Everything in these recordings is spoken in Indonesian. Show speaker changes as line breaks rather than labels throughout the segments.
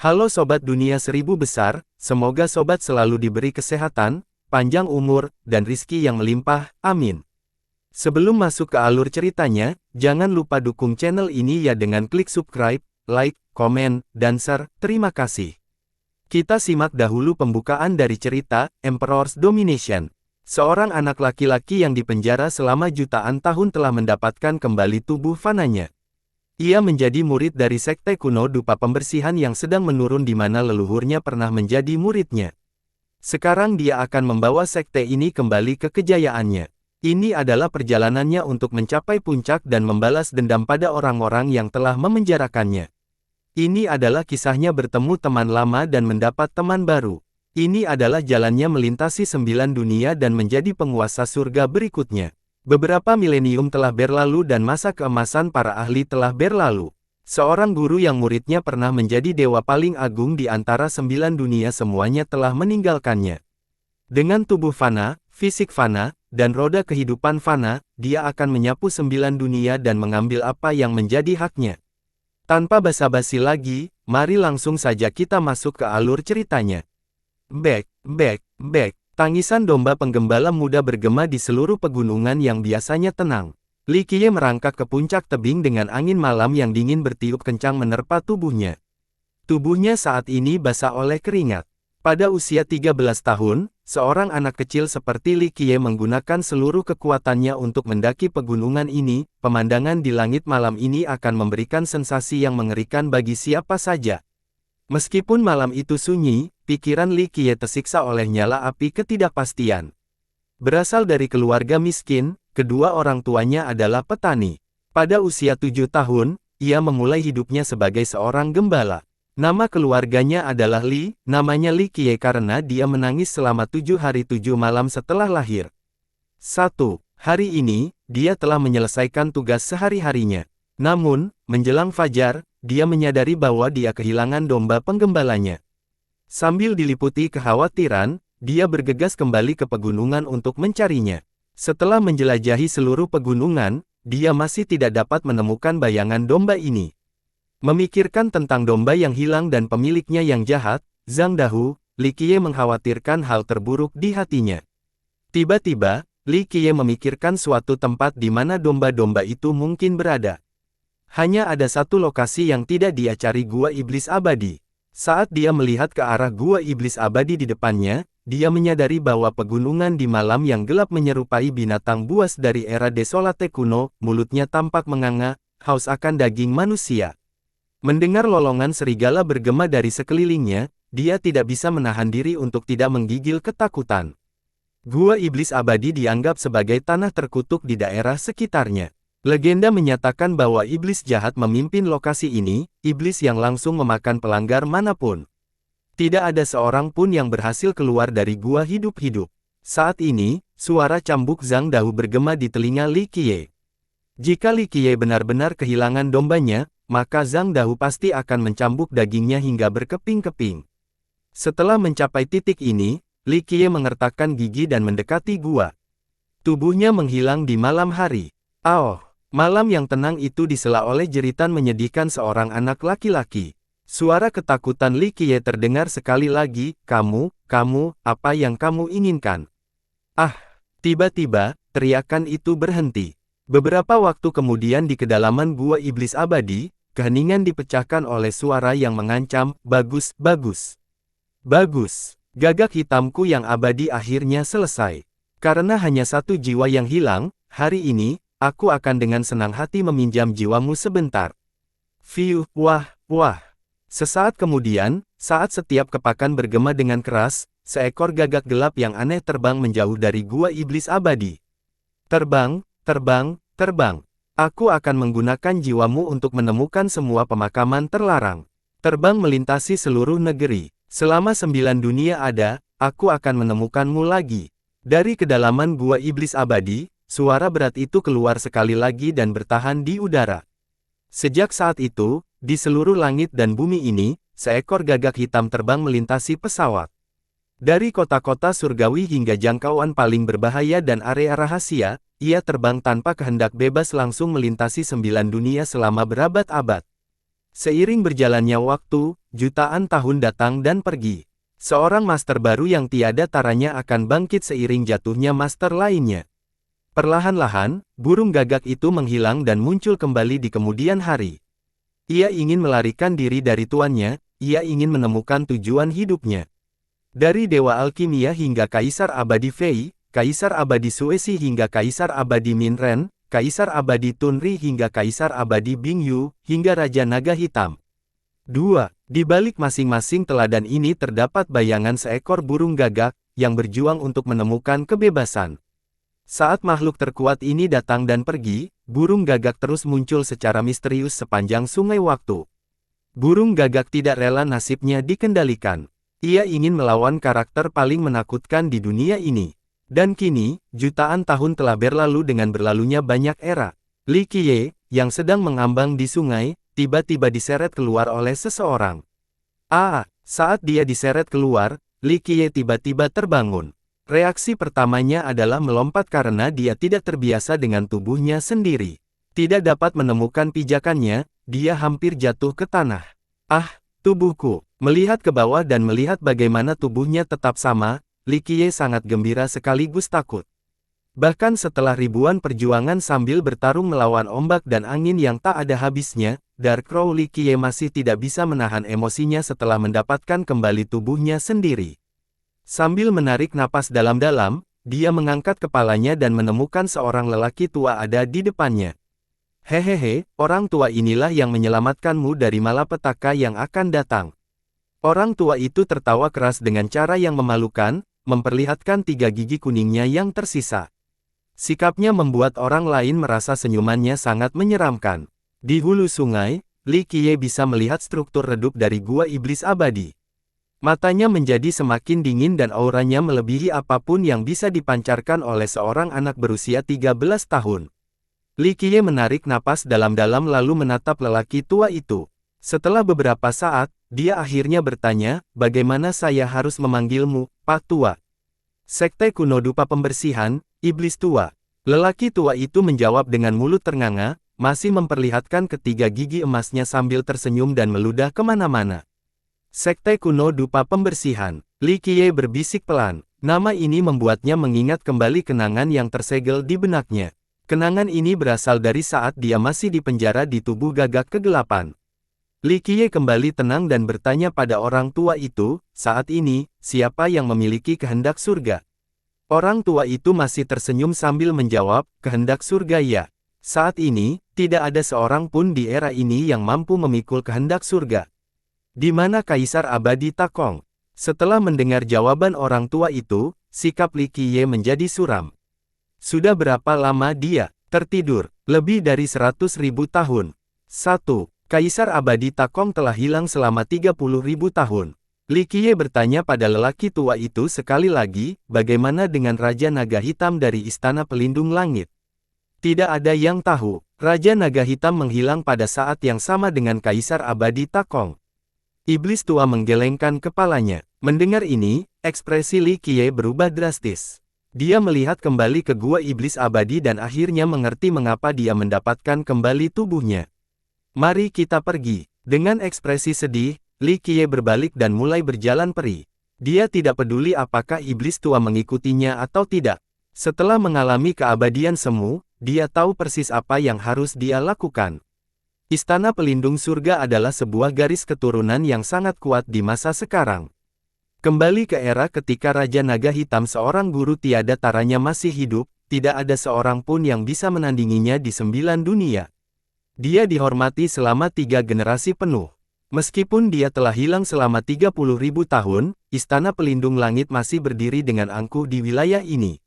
Halo Sobat Dunia Seribu Besar, semoga Sobat selalu diberi kesehatan, panjang umur, dan rizki yang melimpah, amin. Sebelum masuk ke alur ceritanya, jangan lupa dukung channel ini ya dengan klik subscribe, like, komen, dan share, terima kasih. Kita simak dahulu pembukaan dari cerita, Emperor's Domination. Seorang anak laki-laki yang dipenjara selama jutaan tahun telah mendapatkan kembali tubuh fananya. Ia menjadi murid dari sekte kuno dupa pembersihan yang sedang menurun di mana leluhurnya pernah menjadi muridnya. Sekarang dia akan membawa sekte ini kembali ke kejayaannya. Ini adalah perjalanannya untuk mencapai puncak dan membalas dendam pada orang-orang yang telah memenjarakannya. Ini adalah kisahnya bertemu teman lama dan mendapat teman baru. Ini adalah jalannya melintasi 9 dunia dan menjadi penguasa surga berikutnya. Beberapa milenium telah berlalu dan masa keemasan para ahli telah berlalu. Seorang guru yang muridnya pernah menjadi dewa paling agung di antara 9 dunia semuanya telah meninggalkannya. Dengan tubuh fana, fisik fana, dan roda kehidupan fana, dia akan menyapu 9 dunia dan mengambil apa yang menjadi haknya. Tanpa basa-basi lagi, mari langsung saja kita masuk ke alur ceritanya. Bek. Tangisan domba penggembala muda bergema di seluruh pegunungan yang biasanya tenang. Li Qiye merangkak ke puncak tebing dengan angin malam yang dingin bertiup kencang menerpa tubuhnya. Tubuhnya saat ini basah oleh keringat. Pada usia 13 tahun, seorang anak kecil seperti Li Qiye menggunakan seluruh kekuatannya untuk mendaki pegunungan ini. Pemandangan di langit malam ini akan memberikan sensasi yang mengerikan bagi siapa saja. Meskipun malam itu sunyi, pikiran Li Qiye tersiksa oleh nyala api ketidakpastian. Berasal dari keluarga miskin, kedua orang tuanya adalah petani. Pada usia 7 tahun, ia memulai hidupnya sebagai seorang gembala. Nama keluarganya adalah Li, namanya Li Qiye karena dia menangis selama 7 hari 7 malam setelah lahir. 1. Hari ini, dia telah menyelesaikan tugas sehari-harinya. Namun, menjelang fajar, dia menyadari bahwa dia kehilangan domba penggembalanya. Sambil diliputi kekhawatiran, dia bergegas kembali ke pegunungan untuk mencarinya. Setelah menjelajahi seluruh pegunungan, dia masih tidak dapat menemukan bayangan domba ini. Memikirkan tentang domba yang hilang dan pemiliknya yang jahat, Zhang Dahu, Li Qiye mengkhawatirkan hal terburuk di hatinya. Tiba-tiba, Li Qiye memikirkan suatu tempat di mana domba-domba itu mungkin berada. Hanya ada satu lokasi yang tidak dia cari, Gua Iblis Abadi. Saat dia melihat ke arah Gua Iblis Abadi di depannya, dia menyadari bahwa pegunungan di malam yang gelap menyerupai binatang buas dari era desolate kuno, mulutnya tampak menganga, haus akan daging manusia. Mendengar lolongan serigala bergema dari sekelilingnya, dia tidak bisa menahan diri untuk tidak menggigil ketakutan. Gua Iblis Abadi dianggap sebagai tanah terkutuk di daerah sekitarnya. Legenda menyatakan bahwa iblis jahat memimpin lokasi ini, iblis yang langsung memakan pelanggar manapun. Tidak ada seorang pun yang berhasil keluar dari gua hidup-hidup. Saat ini, suara cambuk Zhang Dahu bergema di telinga Li Qiye. Jika Li Qiye benar-benar kehilangan dombanya, maka Zhang Dahu pasti akan mencambuk dagingnya hingga berkeping-keping. Setelah mencapai titik ini, Li Qiye mengertakkan gigi dan mendekati gua. Tubuhnya menghilang di malam hari. Malam yang tenang itu disela oleh jeritan menyedihkan seorang anak laki-laki. Suara ketakutan Li Qiye terdengar sekali lagi, kamu, apa yang kamu inginkan? Tiba-tiba, teriakan itu berhenti. Beberapa waktu kemudian di kedalaman Gua Iblis Abadi, keheningan dipecahkan oleh suara yang mengancam, bagus, gagak hitamku yang abadi akhirnya selesai. Karena hanya satu jiwa yang hilang, hari ini, aku akan dengan senang hati meminjam jiwamu sebentar. Wah. Sesaat kemudian, saat setiap kepakan bergema dengan keras, seekor gagak gelap yang aneh terbang menjauh dari Gua Iblis Abadi. Terbang. Aku akan menggunakan jiwamu untuk menemukan semua pemakaman terlarang. Terbang melintasi seluruh negeri. Selama 9 dunia ada, aku akan menemukanmu lagi. Dari kedalaman Gua Iblis Abadi, suara berat itu keluar sekali lagi dan bertahan di udara. Sejak saat itu, di seluruh langit dan bumi ini, seekor gagak hitam terbang melintasi pesawat. Dari kota-kota surgawi hingga jangkauan paling berbahaya dan area rahasia, ia terbang tanpa kehendak bebas langsung melintasi 9 dunia selama berabad-abad. Seiring berjalannya waktu, jutaan tahun datang dan pergi. Seorang master baru yang tiada taranya akan bangkit seiring jatuhnya master lainnya. Perlahan-lahan, burung gagak itu menghilang dan muncul kembali di kemudian hari. Ia ingin melarikan diri dari tuannya, ia ingin menemukan tujuan hidupnya. Dari Dewa Alkimia hingga Kaisar Abadi Fei, Kaisar Abadi Suesi hingga Kaisar Abadi Minren, Kaisar Abadi Tunri hingga Kaisar Abadi Bingyu, hingga Raja Naga Hitam. 2. Di balik masing-masing teladan ini terdapat bayangan seekor burung gagak, yang berjuang untuk menemukan kebebasan. Saat makhluk terkuat ini datang dan pergi, burung gagak terus muncul secara misterius sepanjang sungai waktu. Burung gagak tidak rela nasibnya dikendalikan. Ia ingin melawan karakter paling menakutkan di dunia ini. Dan kini, jutaan tahun telah berlalu dengan berlalunya banyak era. Li Qiye, yang sedang mengambang di sungai, tiba-tiba diseret keluar oleh seseorang. Saat dia diseret keluar, Li Qiye tiba-tiba terbangun. Reaksi pertamanya adalah melompat karena dia tidak terbiasa dengan tubuhnya sendiri. Tidak dapat menemukan pijakannya, dia hampir jatuh ke tanah. Tubuhku. Melihat ke bawah dan melihat bagaimana tubuhnya tetap sama, Li Qiye sangat gembira sekaligus takut. Bahkan setelah ribuan perjuangan sambil bertarung melawan ombak dan angin yang tak ada habisnya, Dark Crow Li Qiye masih tidak bisa menahan emosinya setelah mendapatkan kembali tubuhnya sendiri. Sambil menarik napas dalam-dalam, dia mengangkat kepalanya dan menemukan seorang lelaki tua ada di depannya. Hehehe, orang tua inilah yang menyelamatkanmu dari malapetaka yang akan datang. Orang tua itu tertawa keras dengan cara yang memalukan, memperlihatkan 3 gigi kuningnya yang tersisa. Sikapnya membuat orang lain merasa senyumannya sangat menyeramkan. Di hulu sungai, Li Qiye bisa melihat struktur redup dari gua iblis abadi. Matanya menjadi semakin dingin dan auranya melebihi apapun yang bisa dipancarkan oleh seorang anak berusia 13 tahun. Li Qiye menarik napas dalam-dalam lalu menatap lelaki tua itu. Setelah beberapa saat, dia akhirnya bertanya, bagaimana saya harus memanggilmu, Pak Tua? Sekte kuno dupa pembersihan, iblis tua. Lelaki tua itu menjawab dengan mulut ternganga, masih memperlihatkan ketiga gigi emasnya sambil tersenyum dan meludah kemana-mana. Sekte kuno dupa pembersihan. Li Qiye berbisik pelan. Nama ini membuatnya mengingat kembali kenangan yang tersegel di benaknya. Kenangan ini berasal dari saat dia masih dipenjara di tubuh gagak kegelapan. Li Qiye kembali tenang dan bertanya pada orang tua itu, saat ini, siapa yang memiliki kehendak surga? Orang tua itu masih tersenyum sambil menjawab, kehendak surga ya. Saat ini, tidak ada seorang pun di era ini yang mampu memikul kehendak surga. Di mana Kaisar Abadi Takong? Setelah mendengar jawaban orang tua itu, sikap Li Qiye menjadi suram. Sudah berapa lama dia tertidur? Lebih dari 100.000 tahun. 1. Kaisar Abadi Takong telah hilang selama 30.000 tahun. Li Qiye bertanya pada lelaki tua itu sekali lagi, bagaimana dengan Raja Naga Hitam dari Istana Pelindung Langit? Tidak ada yang tahu. Raja Naga Hitam menghilang pada saat yang sama dengan Kaisar Abadi Takong. Iblis tua menggelengkan kepalanya. Mendengar ini, ekspresi Li Qiye berubah drastis. Dia melihat kembali ke gua iblis abadi dan akhirnya mengerti mengapa dia mendapatkan kembali tubuhnya. Mari kita pergi. Dengan ekspresi sedih, Li Qiye berbalik dan mulai berjalan pergi. Dia tidak peduli apakah iblis tua mengikutinya atau tidak. Setelah mengalami keabadian semu, dia tahu persis apa yang harus dia lakukan. Istana Pelindung Surga adalah sebuah garis keturunan yang sangat kuat di masa sekarang. Kembali ke era ketika Raja Naga Hitam seorang guru tiada taranya masih hidup, tidak ada seorang pun yang bisa menandinginya di 9 dunia. Dia dihormati selama 3 generasi penuh. Meskipun dia telah hilang selama 30.000 tahun, Istana Pelindung Langit masih berdiri dengan angkuh di wilayah ini.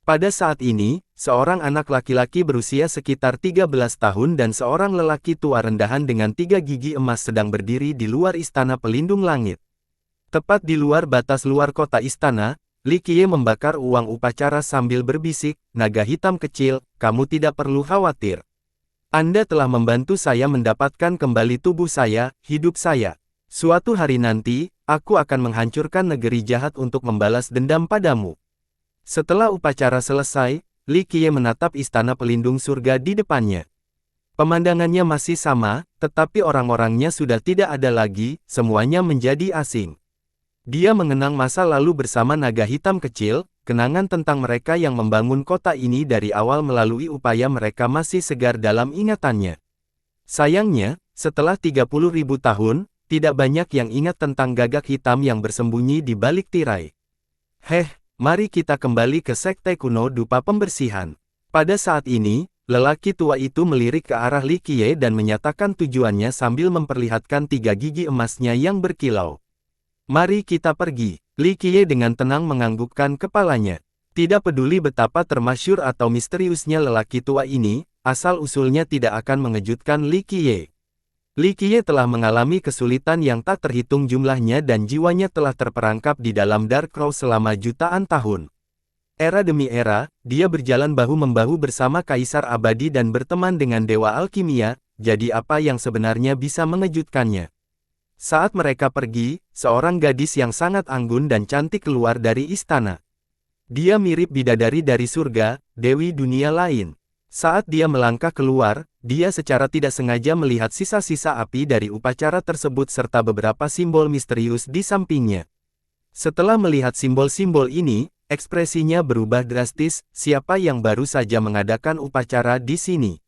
Pada saat ini, seorang anak laki-laki berusia sekitar 13 tahun dan seorang lelaki tua rendahan dengan 3 gigi emas sedang berdiri di luar Istana Pelindung Langit. Tepat di luar batas luar kota istana, Li Qiye membakar uang upacara sambil berbisik, naga hitam kecil, kamu tidak perlu khawatir. Anda telah membantu saya mendapatkan kembali tubuh saya, hidup saya. Suatu hari nanti, aku akan menghancurkan negeri jahat untuk membalas dendam padamu. Setelah upacara selesai, Li Qiye menatap Istana Pelindung Surga di depannya. Pemandangannya masih sama, tetapi orang-orangnya sudah tidak ada lagi, semuanya menjadi asing. Dia mengenang masa lalu bersama naga hitam kecil, kenangan tentang mereka yang membangun kota ini dari awal melalui upaya mereka masih segar dalam ingatannya. Sayangnya, setelah 30.000 tahun, tidak banyak yang ingat tentang gagak hitam yang bersembunyi di balik tirai. Mari kita kembali ke sekte kuno dupa pembersihan. Pada saat ini, lelaki tua itu melirik ke arah Li Qiye dan menyatakan tujuannya sambil memperlihatkan 3 gigi emasnya yang berkilau. Mari kita pergi. Li Qiye dengan tenang menganggukkan kepalanya. Tidak peduli betapa termasyhur atau misteriusnya lelaki tua ini, asal-usulnya tidak akan mengejutkan Li Qiye. Li Qiye telah mengalami kesulitan yang tak terhitung jumlahnya dan jiwanya telah terperangkap di dalam Dark Crow selama jutaan tahun. Era demi era, dia berjalan bahu-membahu bersama Kaisar Abadi dan berteman dengan Dewa Alkimia, jadi apa yang sebenarnya bisa mengejutkannya? Saat mereka pergi, seorang gadis yang sangat anggun dan cantik keluar dari istana. Dia mirip bidadari dari surga, dewi dunia lain. Saat dia melangkah keluar, dia secara tidak sengaja melihat sisa-sisa api dari upacara tersebut serta beberapa simbol misterius di sampingnya. Setelah melihat simbol-simbol ini, ekspresinya berubah drastis. Siapa yang baru saja mengadakan upacara di sini?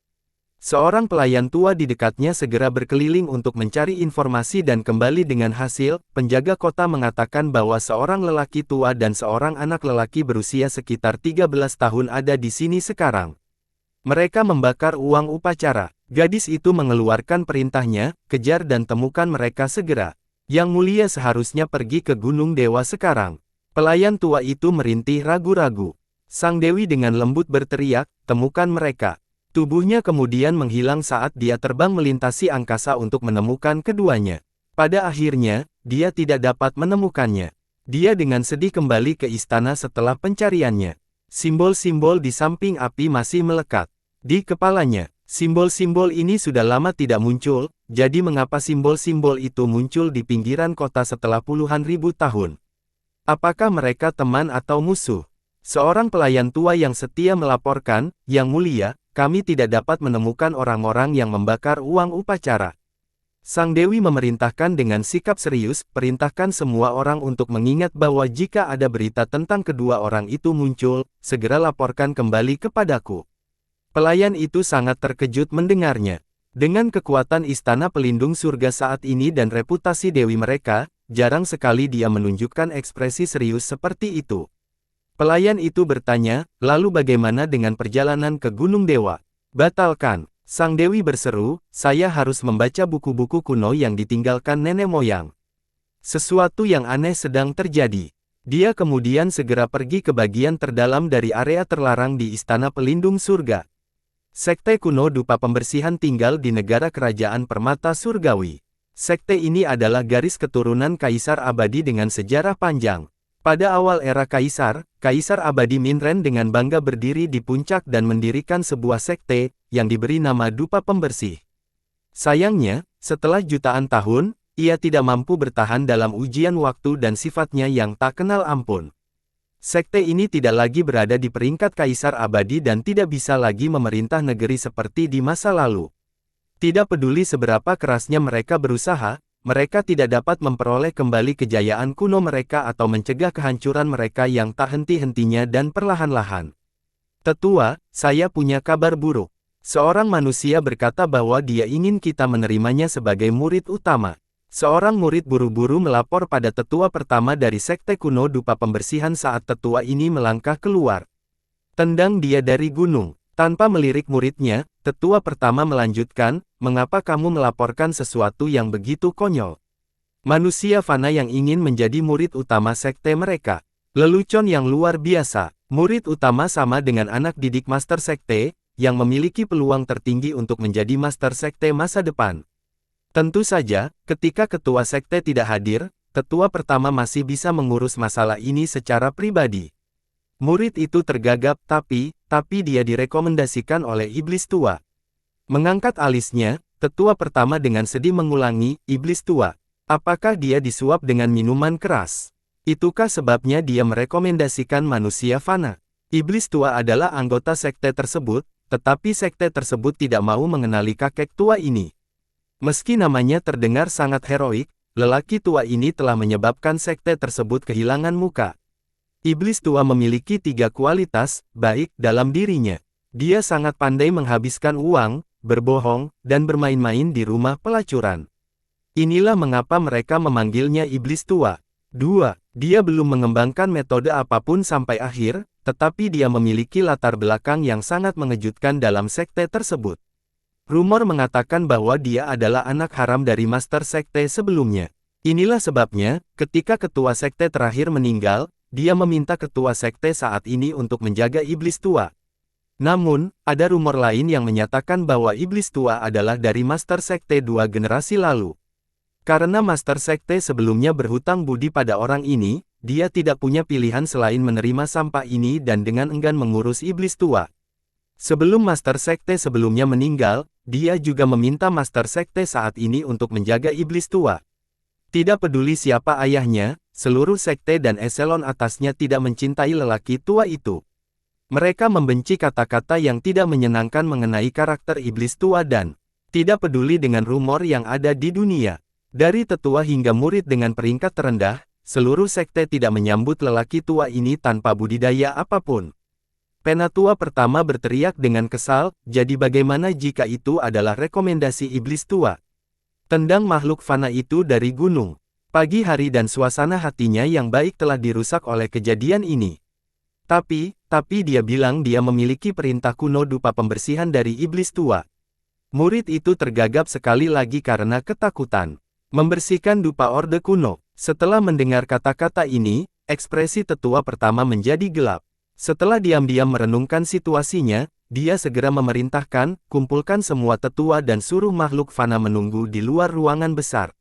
Seorang pelayan tua di dekatnya segera berkeliling untuk mencari informasi dan kembali dengan hasil. Penjaga kota mengatakan bahwa seorang lelaki tua dan seorang anak lelaki berusia sekitar 13 tahun ada di sini sekarang. Mereka membakar uang upacara. Gadis itu mengeluarkan perintahnya, kejar dan temukan mereka segera. Yang mulia seharusnya pergi ke Gunung Dewa sekarang. Pelayan tua itu merintih ragu-ragu. Sang dewi dengan lembut berteriak, temukan mereka. Tubuhnya kemudian menghilang saat dia terbang melintasi angkasa untuk menemukan keduanya. Pada akhirnya, dia tidak dapat menemukannya. Dia dengan sedih kembali ke istana setelah pencariannya. Simbol-simbol di samping api masih melekat di kepalanya. Simbol-simbol ini sudah lama tidak muncul, jadi mengapa simbol-simbol itu muncul di pinggiran kota setelah puluhan ribu tahun? Apakah mereka teman atau musuh? Seorang pelayan tua yang setia melaporkan, Yang Mulia, kami tidak dapat menemukan orang-orang yang membakar uang upacara. Sang Dewi memerintahkan dengan sikap serius, perintahkan semua orang untuk mengingat bahwa jika ada berita tentang kedua orang itu muncul, segera laporkan kembali kepadaku. Pelayan itu sangat terkejut mendengarnya. Dengan kekuatan istana pelindung surga saat ini dan reputasi dewi mereka, jarang sekali dia menunjukkan ekspresi serius seperti itu. Pelayan itu bertanya, lalu bagaimana dengan perjalanan ke Gunung Dewa? Batalkan. Sang dewi berseru, saya harus membaca buku-buku kuno yang ditinggalkan nenek moyang. Sesuatu yang aneh sedang terjadi. Dia kemudian segera pergi ke bagian terdalam dari area terlarang di Istana Pelindung Surga. Sekte kuno dupa pembersihan tinggal di negara kerajaan permata surgawi. Sekte ini adalah garis keturunan Kaisar Abadi dengan sejarah panjang. Pada awal era Kaisar, Kaisar Abadi Minren dengan bangga berdiri di puncak dan mendirikan sebuah sekte, yang diberi nama dupa pembersih. Sayangnya, setelah jutaan tahun, ia tidak mampu bertahan dalam ujian waktu dan sifatnya yang tak kenal ampun. Sekte ini tidak lagi berada di peringkat Kaisar Abadi dan tidak bisa lagi memerintah negeri seperti di masa lalu. Tidak peduli seberapa kerasnya mereka berusaha, mereka tidak dapat memperoleh kembali kejayaan kuno mereka atau mencegah kehancuran mereka yang tak henti-hentinya dan perlahan-lahan. Tetua, saya punya kabar buruk. Seorang manusia berkata bahwa dia ingin kita menerimanya sebagai murid utama. Seorang murid buru-buru melapor pada tetua pertama dari sekte kuno dupa pembersihan saat tetua ini melangkah keluar. Tendang dia dari gunung. Tanpa melirik muridnya, tetua pertama melanjutkan, mengapa kamu melaporkan sesuatu yang begitu konyol? Manusia fana yang ingin menjadi murid utama sekte mereka. Lelucon yang luar biasa. Murid utama sama dengan anak didik master sekte, yang memiliki peluang tertinggi untuk menjadi master sekte masa depan. Tentu saja, ketika ketua sekte tidak hadir, tetua pertama masih bisa mengurus masalah ini secara pribadi. Murid itu tergagap tapi dia direkomendasikan oleh iblis tua. Mengangkat alisnya, tetua pertama dengan sedih mengulangi, iblis tua. Apakah dia disuap dengan minuman keras? Itukah sebabnya dia merekomendasikan manusia fana? Iblis tua adalah anggota sekte tersebut, tetapi sekte tersebut tidak mau mengenali kakek tua ini. Meski namanya terdengar sangat heroik, lelaki tua ini telah menyebabkan sekte tersebut kehilangan muka. Iblis tua memiliki 3 kualitas baik dalam dirinya. Dia sangat pandai menghabiskan uang, berbohong, dan bermain-main di rumah pelacuran. Inilah mengapa mereka memanggilnya iblis tua. 2. Dia belum mengembangkan metode apapun sampai akhir, tetapi dia memiliki latar belakang yang sangat mengejutkan dalam sekte tersebut. Rumor mengatakan bahwa dia adalah anak haram dari master sekte sebelumnya. Inilah sebabnya, ketika ketua sekte terakhir meninggal, dia meminta ketua sekte saat ini untuk menjaga iblis tua. Namun, ada rumor lain yang menyatakan bahwa iblis tua adalah dari master sekte 2 generasi lalu. Karena master sekte sebelumnya berhutang budi pada orang ini, dia tidak punya pilihan selain menerima sampah ini dan dengan enggan mengurus iblis tua. Sebelum master sekte sebelumnya meninggal, dia juga meminta master sekte saat ini untuk menjaga iblis tua. Tidak peduli siapa ayahnya, seluruh sekte dan eselon atasnya tidak mencintai lelaki tua itu. Mereka membenci kata-kata yang tidak menyenangkan mengenai karakter iblis tua dan tidak peduli dengan rumor yang ada di dunia. Dari tetua hingga murid dengan peringkat terendah, seluruh sekte tidak menyambut lelaki tua ini tanpa budidaya apapun. Penatua pertama berteriak dengan kesal, jadi bagaimana jika itu adalah rekomendasi iblis tua? Tendang makhluk fana itu dari gunung. Pagi hari dan suasana hatinya yang baik telah dirusak oleh kejadian ini. Tapi dia bilang dia memiliki perintah kuno dupa pembersihan dari iblis tua. Murid itu tergagap sekali lagi karena ketakutan. Membersihkan dupa orde kuno. Setelah mendengar kata-kata ini, ekspresi tetua pertama menjadi gelap. Setelah diam-diam merenungkan situasinya, dia segera memerintahkan, kumpulkan semua tetua dan suruh makhluk fana menunggu di luar ruangan besar.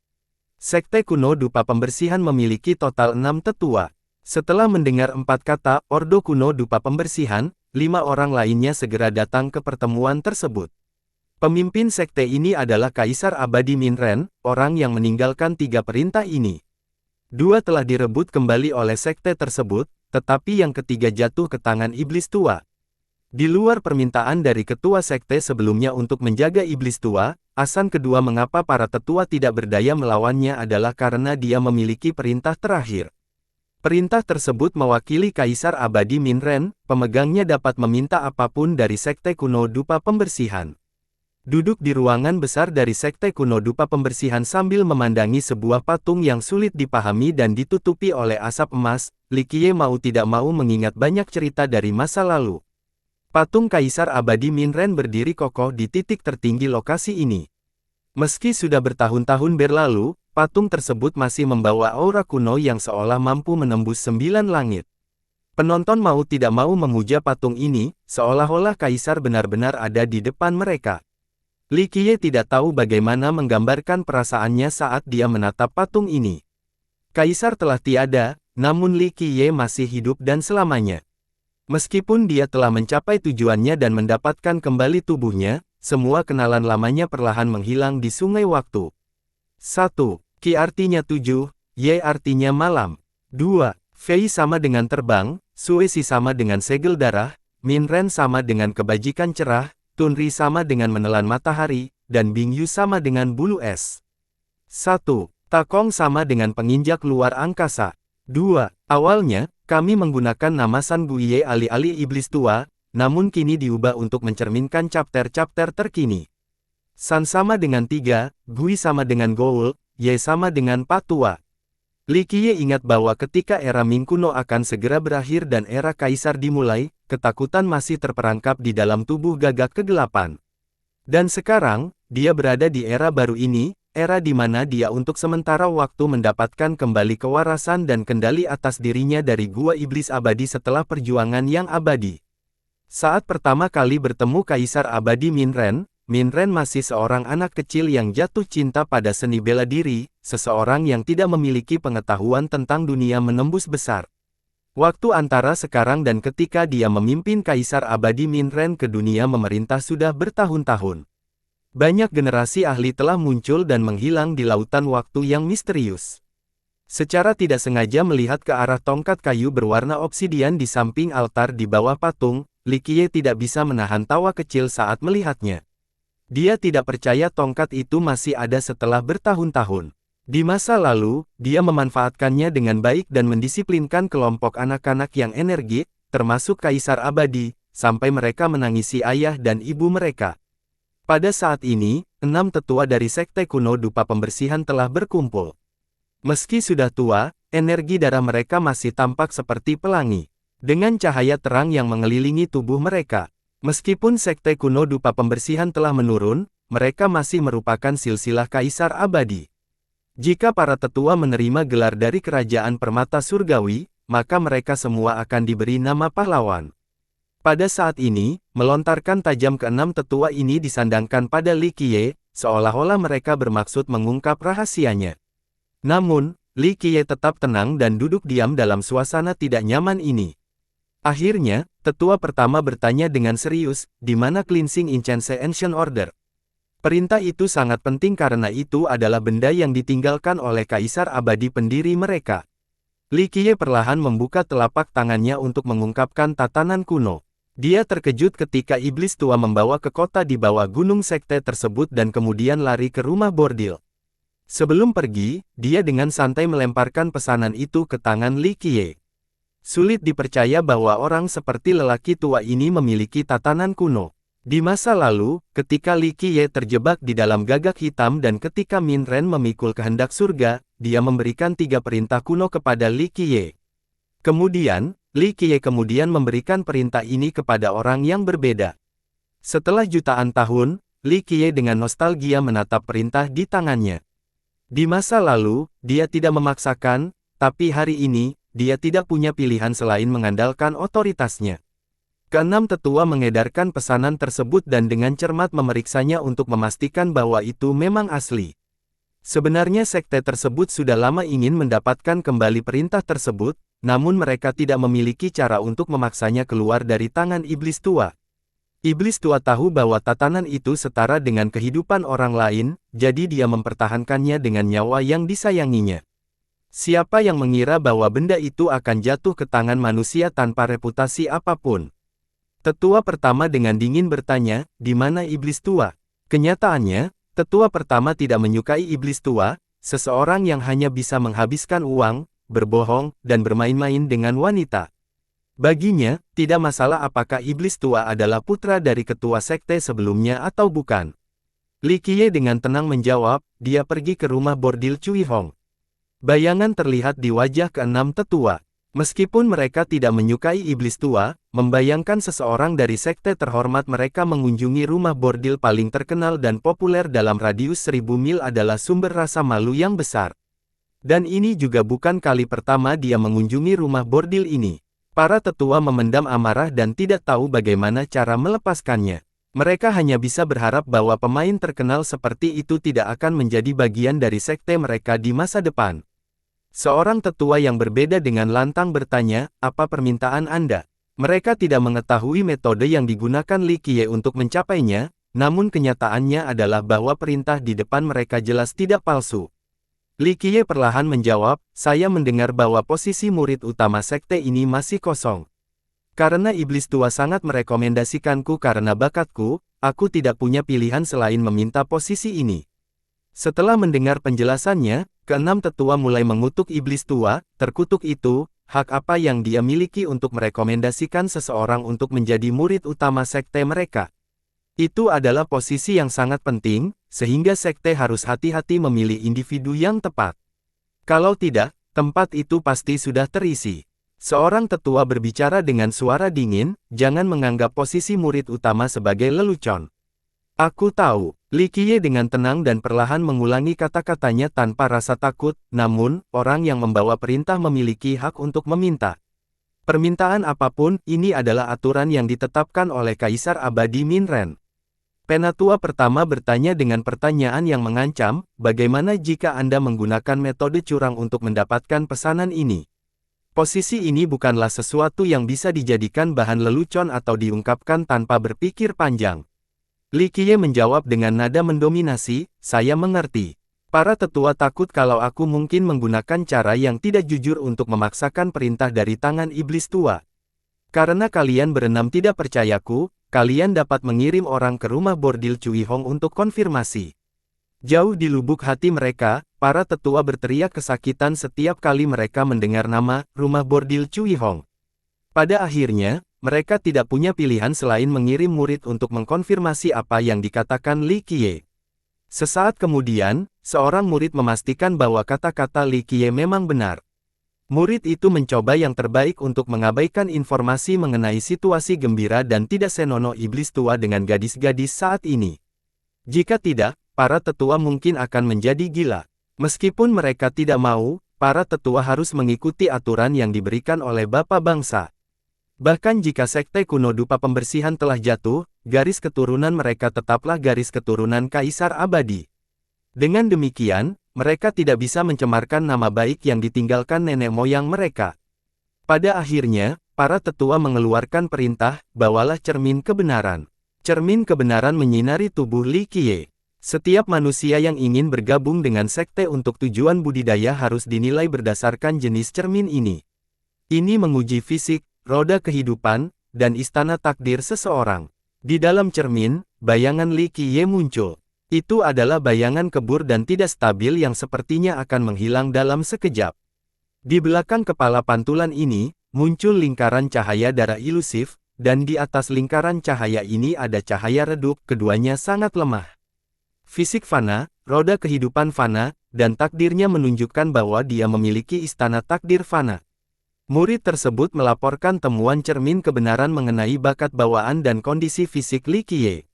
Sekte kuno dupa pembersihan memiliki total 6 tetua. Setelah mendengar 4 kata, ordo kuno dupa pembersihan, 5 orang lainnya segera datang ke pertemuan tersebut. Pemimpin sekte ini adalah Kaisar Abadi Minren, orang yang meninggalkan 3 perintah ini. 2 telah direbut kembali oleh sekte tersebut, tetapi yang ketiga jatuh ke tangan iblis tua. Di luar permintaan dari ketua sekte sebelumnya untuk menjaga iblis tua, alasan kedua mengapa para tetua tidak berdaya melawannya adalah karena dia memiliki perintah terakhir. Perintah tersebut mewakili Kaisar Abadi Minren, pemegangnya dapat meminta apapun dari sekte kuno dupa pembersihan. Duduk di ruangan besar dari sekte kuno dupa pembersihan sambil memandangi sebuah patung yang sulit dipahami dan ditutupi oleh asap emas, Li Qiye mau tidak mau mengingat banyak cerita dari masa lalu. Patung Kaisar Abadi Minren berdiri kokoh di titik tertinggi lokasi ini. Meski sudah bertahun-tahun berlalu, patung tersebut masih membawa aura kuno yang seolah mampu menembus 9 langit. Penonton mau tidak mau memuja patung ini, seolah-olah Kaisar benar-benar ada di depan mereka. Li Qiye tidak tahu bagaimana menggambarkan perasaannya saat dia menatap patung ini. Kaisar telah tiada, namun Li Qiye masih hidup dan selamanya. Meskipun dia telah mencapai tujuannya dan mendapatkan kembali tubuhnya, semua kenalan lamanya perlahan menghilang di sungai waktu. 1. Qi artinya 7, Ye artinya malam. 2. Fei sama dengan terbang, Suesi sama dengan segel darah, Minren sama dengan kebajikan cerah, Tunri sama dengan menelan matahari, dan Bingyu sama dengan bulu es. 1. Takong sama dengan penginjak luar angkasa. 2. Awalnya, kami menggunakan nama San Guiye alih-alih iblis tua, namun kini diubah untuk mencerminkan chapter-chapter terkini. San sama dengan 3, Gui sama dengan Goul, Ye sama dengan Patua. Li Qiye ingat bahwa ketika era Ming kuno akan segera berakhir dan era Kaisar dimulai, ketakutan masih terperangkap di dalam tubuh gagak kegelapan. Dan sekarang, dia berada di era baru ini, era di mana dia untuk sementara waktu mendapatkan kembali kewarasan dan kendali atas dirinya dari gua iblis abadi setelah perjuangan yang abadi. Saat pertama kali bertemu Kaisar Abadi Minren, Minren masih seorang anak kecil yang jatuh cinta pada seni bela diri, seseorang yang tidak memiliki pengetahuan tentang dunia menembus besar. Waktu antara sekarang dan ketika dia memimpin Kaisar Abadi Minren ke dunia memerintah sudah bertahun-tahun. Banyak generasi ahli telah muncul dan menghilang di lautan waktu yang misterius. Secara tidak sengaja melihat ke arah tongkat kayu berwarna obsidian di samping altar di bawah patung, Li Qiye tidak bisa menahan tawa kecil saat melihatnya. Dia tidak percaya tongkat itu masih ada setelah bertahun-tahun. Di masa lalu, dia memanfaatkannya dengan baik dan mendisiplinkan kelompok anak-anak yang energik, termasuk Kaisar Abadi, sampai mereka menangisi ayah dan ibu mereka. Pada saat ini, 6 tetua dari Sekte Kuno Dupa Pembersihan telah berkumpul. Meski sudah tua, energi darah mereka masih tampak seperti pelangi. Dengan cahaya terang yang mengelilingi tubuh mereka. Meskipun Sekte Kuno Dupa Pembersihan telah menurun, mereka masih merupakan silsilah Kaisar Abadi. Jika para tetua menerima gelar dari Kerajaan Permata Surgawi, maka mereka semua akan diberi nama pahlawan. Pada saat ini, melontarkan tajam ke-6 tetua ini disandangkan pada Li Qiye, seolah-olah mereka bermaksud mengungkap rahasianya. Namun, Li Qiye tetap tenang dan duduk diam dalam suasana tidak nyaman ini. Akhirnya, tetua pertama bertanya dengan serius, di mana Cleansing Incense Ancient Order? Perintah itu sangat penting karena itu adalah benda yang ditinggalkan oleh Kaisar Abadi pendiri mereka. Li Qiye perlahan membuka telapak tangannya untuk mengungkapkan tatanan kuno. Dia terkejut ketika iblis tua membawa ke kota di bawah gunung sekte tersebut dan kemudian lari ke rumah bordil. Sebelum pergi, dia dengan santai melemparkan pesanan itu ke tangan Li Qiye. Sulit dipercaya bahwa orang seperti lelaki tua ini memiliki tatanan kuno. Di masa lalu, ketika Li Qiye terjebak di dalam gagak hitam dan ketika Min Ren memikul kehendak surga, dia memberikan 3 perintah kuno kepada Li Qiye. Kemudian, Li Qiye kemudian memberikan perintah ini kepada orang yang berbeda. Setelah jutaan tahun, Li Qiye dengan nostalgia menatap perintah di tangannya. Di masa lalu, dia tidak memaksakan, tapi hari ini, dia tidak punya pilihan selain mengandalkan otoritasnya. Keenam tetua mengedarkan pesanan tersebut dan dengan cermat memeriksanya untuk memastikan bahwa itu memang asli. Sebenarnya sekte tersebut sudah lama ingin mendapatkan kembali perintah tersebut, namun mereka tidak memiliki cara untuk memaksanya keluar dari tangan iblis tua. Iblis tua tahu bahwa tatanan itu setara dengan kehidupan orang lain, jadi dia mempertahankannya dengan nyawa yang disayanginya. Siapa yang mengira bahwa benda itu akan jatuh ke tangan manusia tanpa reputasi apapun? Tetua pertama dengan dingin bertanya, di mana iblis tua? Kenyataannya, tetua pertama tidak menyukai iblis tua, seseorang yang hanya bisa menghabiskan uang, berbohong, dan bermain-main dengan wanita. Baginya, tidak masalah apakah iblis tua adalah putra dari ketua sekte sebelumnya atau bukan. Li Qiye dengan tenang menjawab, dia pergi ke rumah bordil Cui Hong. Bayangan terlihat di wajah ke-6 tetua. Meskipun mereka tidak menyukai iblis tua, membayangkan seseorang dari sekte terhormat mereka mengunjungi rumah bordil paling terkenal dan populer dalam radius 1000 mil adalah sumber rasa malu yang besar. Dan ini juga bukan kali pertama dia mengunjungi rumah bordil ini. Para tetua memendam amarah dan tidak tahu bagaimana cara melepaskannya. Mereka hanya bisa berharap bahwa pemain terkenal seperti itu tidak akan menjadi bagian dari sekte mereka di masa depan. Seorang tetua yang berbeda dengan lantang bertanya, apa permintaan Anda? Mereka tidak mengetahui metode yang digunakan Li Qiye untuk mencapainya, namun kenyataannya adalah bahwa perintah di depan mereka jelas tidak palsu. Li Qiye perlahan menjawab, saya mendengar bahwa posisi murid utama sekte ini masih kosong. Karena iblis tua sangat merekomendasikanku karena bakatku, aku tidak punya pilihan selain meminta posisi ini. Setelah mendengar penjelasannya, ke-6 tetua mulai mengutuk iblis tua, terkutuk itu, hak apa yang dia miliki untuk merekomendasikan seseorang untuk menjadi murid utama sekte mereka. Itu adalah posisi yang sangat penting, sehingga sekte harus hati-hati memilih individu yang tepat. Kalau tidak, tempat itu pasti sudah terisi. Seorang tetua berbicara dengan suara dingin, jangan menganggap posisi murid utama sebagai lelucon. Aku tahu, Li Qiye dengan tenang dan perlahan mengulangi kata-katanya tanpa rasa takut, namun, orang yang membawa perintah memiliki hak untuk meminta. Permintaan apapun, ini adalah aturan yang ditetapkan oleh Kaisar Abadi Min Ren. Penatua pertama bertanya dengan pertanyaan yang mengancam, bagaimana jika Anda menggunakan metode curang untuk mendapatkan pesanan ini? Posisi ini bukanlah sesuatu yang bisa dijadikan bahan lelucon atau diungkapkan tanpa berpikir panjang. Li Qiye menjawab dengan nada mendominasi, saya mengerti. Para tetua takut kalau aku mungkin menggunakan cara yang tidak jujur untuk memaksakan perintah dari tangan iblis tua. Karena kalian berenam tidak percayaku, kalian dapat mengirim orang ke rumah bordil Cui Hong untuk konfirmasi. Jauh di lubuk hati mereka, para tetua berteriak kesakitan setiap kali mereka mendengar nama rumah bordil Cui Hong. Pada akhirnya, mereka tidak punya pilihan selain mengirim murid untuk mengkonfirmasi apa yang dikatakan Li Qiye. Sesaat kemudian, seorang murid memastikan bahwa kata-kata Li Qiye memang benar. Murid itu mencoba yang terbaik untuk mengabaikan informasi mengenai situasi gembira dan tidak senonoh iblis tua dengan gadis-gadis saat ini. Jika tidak, para tetua mungkin akan menjadi gila. Meskipun mereka tidak mau, para tetua harus mengikuti aturan yang diberikan oleh Bapa Bangsa. Bahkan jika sekte kuno dupa pembersihan telah jatuh, garis keturunan mereka tetaplah garis keturunan Kaisar Abadi. Dengan demikian, mereka tidak bisa mencemarkan nama baik yang ditinggalkan nenek moyang mereka. Pada akhirnya, para tetua mengeluarkan perintah, bawalah cermin kebenaran. Cermin kebenaran menyinari tubuh Li Qiye. Setiap manusia yang ingin bergabung dengan sekte untuk tujuan budidaya harus dinilai berdasarkan jenis cermin ini. Ini menguji fisik, roda kehidupan, dan istana takdir seseorang. Di dalam cermin, bayangan Li Qiye muncul. Itu adalah bayangan kebur dan tidak stabil yang sepertinya akan menghilang dalam sekejap. Di belakang kepala pantulan ini, muncul lingkaran cahaya darah ilusif, dan di atas lingkaran cahaya ini ada cahaya redup, keduanya sangat lemah. Fisik fana, roda kehidupan fana, dan takdirnya menunjukkan bahwa dia memiliki istana takdir fana. Murid tersebut melaporkan temuan cermin kebenaran mengenai bakat bawaan dan kondisi fisik Li Qiye.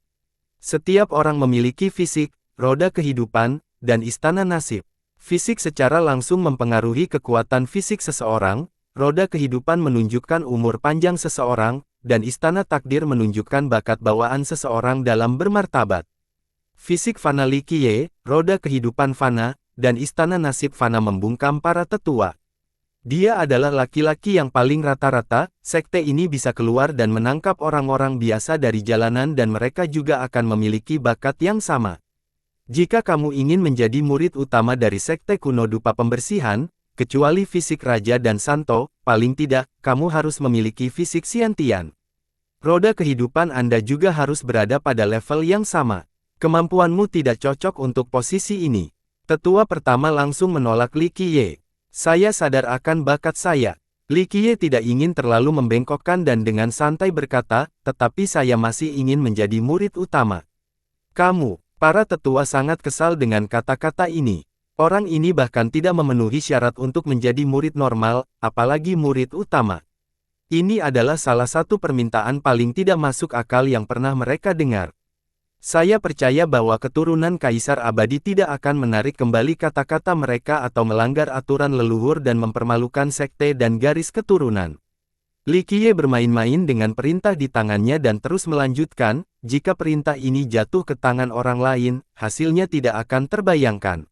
Setiap orang memiliki fisik, roda kehidupan, dan istana nasib. Fisik secara langsung mempengaruhi kekuatan fisik seseorang, roda kehidupan menunjukkan umur panjang seseorang, dan istana takdir menunjukkan bakat bawaan seseorang dalam bermartabat. Fisik fana Li Qiye, roda kehidupan fana, dan istana nasib fana membungkam para tetua. Dia adalah laki-laki yang paling rata-rata, sekte ini bisa keluar dan menangkap orang-orang biasa dari jalanan dan mereka juga akan memiliki bakat yang sama. Jika kamu ingin menjadi murid utama dari sekte kuno dupa pembersihan, kecuali fisik raja dan santo, paling tidak, kamu harus memiliki fisik Xiantian. Roda kehidupan Anda juga harus berada pada level yang sama. Kemampuanmu tidak cocok untuk posisi ini. Tetua pertama langsung menolak Li Qiye. Saya sadar akan bakat saya. Li Qiye tidak ingin terlalu membengkokkan dan dengan santai berkata, tetapi saya masih ingin menjadi murid utama. Kamu, para tetua sangat kesal dengan kata-kata ini. Orang ini bahkan tidak memenuhi syarat untuk menjadi murid normal, apalagi murid utama. Ini adalah salah satu permintaan paling tidak masuk akal yang pernah mereka dengar. Saya percaya bahwa keturunan Kaisar Abadi tidak akan menarik kembali kata-kata mereka atau melanggar aturan leluhur dan mempermalukan sekte dan garis keturunan. Li Qiye bermain-main dengan perintah di tangannya dan terus melanjutkan, jika perintah ini jatuh ke tangan orang lain, hasilnya tidak akan terbayangkan.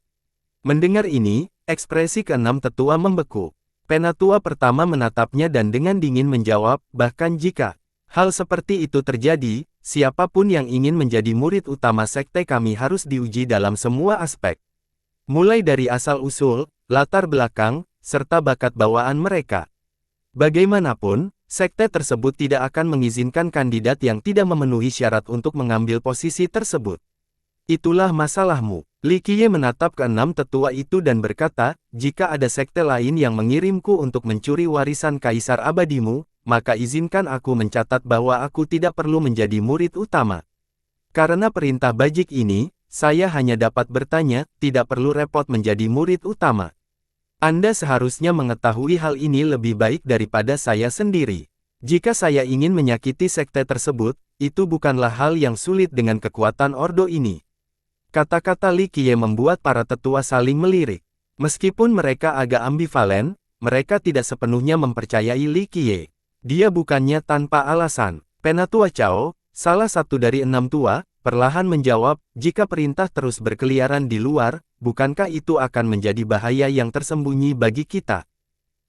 Mendengar ini, ekspresi keenam tetua membeku. Penatua pertama menatapnya dan dengan dingin menjawab, bahkan jika hal seperti itu terjadi, siapapun yang ingin menjadi murid utama sekte kami harus diuji dalam semua aspek. Mulai dari asal-usul, latar belakang, serta bakat bawaan mereka. Bagaimanapun, sekte tersebut tidak akan mengizinkan kandidat yang tidak memenuhi syarat untuk mengambil posisi tersebut. Itulah masalahmu. Li Qiye menatap keenam tetua itu dan berkata, jika ada sekte lain yang mengirimku untuk mencuri warisan Kaisar Abadimu, maka izinkan aku mencatat bahwa aku tidak perlu menjadi murid utama. Karena perintah bajik ini, saya hanya dapat bertanya, tidak perlu repot menjadi murid utama. Anda seharusnya mengetahui hal ini lebih baik daripada saya sendiri. Jika saya ingin menyakiti sekte tersebut, itu bukanlah hal yang sulit dengan kekuatan ordo ini. Kata-kata Li Qiye membuat para tetua saling melirik. Meskipun mereka agak ambivalen, mereka tidak sepenuhnya mempercayai Li Qiye. Dia bukannya tanpa alasan. Penatua Cao, salah satu dari 6 tua, perlahan menjawab, jika perintah terus berkeliaran di luar, bukankah itu akan menjadi bahaya yang tersembunyi bagi kita?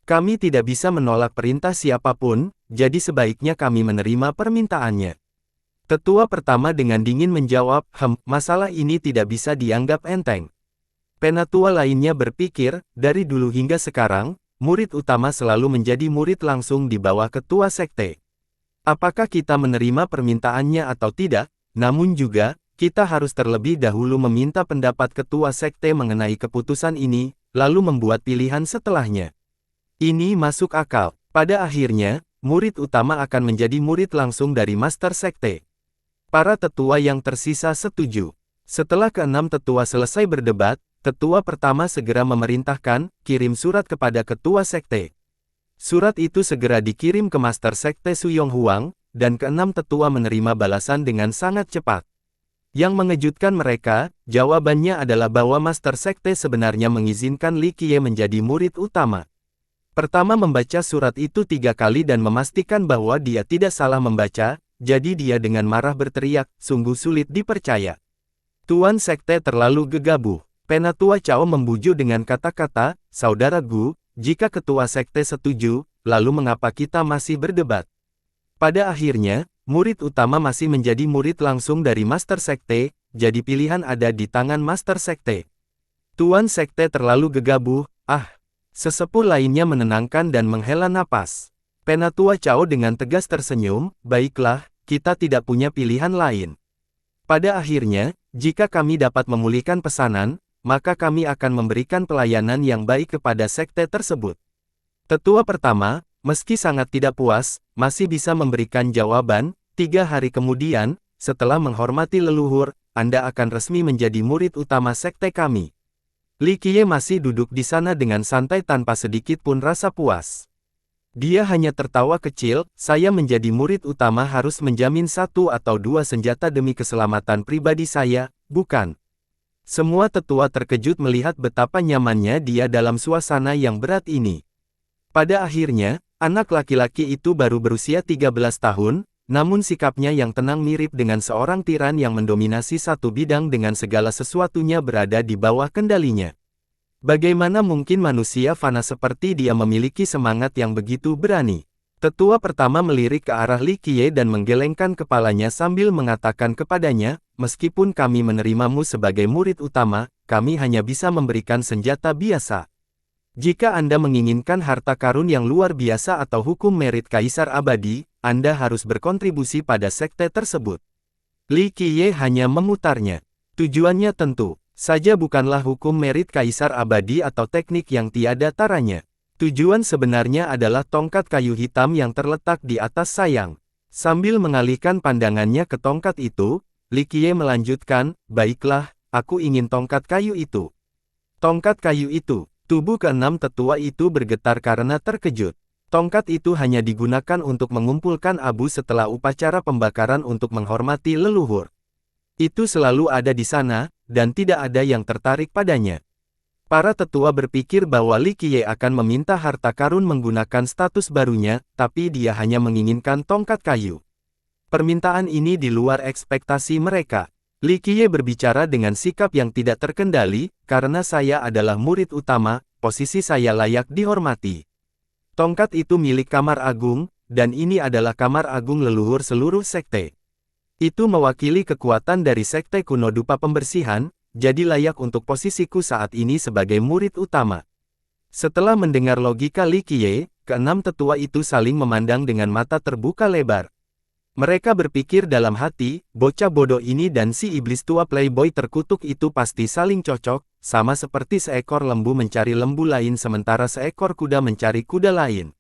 Kami tidak bisa menolak perintah siapapun, jadi sebaiknya kami menerima permintaannya. Tetua pertama dengan dingin menjawab, masalah ini tidak bisa dianggap enteng. Penatua lainnya berpikir, dari dulu hingga sekarang, murid utama selalu menjadi murid langsung di bawah ketua sekte. Apakah kita menerima permintaannya atau tidak? Namun juga, kita harus terlebih dahulu meminta pendapat ketua sekte mengenai keputusan ini, lalu membuat pilihan setelahnya. Ini masuk akal. Pada akhirnya, murid utama akan menjadi murid langsung dari master sekte. Para tetua yang tersisa setuju. Setelah keenam tetua selesai berdebat, tetua pertama segera memerintahkan, kirim surat kepada ketua sekte. Surat itu segera dikirim ke master sekte Suyong Huang, dan keenam tetua menerima balasan dengan sangat cepat. Yang mengejutkan mereka, jawabannya adalah bahwa master sekte sebenarnya mengizinkan Li Qiye menjadi murid utama. Pertama membaca surat itu 3 kali dan memastikan bahwa dia tidak salah membaca, jadi dia dengan marah berteriak, sungguh sulit dipercaya. Tuan sekte terlalu gegabah. Penatua Cao membujuk dengan kata-kata, Saudara Gu, jika ketua sekte setuju, lalu mengapa kita masih berdebat? Pada akhirnya, murid utama masih menjadi murid langsung dari master sekte, jadi pilihan ada di tangan master sekte. Tuan sekte terlalu gegabah, Sesepuh lainnya menenangkan dan menghela napas. Penatua Cao dengan tegas tersenyum, baiklah, kita tidak punya pilihan lain. Pada akhirnya, jika kami dapat memulihkan pesanan, maka kami akan memberikan pelayanan yang baik kepada sekte tersebut. Tetua pertama, meski sangat tidak puas, masih bisa memberikan jawaban. 3 hari kemudian, setelah menghormati leluhur, Anda akan resmi menjadi murid utama sekte kami. Li Qiye masih duduk di sana dengan santai tanpa sedikit pun rasa puas. Dia hanya tertawa kecil, saya menjadi murid utama harus menjamin 1 atau 2 senjata demi keselamatan pribadi saya, bukan? Semua tetua terkejut melihat betapa nyamannya dia dalam suasana yang berat ini. Pada akhirnya, anak laki-laki itu baru berusia 13 tahun, namun sikapnya yang tenang mirip dengan seorang tiran yang mendominasi satu bidang dengan segala sesuatunya berada di bawah kendalinya. Bagaimana mungkin manusia fana seperti dia memiliki semangat yang begitu berani? Tetua pertama melirik ke arah Li Qiye dan menggelengkan kepalanya sambil mengatakan kepadanya, meskipun kami menerimamu sebagai murid utama, kami hanya bisa memberikan senjata biasa. Jika Anda menginginkan harta karun yang luar biasa atau hukum merit kaisar abadi, Anda harus berkontribusi pada sekte tersebut. Li Qiye hanya memutarnya. Tujuannya tentu saja bukanlah hukum merit kaisar abadi atau teknik yang tiada taranya. Tujuan sebenarnya adalah tongkat kayu hitam yang terletak di atas sayang. Sambil mengalihkan pandangannya ke tongkat itu, Li Qiye melanjutkan, baiklah, aku ingin tongkat kayu itu. Tongkat kayu itu. Tubuh keenam tetua itu bergetar karena terkejut. Tongkat itu hanya digunakan untuk mengumpulkan abu setelah upacara pembakaran untuk menghormati leluhur. Itu selalu ada di sana, dan tidak ada yang tertarik padanya. Para tetua berpikir bahwa Li Qiye akan meminta harta karun menggunakan status barunya, tapi dia hanya menginginkan tongkat kayu. Permintaan ini di luar ekspektasi mereka. Li Qiye berbicara dengan sikap yang tidak terkendali, karena saya adalah murid utama, posisi saya layak dihormati. Tongkat itu milik Kamar Agung, dan ini adalah Kamar Agung leluhur seluruh sekte. Itu mewakili kekuatan dari sekte kuno dupa pembersihan, jadi layak untuk posisiku saat ini sebagai murid utama. Setelah mendengar logika Li Qiye, keenam tetua itu saling memandang dengan mata terbuka lebar. Mereka berpikir dalam hati, bocah bodoh ini dan si iblis tua playboy terkutuk itu pasti saling cocok, sama seperti seekor lembu mencari lembu lain sementara seekor kuda mencari kuda lain.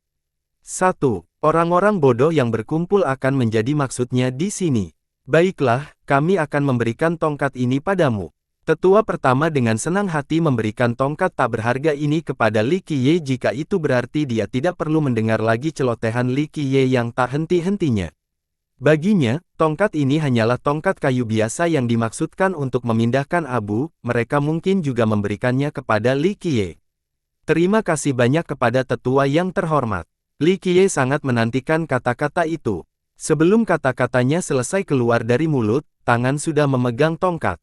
1. Orang-orang bodoh yang berkumpul akan menjadi maksudnya di sini. Baiklah, kami akan memberikan tongkat ini padamu. Tetua pertama dengan senang hati memberikan tongkat tak berharga ini kepada Li Qiye jika itu berarti dia tidak perlu mendengar lagi celotehan Li Qiye yang tak henti-hentinya. Baginya, tongkat ini hanyalah tongkat kayu biasa yang dimaksudkan untuk memindahkan abu, mereka mungkin juga memberikannya kepada Li Qiye. Terima kasih banyak kepada tetua yang terhormat. Li Qiye sangat menantikan kata-kata itu. Sebelum kata-katanya selesai keluar dari mulut, tangan sudah memegang tongkat.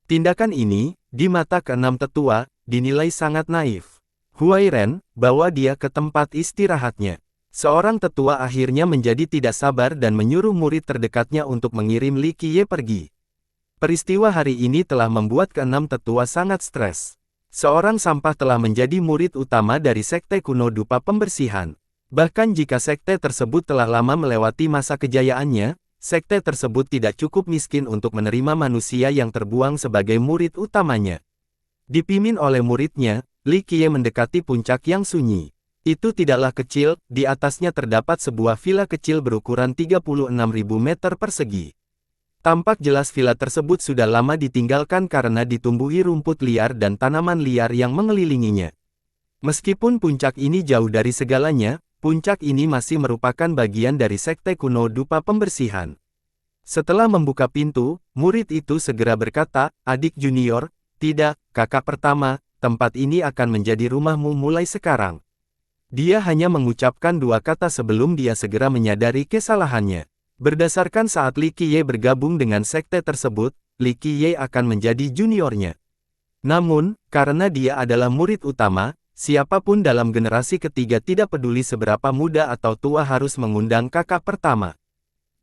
Tindakan ini, di mata keenam tetua, dinilai sangat naif. Huairen, bawa dia ke tempat istirahatnya. Seorang tetua akhirnya menjadi tidak sabar dan menyuruh murid terdekatnya untuk mengirim Li Qiye pergi. Peristiwa hari ini telah membuat keenam tetua sangat stres. Seorang sampah telah menjadi murid utama dari sekte kuno dupa pembersihan. Bahkan jika sekte tersebut telah lama melewati masa kejayaannya, sekte tersebut tidak cukup miskin untuk menerima manusia yang terbuang sebagai murid utamanya. Dipimpin oleh muridnya, Li Qiye mendekati puncak yang sunyi. Itu tidaklah kecil, di atasnya terdapat sebuah villa kecil berukuran 36.000 meter persegi. Tampak jelas villa tersebut sudah lama ditinggalkan karena ditumbuhi rumput liar dan tanaman liar yang mengelilinginya. Meskipun puncak ini jauh dari segalanya, puncak ini masih merupakan bagian dari sekte kuno dupa pembersihan. Setelah membuka pintu, murid itu segera berkata, "Adik junior, tidak, kakak pertama, tempat ini akan menjadi rumahmu mulai sekarang." Dia hanya mengucapkan dua kata sebelum dia segera menyadari kesalahannya. Berdasarkan saat Li Qiye bergabung dengan sekte tersebut, Li Qiye akan menjadi juniornya. Namun, karena dia adalah murid utama, siapapun dalam generasi ketiga tidak peduli seberapa muda atau tua harus mengundang kakak pertama.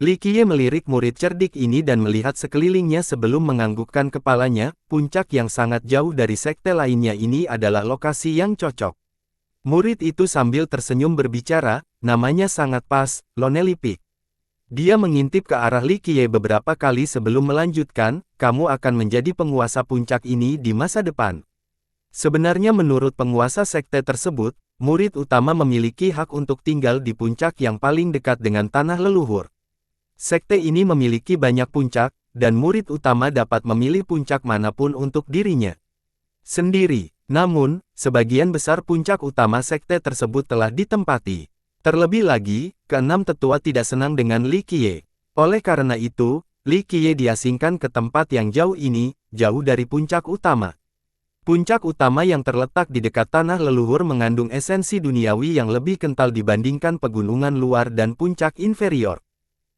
Li Qiye melirik murid cerdik ini dan melihat sekelilingnya sebelum menganggukkan kepalanya, puncak yang sangat jauh dari sekte lainnya ini adalah lokasi yang cocok. Murid itu sambil tersenyum berbicara, namanya sangat pas, Lonely Peak. Dia mengintip ke arah Li Qiye beberapa kali sebelum melanjutkan, kamu akan menjadi penguasa puncak ini di masa depan. Sebenarnya menurut penguasa sekte tersebut, murid utama memiliki hak untuk tinggal di puncak yang paling dekat dengan tanah leluhur. Sekte ini memiliki banyak puncak, dan murid utama dapat memilih puncak manapun untuk dirinya sendiri. Namun, sebagian besar puncak utama sekte tersebut telah ditempati. Terlebih lagi, keenam tetua tidak senang dengan Li Qiye. Oleh karena itu, Li Qiye diasingkan ke tempat yang jauh ini, jauh dari puncak utama. Puncak utama yang terletak di dekat tanah leluhur mengandung esensi duniawi yang lebih kental dibandingkan pegunungan luar dan puncak inferior.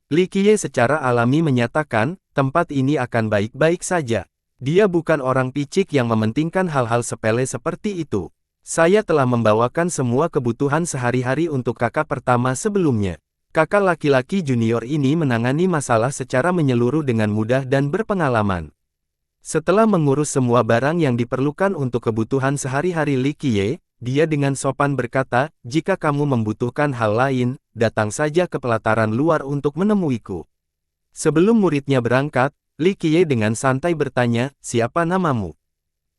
Li Qiye secara alami menyatakan, tempat ini akan baik-baik saja. Dia bukan orang picik yang mementingkan hal-hal sepele seperti itu. Saya telah membawakan semua kebutuhan sehari-hari untuk kakak pertama sebelumnya. Kakak laki-laki junior ini menangani masalah secara menyeluruh dengan mudah dan berpengalaman. Setelah mengurus semua barang yang diperlukan untuk kebutuhan sehari-hari Li Qiye, dia dengan sopan berkata, jika kamu membutuhkan hal lain, datang saja ke pelataran luar untuk menemuiku. Sebelum muridnya berangkat, Li Qiye dengan santai bertanya, siapa namamu?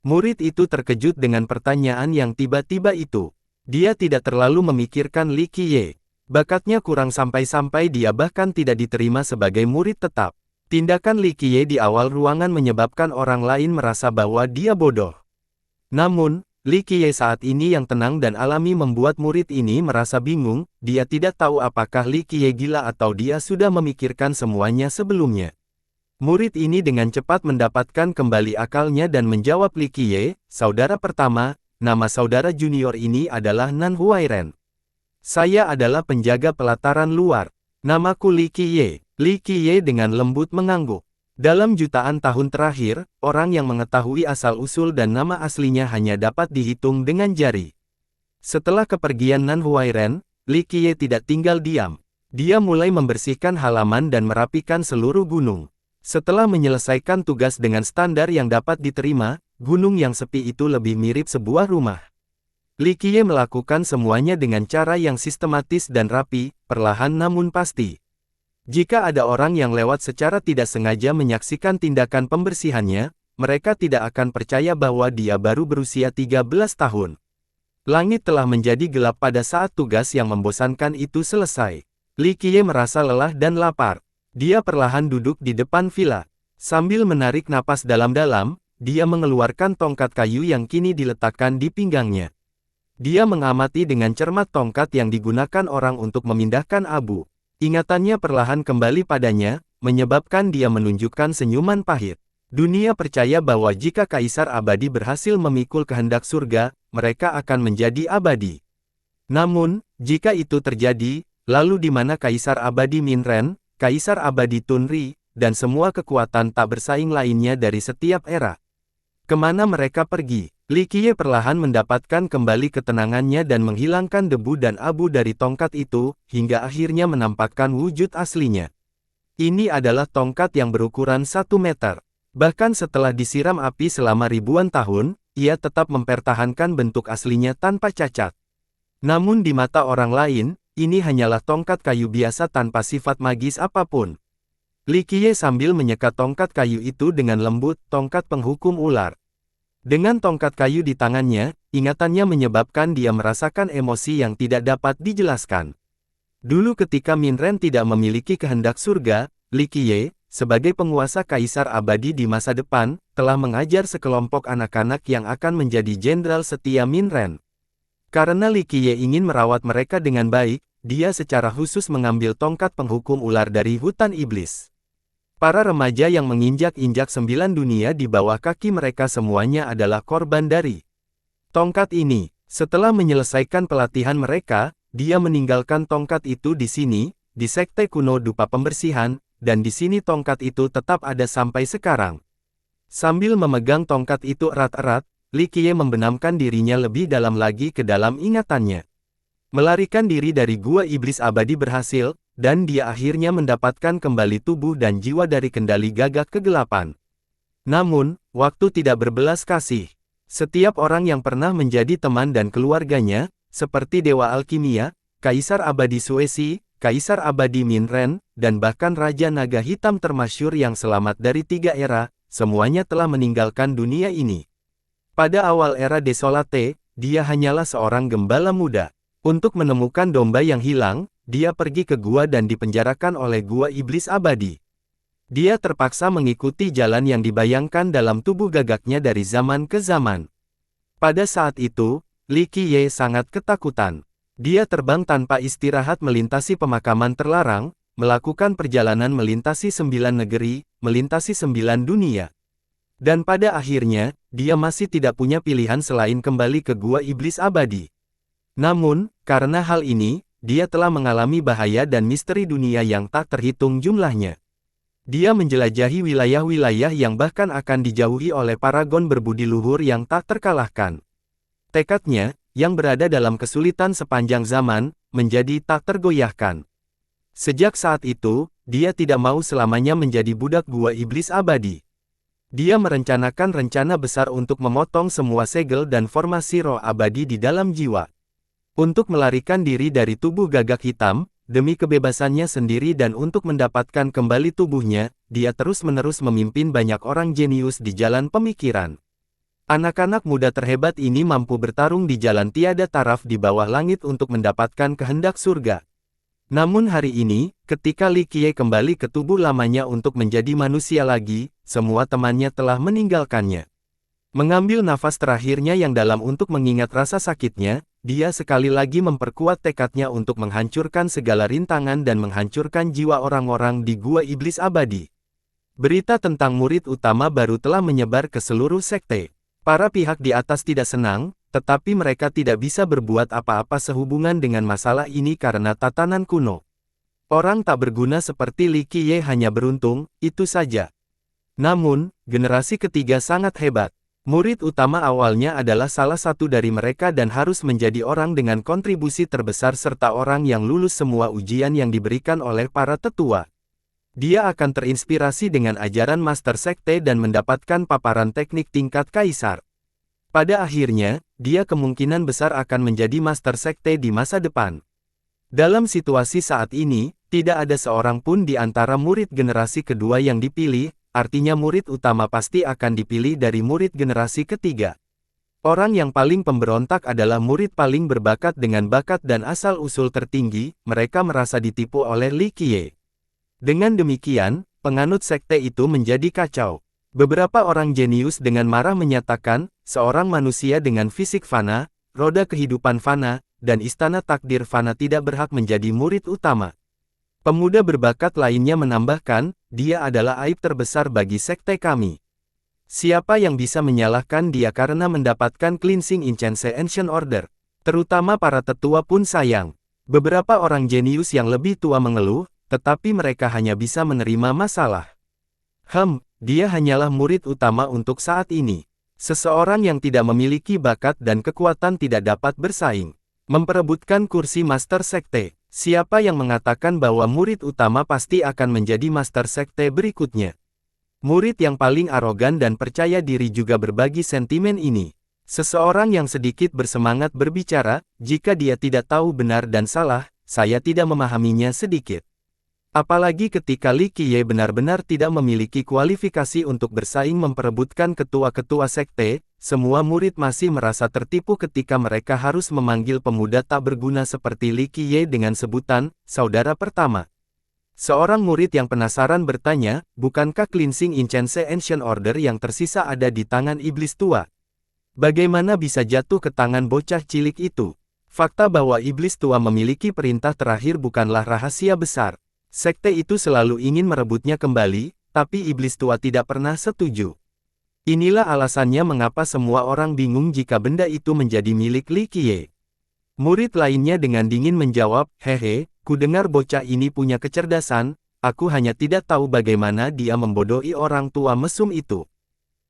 Murid itu terkejut dengan pertanyaan yang tiba-tiba itu. Dia tidak terlalu memikirkan Li Qiye. Bakatnya kurang sampai-sampai dia bahkan tidak diterima sebagai murid tetap. Tindakan Li Qiye di awal ruangan menyebabkan orang lain merasa bahwa dia bodoh. Namun, Li Qiye saat ini yang tenang dan alami membuat murid ini merasa bingung, dia tidak tahu apakah Li Qiye gila atau dia sudah memikirkan semuanya sebelumnya. Murid ini dengan cepat mendapatkan kembali akalnya dan menjawab Li Qiye, saudara pertama, nama saudara junior ini adalah Nan Huairen. Saya adalah penjaga pelataran luar. Namaku Li Qiye. Li Qiye dengan lembut mengangguk. Dalam jutaan tahun terakhir, orang yang mengetahui asal-usul dan nama aslinya hanya dapat dihitung dengan jari. Setelah kepergian Nan Huairen, Li Qiye tidak tinggal diam. Dia mulai membersihkan halaman dan merapikan seluruh gunung. Setelah menyelesaikan tugas dengan standar yang dapat diterima, gunung yang sepi itu lebih mirip sebuah rumah. Li Qiye melakukan semuanya dengan cara yang sistematis dan rapi, perlahan namun pasti. Jika ada orang yang lewat secara tidak sengaja menyaksikan tindakan pembersihannya, mereka tidak akan percaya bahwa dia baru berusia 13 tahun. Langit telah menjadi gelap pada saat tugas yang membosankan itu selesai. Li Qiye merasa lelah dan lapar. Dia perlahan duduk di depan villa. Sambil menarik napas dalam-dalam, dia mengeluarkan tongkat kayu yang kini diletakkan di pinggangnya. Dia mengamati dengan cermat tongkat yang digunakan orang untuk memindahkan abu. Ingatannya perlahan kembali padanya, menyebabkan dia menunjukkan senyuman pahit. Dunia percaya bahwa jika Kaisar Abadi berhasil memikul kehendak surga, mereka akan menjadi abadi. Namun, jika itu terjadi, lalu di mana Kaisar Abadi Minren, Kaisar Abadi Tunri, dan semua kekuatan tak bersaing lainnya dari setiap era? Kemana mereka pergi? Li Qiye perlahan mendapatkan kembali ketenangannya dan menghilangkan debu dan abu dari tongkat itu, hingga akhirnya menampakkan wujud aslinya. Ini adalah tongkat yang berukuran 1 meter. Bahkan setelah disiram api selama ribuan tahun, ia tetap mempertahankan bentuk aslinya tanpa cacat. Namun di mata orang lain, ini hanyalah tongkat kayu biasa tanpa sifat magis apapun. Li Qiye sambil menyekat tongkat kayu itu dengan lembut, tongkat penghukum ular. Dengan tongkat kayu di tangannya, ingatannya menyebabkan dia merasakan emosi yang tidak dapat dijelaskan. Dulu ketika Min Ren tidak memiliki kehendak surga, Li Qiye, sebagai penguasa kaisar abadi di masa depan, telah mengajar sekelompok anak-anak yang akan menjadi jenderal setia Min Ren. Karena Li Qiye ingin merawat mereka dengan baik, dia secara khusus mengambil tongkat penghukum ular dari hutan iblis. Para remaja yang menginjak-injak 9 dunia di bawah kaki mereka semuanya adalah korban dari tongkat ini. Setelah menyelesaikan pelatihan mereka, dia meninggalkan tongkat itu di sini, di sekte kuno dupa pembersihan, dan di sini tongkat itu tetap ada sampai sekarang. Sambil memegang tongkat itu erat-erat, Li Qiye membenamkan dirinya lebih dalam lagi ke dalam ingatannya. Melarikan diri dari gua iblis abadi berhasil, dan dia akhirnya mendapatkan kembali tubuh dan jiwa dari kendali gagak kegelapan. Namun, waktu tidak berbelas kasih. Setiap orang yang pernah menjadi teman dan keluarganya, seperti Dewa Alkimia, Kaisar Abadi Suesi, Kaisar Abadi Min Ren, dan bahkan Raja Naga Hitam termasyhur yang selamat dari 3 era, semuanya telah meninggalkan dunia ini. Pada awal era Desolate, dia hanyalah seorang gembala muda. Untuk menemukan domba yang hilang, dia pergi ke gua dan dipenjarakan oleh gua iblis abadi. Dia terpaksa mengikuti jalan yang dibayangkan dalam tubuh gagaknya dari zaman ke zaman. Pada saat itu, Li Qiye sangat ketakutan. Dia terbang tanpa istirahat melintasi pemakaman terlarang, melakukan perjalanan melintasi 9 negeri, melintasi 9 dunia. Dan pada akhirnya, dia masih tidak punya pilihan selain kembali ke gua iblis abadi. Namun, karena hal ini, dia telah mengalami bahaya dan misteri dunia yang tak terhitung jumlahnya. Dia menjelajahi wilayah-wilayah yang bahkan akan dijauhi oleh paragon berbudi luhur yang tak terkalahkan. Tekadnya, yang berada dalam kesulitan sepanjang zaman, menjadi tak tergoyahkan. Sejak saat itu, dia tidak mau selamanya menjadi budak gua iblis abadi. Dia merencanakan rencana besar untuk memotong semua segel dan formasi roh abadi di dalam jiwa. Untuk melarikan diri dari tubuh gagak hitam, demi kebebasannya sendiri dan untuk mendapatkan kembali tubuhnya, dia terus-menerus memimpin banyak orang jenius di jalan pemikiran. Anak-anak muda terhebat ini mampu bertarung di jalan tiada taraf di bawah langit untuk mendapatkan kehendak surga. Namun hari ini, ketika Li Qiye kembali ke tubuh lamanya untuk menjadi manusia lagi, semua temannya telah meninggalkannya. Mengambil nafas terakhirnya yang dalam untuk mengingat rasa sakitnya, dia sekali lagi memperkuat tekadnya untuk menghancurkan segala rintangan dan menghancurkan jiwa orang-orang di gua iblis abadi. Berita tentang murid utama baru telah menyebar ke seluruh sekte. Para pihak di atas tidak senang, tetapi mereka tidak bisa berbuat apa-apa sehubungan dengan masalah ini karena tatanan kuno. Orang tak berguna seperti Li Qiye hanya beruntung, itu saja. Namun, generasi ketiga sangat hebat. Murid utama awalnya adalah salah satu dari mereka dan harus menjadi orang dengan kontribusi terbesar serta orang yang lulus semua ujian yang diberikan oleh para tetua. Dia akan terinspirasi dengan ajaran Master Sekte dan mendapatkan paparan teknik tingkat kaisar. Pada akhirnya, dia kemungkinan besar akan menjadi Master Sekte di masa depan. Dalam situasi saat ini, tidak ada seorang pun di antara murid generasi kedua yang dipilih, artinya murid utama pasti akan dipilih dari murid generasi ketiga. Orang yang paling pemberontak adalah murid paling berbakat dengan bakat dan asal-usul tertinggi, mereka merasa ditipu oleh Li Qiye. Dengan demikian, penganut sekte itu menjadi kacau. Beberapa orang jenius dengan marah menyatakan, seorang manusia dengan fisik fana, roda kehidupan fana, dan istana takdir fana tidak berhak menjadi murid utama. Pemuda berbakat lainnya menambahkan, dia adalah aib terbesar bagi sekte kami. Siapa yang bisa menyalahkan dia karena mendapatkan cleansing Incense Ancient Order? Terutama para tetua pun sayang. Beberapa orang jenius yang lebih tua mengeluh, tetapi mereka hanya bisa menerima masalah. Dia hanyalah murid utama untuk saat ini. Seseorang yang tidak memiliki bakat dan kekuatan tidak dapat bersaing. Memperebutkan kursi Master Sekte. Siapa yang mengatakan bahwa murid utama pasti akan menjadi Master Sekte berikutnya? Murid yang paling arogan dan percaya diri juga berbagi sentimen ini. Seseorang yang sedikit bersemangat berbicara, jika dia tidak tahu benar dan salah, saya tidak memahaminya sedikit. Apalagi ketika Li Qiye benar-benar tidak memiliki kualifikasi untuk bersaing memperebutkan ketua-ketua sekte, semua murid masih merasa tertipu ketika mereka harus memanggil pemuda tak berguna seperti Li Qiye dengan sebutan, saudara pertama. Seorang murid yang penasaran bertanya, bukankah Cleansing Incense Ancient Order yang tersisa ada di tangan iblis tua? Bagaimana bisa jatuh ke tangan bocah cilik itu? Fakta bahwa iblis tua memiliki perintah terakhir bukanlah rahasia besar. Sekte itu selalu ingin merebutnya kembali, tapi iblis tua tidak pernah setuju. Inilah alasannya mengapa semua orang bingung jika benda itu menjadi milik Li Qiye. Murid lainnya dengan dingin menjawab, hehe, ku dengar bocah ini punya kecerdasan, aku hanya tidak tahu bagaimana dia membodohi orang tua mesum itu.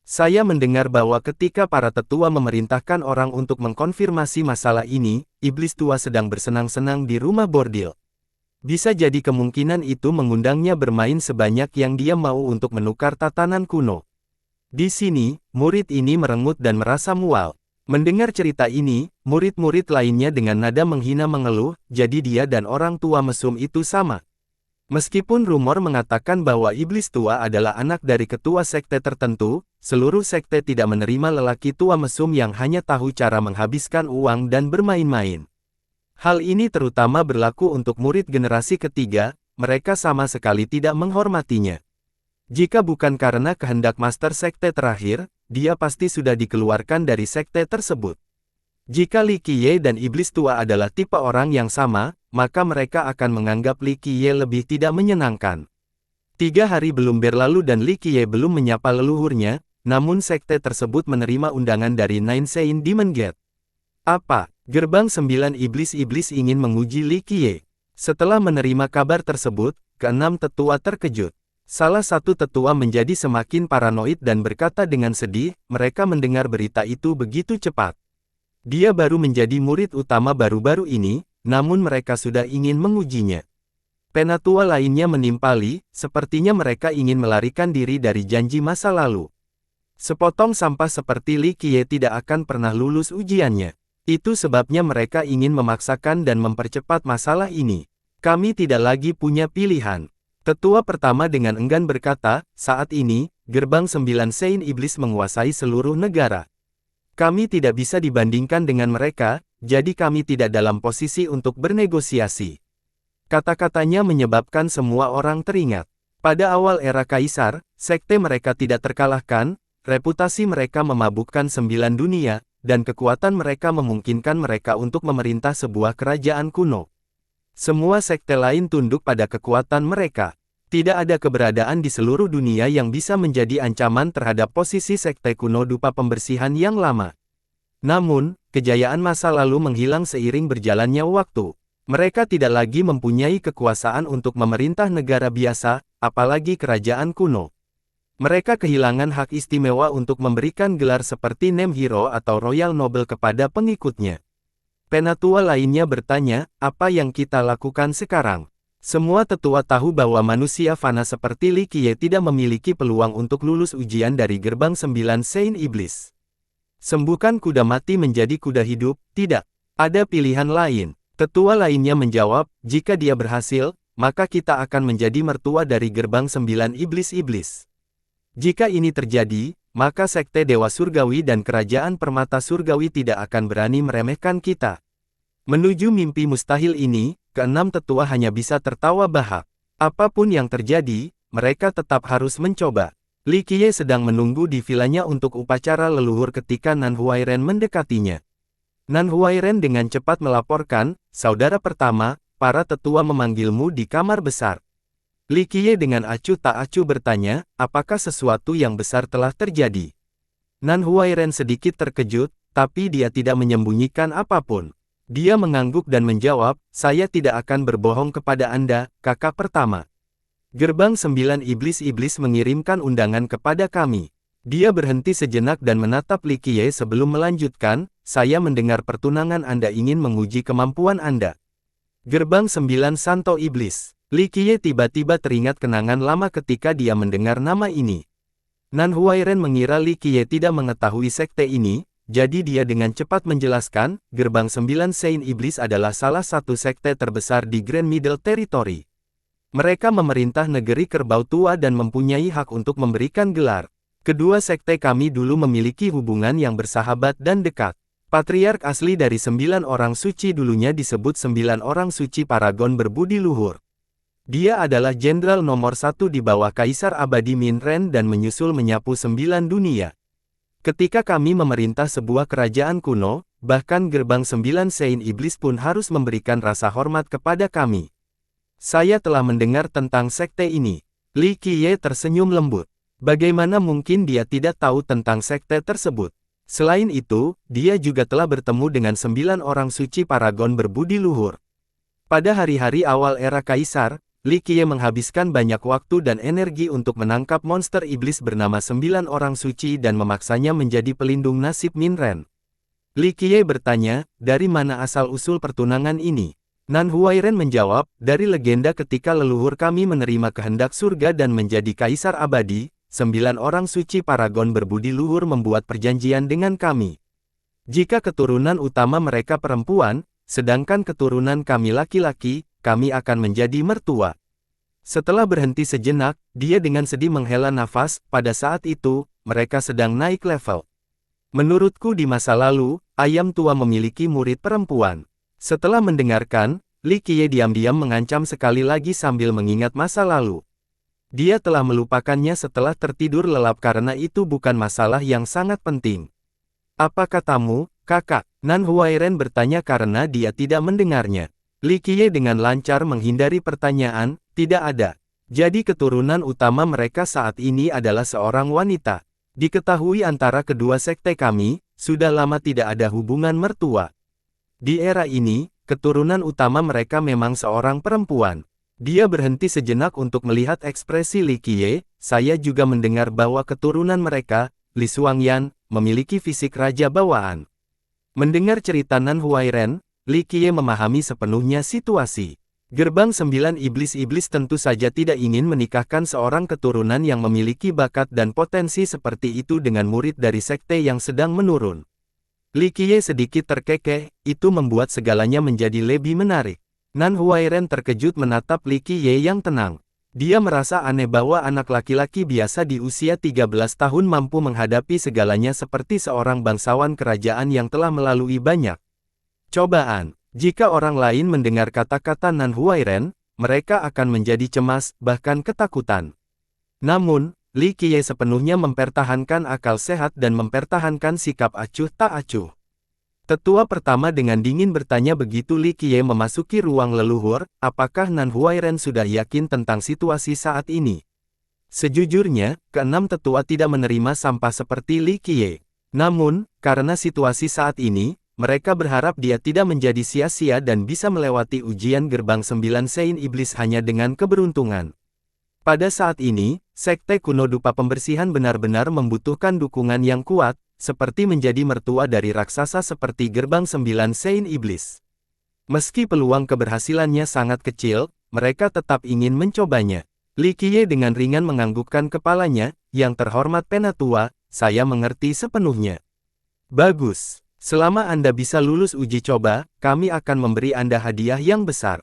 Saya mendengar bahwa ketika para tetua memerintahkan orang untuk mengkonfirmasi masalah ini, iblis tua sedang bersenang-senang di rumah bordil. Bisa jadi kemungkinan itu mengundangnya bermain sebanyak yang dia mau untuk menukar tatanan kuno. Di sini, murid ini merengut dan merasa mual. Mendengar cerita ini, murid-murid lainnya dengan nada menghina mengeluh, jadi dia dan orang tua mesum itu sama. Meskipun rumor mengatakan bahwa iblis tua adalah anak dari ketua sekte tertentu, seluruh sekte tidak menerima lelaki tua mesum yang hanya tahu cara menghabiskan uang dan bermain-main. Hal ini terutama berlaku untuk murid generasi ketiga, mereka sama sekali tidak menghormatinya. Jika bukan karena kehendak master sekte terakhir, dia pasti sudah dikeluarkan dari sekte tersebut. Jika Li Qiye dan iblis tua adalah tipe orang yang sama, maka mereka akan menganggap Li Qiye lebih tidak menyenangkan. 3 hari belum berlalu dan Li Qiye belum menyapa leluhurnya, namun sekte tersebut menerima undangan dari Nine Sein Demon Gate. Apa? Gerbang 9 iblis-iblis ingin menguji Li Qiye. Setelah menerima kabar tersebut, keenam tetua terkejut. Salah satu tetua menjadi semakin paranoid dan berkata dengan sedih, mereka mendengar berita itu begitu cepat. Dia baru menjadi murid utama baru-baru ini, namun mereka sudah ingin mengujinya. Penatua lainnya menimpali, sepertinya mereka ingin melarikan diri dari janji masa lalu. Sepotong sampah seperti Li Qiye tidak akan pernah lulus ujiannya. Itu sebabnya mereka ingin memaksakan dan mempercepat masalah ini. Kami tidak lagi punya pilihan. Tetua pertama dengan enggan berkata, saat ini, gerbang 9 Sein Iblis menguasai seluruh negara. Kami tidak bisa dibandingkan dengan mereka, jadi kami tidak dalam posisi untuk bernegosiasi. Kata-katanya menyebabkan semua orang teringat. Pada awal era Kaisar, sekte mereka tidak terkalahkan, reputasi mereka memabukkan 9 dunia, dan kekuatan mereka memungkinkan mereka untuk memerintah sebuah kerajaan kuno. Semua sekte lain tunduk pada kekuatan mereka. Tidak ada keberadaan di seluruh dunia yang bisa menjadi ancaman terhadap posisi sekte kuno dupa pembersihan yang lama. Namun, kejayaan masa lalu menghilang seiring berjalannya waktu. Mereka tidak lagi mempunyai kekuasaan untuk memerintah negara biasa, apalagi kerajaan kuno. Mereka kehilangan hak istimewa untuk memberikan gelar seperti Name Hero atau Royal Noble kepada pengikutnya. Penatua lainnya bertanya, apa yang kita lakukan sekarang? Semua tetua tahu bahwa manusia fana seperti Li Qiye tidak memiliki peluang untuk lulus ujian dari gerbang 9 Sein Iblis. Sembuhkan kuda mati menjadi kuda hidup, tidak. Ada pilihan lain. Tetua lainnya menjawab, jika dia berhasil, maka kita akan menjadi mertua dari gerbang 9 iblis-iblis. Jika ini terjadi, maka sekte Dewa Surgawi dan Kerajaan Permata Surgawi tidak akan berani meremehkan kita. Menuju mimpi mustahil ini, keenam tetua hanya bisa tertawa bahak. Apapun yang terjadi, mereka tetap harus mencoba. Li Qiye sedang menunggu di vilanya untuk upacara leluhur ketika Nan Huairen mendekatinya. Nan Huairen dengan cepat melaporkan, saudara pertama, para tetua memanggilmu di kamar besar. Li Qiye dengan acuh tak acuh bertanya, apakah sesuatu yang besar telah terjadi? Nan Huairen sedikit terkejut, tapi dia tidak menyembunyikan apapun. Dia mengangguk dan menjawab, saya tidak akan berbohong kepada Anda, kakak pertama. Gerbang 9 iblis-iblis mengirimkan undangan kepada kami. Dia berhenti sejenak dan menatap Li Qiye sebelum melanjutkan, saya mendengar pertunangan Anda ingin menguji kemampuan Anda. Gerbang 9 Santo Iblis. Li Qiye tiba-tiba teringat kenangan lama ketika dia mendengar nama ini. Nan Huairen mengira Li Qiye tidak mengetahui sekte ini, jadi dia dengan cepat menjelaskan, Gerbang 9 Saint Iblis adalah salah satu sekte terbesar di Grand Middle Territory. Mereka memerintah negeri Kerbau Tua dan mempunyai hak untuk memberikan gelar. Kedua sekte kami dulu memiliki hubungan yang bersahabat dan dekat. Patriark asli dari 9 orang suci dulunya disebut 9 orang suci paragon berbudi luhur. Dia adalah jenderal nomor 1 di bawah Kaisar Abadi Minren dan menyusul menyapu 9 dunia. Ketika kami memerintah sebuah kerajaan kuno, bahkan Gerbang 9 Saint Iblis pun harus memberikan rasa hormat kepada kami. Saya telah mendengar tentang sekte ini. Li Qiye tersenyum lembut. Bagaimana mungkin dia tidak tahu tentang sekte tersebut? Selain itu, dia juga telah bertemu dengan 9 orang suci paragon berbudi luhur. Pada hari-hari awal era Kaisar, Li Qiye menghabiskan banyak waktu dan energi untuk menangkap monster iblis bernama 9 orang suci dan memaksanya menjadi pelindung nasib Minren. Li Qiye bertanya, dari mana asal-usul pertunangan ini? Nan Huairen menjawab, dari legenda ketika leluhur kami menerima kehendak surga dan menjadi kaisar abadi, 9 orang suci paragon berbudi luhur membuat perjanjian dengan kami. Jika keturunan utama mereka perempuan, sedangkan keturunan kami laki-laki, kami akan menjadi mertua. Setelah berhenti sejenak, dia dengan sedih menghela nafas, pada saat itu, mereka sedang naik level. Menurutku di masa lalu, ayam tua memiliki murid perempuan. Setelah mendengarkan, Li Qiye diam-diam mengancam sekali lagi sambil mengingat masa lalu. Dia telah melupakannya setelah tertidur lelap karena itu bukan masalah yang sangat penting. Apa katamu, kakak? Nan Huairen bertanya karena dia tidak mendengarnya. Li Qiye dengan lancar menghindari pertanyaan, tidak ada. Jadi keturunan utama mereka saat ini adalah seorang wanita. Diketahui antara kedua sekte kami, sudah lama tidak ada hubungan mertua. Di era ini, keturunan utama mereka memang seorang perempuan. Dia berhenti sejenak untuk melihat ekspresi Li Qiye. Saya juga mendengar bahwa keturunan mereka, Li Xuangyan, memiliki fisik raja bawaan. Mendengar cerita Nan Huairen, Li Qiye memahami sepenuhnya situasi. Gerbang 9 iblis-iblis tentu saja tidak ingin menikahkan seorang keturunan yang memiliki bakat dan potensi seperti itu dengan murid dari sekte yang sedang menurun. Li Qiye sedikit terkekeh, itu membuat segalanya menjadi lebih menarik. Nan Huairen terkejut menatap Li Qiye yang tenang. Dia merasa aneh bahwa anak laki-laki biasa di usia 13 tahun mampu menghadapi segalanya seperti seorang bangsawan kerajaan yang telah melalui banyak cobaan. Jika orang lain mendengar kata-kata Nan Huairen, mereka akan menjadi cemas, bahkan ketakutan. Namun, Li Qiye sepenuhnya mempertahankan akal sehat dan mempertahankan sikap acuh tak acuh. Tetua pertama dengan dingin bertanya begitu Li Qiye memasuki ruang leluhur, apakah Nan Huairen sudah yakin tentang situasi saat ini? Sejujurnya, keenam tetua tidak menerima sampah seperti Li Qiye. Namun, karena situasi saat ini, mereka berharap dia tidak menjadi sia-sia dan bisa melewati ujian gerbang 9 Saint Iblis hanya dengan keberuntungan. Pada saat ini, sekte kuno dupa pembersihan benar-benar membutuhkan dukungan yang kuat, seperti menjadi mertua dari raksasa seperti gerbang 9 Saint Iblis. Meski peluang keberhasilannya sangat kecil, mereka tetap ingin mencobanya. Li Qiye dengan ringan menganggukkan kepalanya, yang terhormat Penatua, saya mengerti sepenuhnya. Bagus. Selama Anda bisa lulus uji coba, kami akan memberi Anda hadiah yang besar.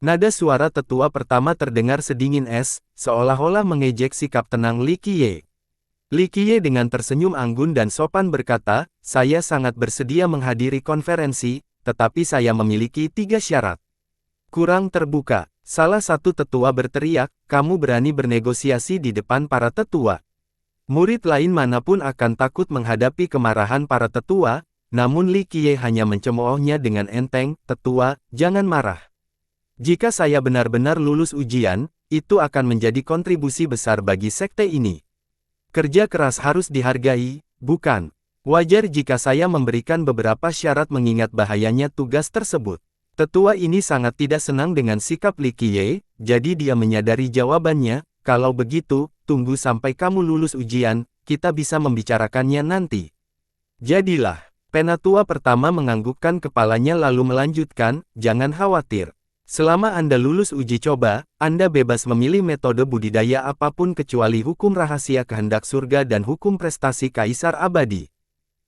Nada suara tetua pertama terdengar sedingin es, seolah-olah mengejek sikap tenang Li Qiye. Li Qiye dengan tersenyum anggun dan sopan berkata, saya sangat bersedia menghadiri konferensi, tetapi saya memiliki 3 syarat. Kurang terbuka. Salah satu tetua berteriak, kamu berani bernegosiasi di depan para tetua. Murid lain manapun akan takut menghadapi kemarahan para tetua, namun Li Qiye hanya mencemoohnya dengan enteng, tetua, jangan marah. Jika saya benar-benar lulus ujian, itu akan menjadi kontribusi besar bagi sekte ini. Kerja keras harus dihargai, bukan? Wajar jika saya memberikan beberapa syarat mengingat bahayanya tugas tersebut. Tetua ini sangat tidak senang dengan sikap Li Qiye, jadi dia menyadari jawabannya, kalau begitu, tunggu sampai kamu lulus ujian, kita bisa membicarakannya nanti. Jadilah. Penatua pertama menganggukkan kepalanya lalu melanjutkan, jangan khawatir. Selama Anda lulus uji coba, Anda bebas memilih metode budidaya apapun kecuali hukum rahasia kehendak surga dan hukum prestasi kaisar abadi.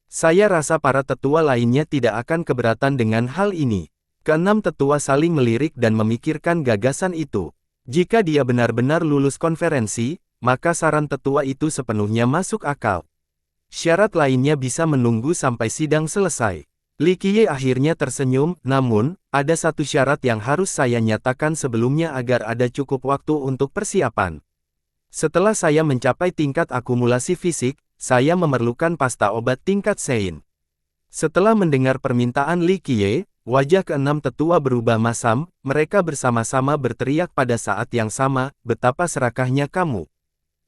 Saya rasa para tetua lainnya tidak akan keberatan dengan hal ini. Keenam tetua saling melirik dan memikirkan gagasan itu. Jika dia benar-benar lulus konferensi, maka saran tetua itu sepenuhnya masuk akal. Syarat lainnya bisa menunggu sampai sidang selesai. Li Qiye akhirnya tersenyum, namun, ada satu syarat yang harus saya nyatakan sebelumnya agar ada cukup waktu untuk persiapan. Setelah saya mencapai tingkat akumulasi fisik, saya memerlukan pasta obat tingkat Sein. Setelah mendengar permintaan Li Qiye, wajah keenam tetua berubah masam, mereka bersama-sama berteriak pada saat yang sama, betapa serakahnya kamu.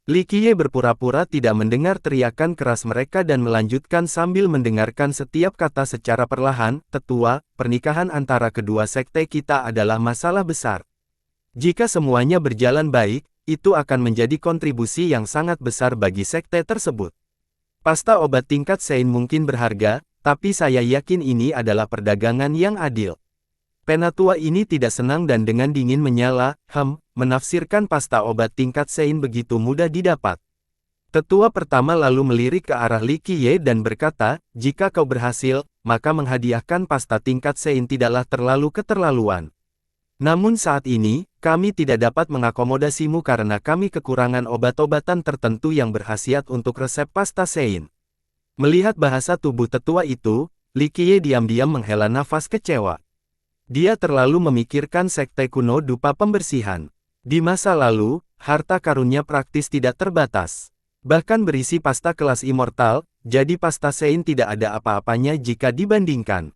Li Qiye berpura-pura tidak mendengar teriakan keras mereka dan melanjutkan sambil mendengarkan setiap kata secara perlahan, tetua, pernikahan antara kedua sekte kita adalah masalah besar. Jika semuanya berjalan baik, itu akan menjadi kontribusi yang sangat besar bagi sekte tersebut. Pasta obat tingkat Sein mungkin berharga, tapi saya yakin ini adalah perdagangan yang adil. Penatua ini tidak senang dan dengan dingin menyala, menafsirkan pasta obat tingkat Sein begitu mudah didapat. Tetua pertama lalu melirik ke arah Li Qiye dan berkata, jika kau berhasil, maka menghadiahkan pasta tingkat Sein tidaklah terlalu keterlaluan. Namun saat ini, kami tidak dapat mengakomodasimu karena kami kekurangan obat-obatan tertentu yang berkhasiat untuk resep pasta Sein. Melihat bahasa tubuh tetua itu, Li Qiye diam-diam menghela nafas kecewa. Dia terlalu memikirkan sekte kuno dupa pembersihan. Di masa lalu, harta karunnya praktis tidak terbatas. Bahkan berisi pasta kelas immortal, jadi pasta Sein tidak ada apa-apanya jika dibandingkan.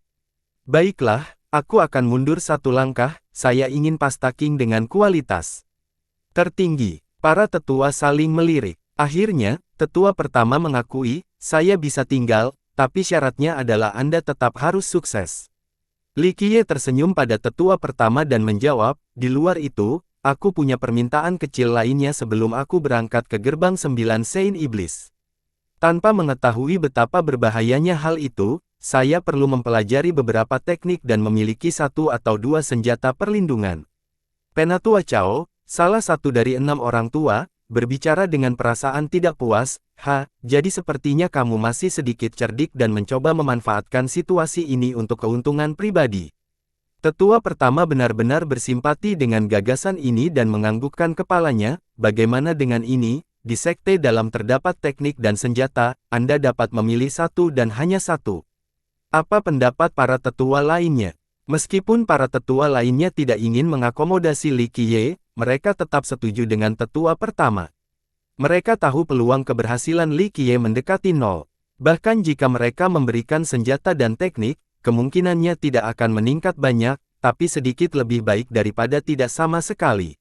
Baiklah, aku akan mundur satu langkah, saya ingin pasta King dengan kualitas tertinggi. Para tetua saling melirik. Akhirnya, tetua pertama mengakui, saya bisa tinggal, tapi syaratnya adalah Anda tetap harus sukses. Li Qiye tersenyum pada tetua pertama dan menjawab, di luar itu, aku punya permintaan kecil lainnya sebelum aku berangkat ke gerbang 9 Sein Iblis. Tanpa mengetahui betapa berbahayanya hal itu, saya perlu mempelajari beberapa teknik dan memiliki 1 atau 2 senjata perlindungan. Penatua Cao, salah satu dari 6 orang tua, berbicara dengan perasaan tidak puas, jadi sepertinya kamu masih sedikit cerdik dan mencoba memanfaatkan situasi ini untuk keuntungan pribadi. Tetua pertama benar-benar bersimpati dengan gagasan ini dan menganggukkan kepalanya, bagaimana dengan ini, di sekte dalam terdapat teknik dan senjata, Anda dapat memilih 1 dan hanya 1. Apa pendapat para tetua lainnya? Meskipun para tetua lainnya tidak ingin mengakomodasi Li Qiye, mereka tetap setuju dengan tetua pertama. Mereka tahu peluang keberhasilan Li Qiye mendekati 0. Bahkan jika mereka memberikan senjata dan teknik, kemungkinannya tidak akan meningkat banyak, tapi sedikit lebih baik daripada tidak sama sekali.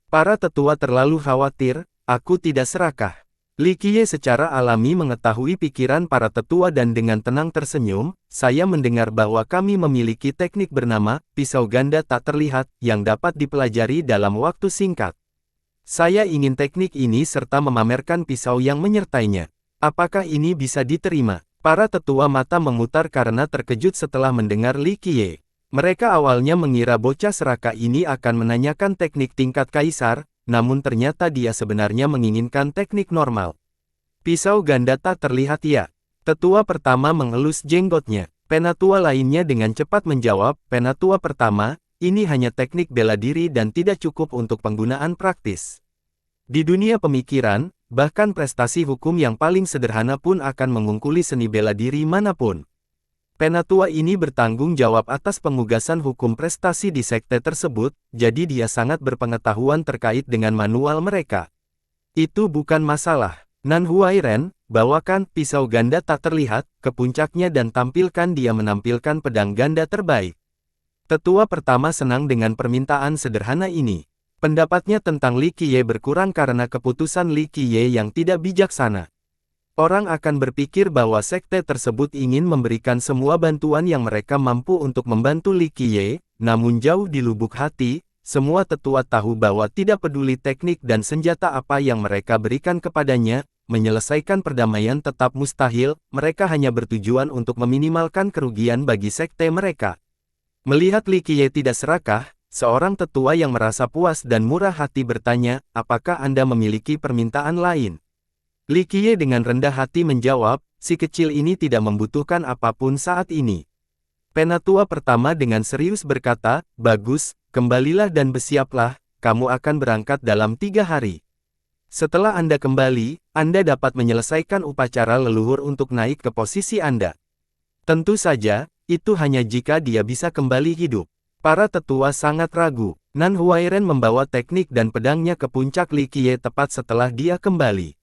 Para tetua terlalu khawatir, aku tidak serakah. Li Qiye secara alami mengetahui pikiran para tetua dan dengan tenang tersenyum, saya mendengar bahwa kami memiliki teknik bernama, pisau ganda tak terlihat, yang dapat dipelajari dalam waktu singkat. Saya ingin teknik ini serta memamerkan pisau yang menyertainya. Apakah ini bisa diterima? Para tetua mata memutar karena terkejut setelah mendengar Li Qiye. Mereka awalnya mengira bocah serakah ini akan menanyakan teknik tingkat kaisar, namun ternyata dia sebenarnya menginginkan teknik normal. Pisau ganda tak terlihat ya. Tetua pertama mengelus jenggotnya. Penatua lainnya dengan cepat menjawab, penatua pertama, ini hanya teknik bela diri dan tidak cukup untuk penggunaan praktis. Di dunia pemikiran, bahkan prestasi hukum yang paling sederhana pun akan mengungkuli seni bela diri manapun. Penatua ini bertanggung jawab atas pengugasan hukum prestasi di sekte tersebut, jadi dia sangat berpengetahuan terkait dengan manual mereka. Itu bukan masalah. Nan Huairen, bawakan pisau ganda tak terlihat ke puncaknya dan tampilkan dia menampilkan pedang ganda terbaik. Tetua pertama senang dengan permintaan sederhana ini. Pendapatnya tentang Li Qiye berkurang karena keputusan Li Qiye yang tidak bijaksana. Orang akan berpikir bahwa sekte tersebut ingin memberikan semua bantuan yang mereka mampu untuk membantu Li Qiye, namun jauh di lubuk hati, semua tetua tahu bahwa tidak peduli teknik dan senjata apa yang mereka berikan kepadanya, menyelesaikan perdamaian tetap mustahil, mereka hanya bertujuan untuk meminimalkan kerugian bagi sekte mereka. Melihat Li Qiye tidak serakah, seorang tetua yang merasa puas dan murah hati bertanya, apakah Anda memiliki permintaan lain? Li Qiye dengan rendah hati menjawab, si kecil ini tidak membutuhkan apapun saat ini. Penatua pertama dengan serius berkata, bagus, kembalilah dan bersiaplah, kamu akan berangkat dalam 3 hari. Setelah Anda kembali, Anda dapat menyelesaikan upacara leluhur untuk naik ke posisi Anda. Tentu saja, itu hanya jika dia bisa kembali hidup. Para tetua sangat ragu. Nan Huairen membawa teknik dan pedangnya ke puncak Li Qiye tepat setelah dia kembali.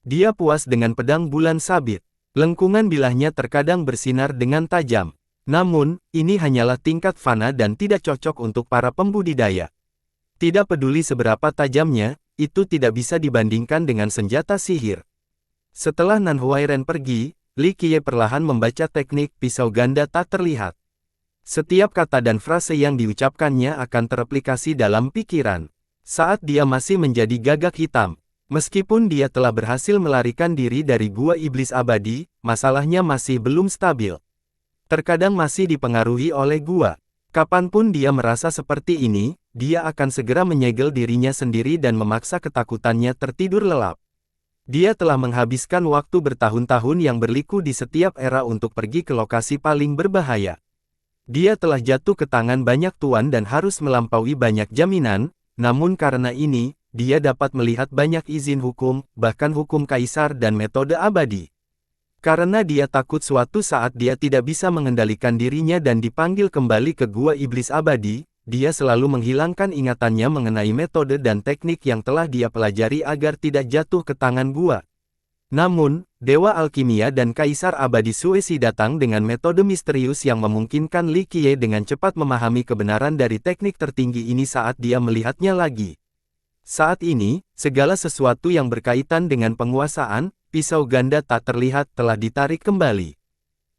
Dia puas dengan pedang bulan sabit. Lengkungan bilahnya terkadang bersinar dengan tajam. Namun, ini hanyalah tingkat fana dan tidak cocok untuk para pembudidaya. Tidak peduli seberapa tajamnya, itu tidak bisa dibandingkan dengan senjata sihir. Setelah Nan Huairen pergi, Li Qiye perlahan membaca teknik pisau ganda tak terlihat. Setiap kata dan frase yang diucapkannya akan tereplikasi dalam pikiran. Saat dia masih menjadi gagak hitam, meskipun dia telah berhasil melarikan diri dari gua iblis abadi, masalahnya masih belum stabil. Terkadang masih dipengaruhi oleh gua. Kapanpun dia merasa seperti ini, dia akan segera menyegel dirinya sendiri dan memaksa ketakutannya tertidur lelap. Dia telah menghabiskan waktu bertahun-tahun yang berliku di setiap era untuk pergi ke lokasi paling berbahaya. Dia telah jatuh ke tangan banyak tuan dan harus melampaui banyak jaminan, namun karena ini, dia dapat melihat banyak izin hukum, bahkan hukum kaisar dan metode abadi. Karena dia takut suatu saat dia tidak bisa mengendalikan dirinya dan dipanggil kembali ke gua iblis abadi, dia selalu menghilangkan ingatannya mengenai metode dan teknik yang telah dia pelajari agar tidak jatuh ke tangan gua. Namun, Dewa Alkimia dan Kaisar Abadi Suesi datang dengan metode misterius yang memungkinkan Li Qiye dengan cepat memahami kebenaran dari teknik tertinggi ini saat dia melihatnya lagi. Saat ini, segala sesuatu yang berkaitan dengan penguasaan, pisau ganda tak terlihat telah ditarik kembali.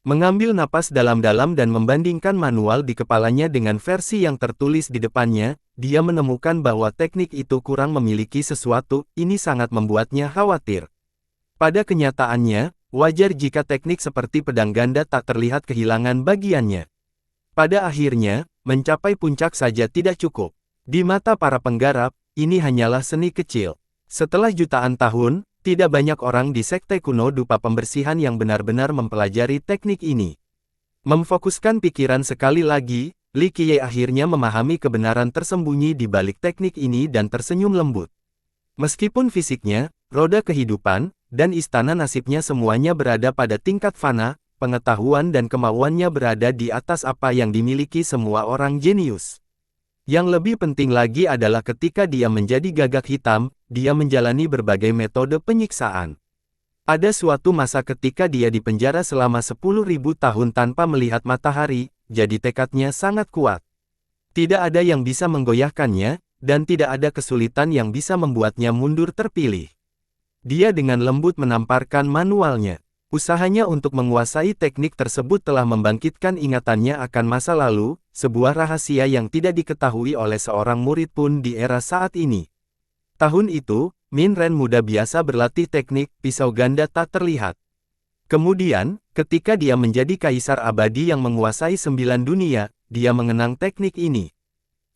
Mengambil napas dalam-dalam dan membandingkan manual di kepalanya dengan versi yang tertulis di depannya, dia menemukan bahwa teknik itu kurang memiliki sesuatu, ini sangat membuatnya khawatir. Pada kenyataannya, wajar jika teknik seperti pedang ganda tak terlihat kehilangan bagiannya. Pada akhirnya, mencapai puncak saja tidak cukup. Di mata para penggarap, ini hanyalah seni kecil. Setelah jutaan tahun, tidak banyak orang di sekte kuno dupa pembersihan yang benar-benar mempelajari teknik ini. Memfokuskan pikiran sekali lagi, Li Qiye akhirnya memahami kebenaran tersembunyi di balik teknik ini dan tersenyum lembut. Meskipun fisiknya, roda kehidupan, dan istana nasibnya semuanya berada pada tingkat fana, pengetahuan dan kemauannya berada di atas apa yang dimiliki semua orang jenius. Yang lebih penting lagi adalah ketika dia menjadi gagak hitam, dia menjalani berbagai metode penyiksaan. Ada suatu masa ketika dia dipenjara selama 10.000 tahun tanpa melihat matahari, jadi tekadnya sangat kuat. Tidak ada yang bisa menggoyahkannya, dan tidak ada kesulitan yang bisa membuatnya mundur terpilih. Dia dengan lembut menamparkan manualnya. Usahanya untuk menguasai teknik tersebut telah membangkitkan ingatannya akan masa lalu, sebuah rahasia yang tidak diketahui oleh seorang murid pun di era saat ini. Tahun itu, Min Ren muda biasa berlatih teknik pisau ganda tak terlihat. Kemudian, ketika dia menjadi kaisar abadi yang menguasai 9 dunia, dia mengenang teknik ini.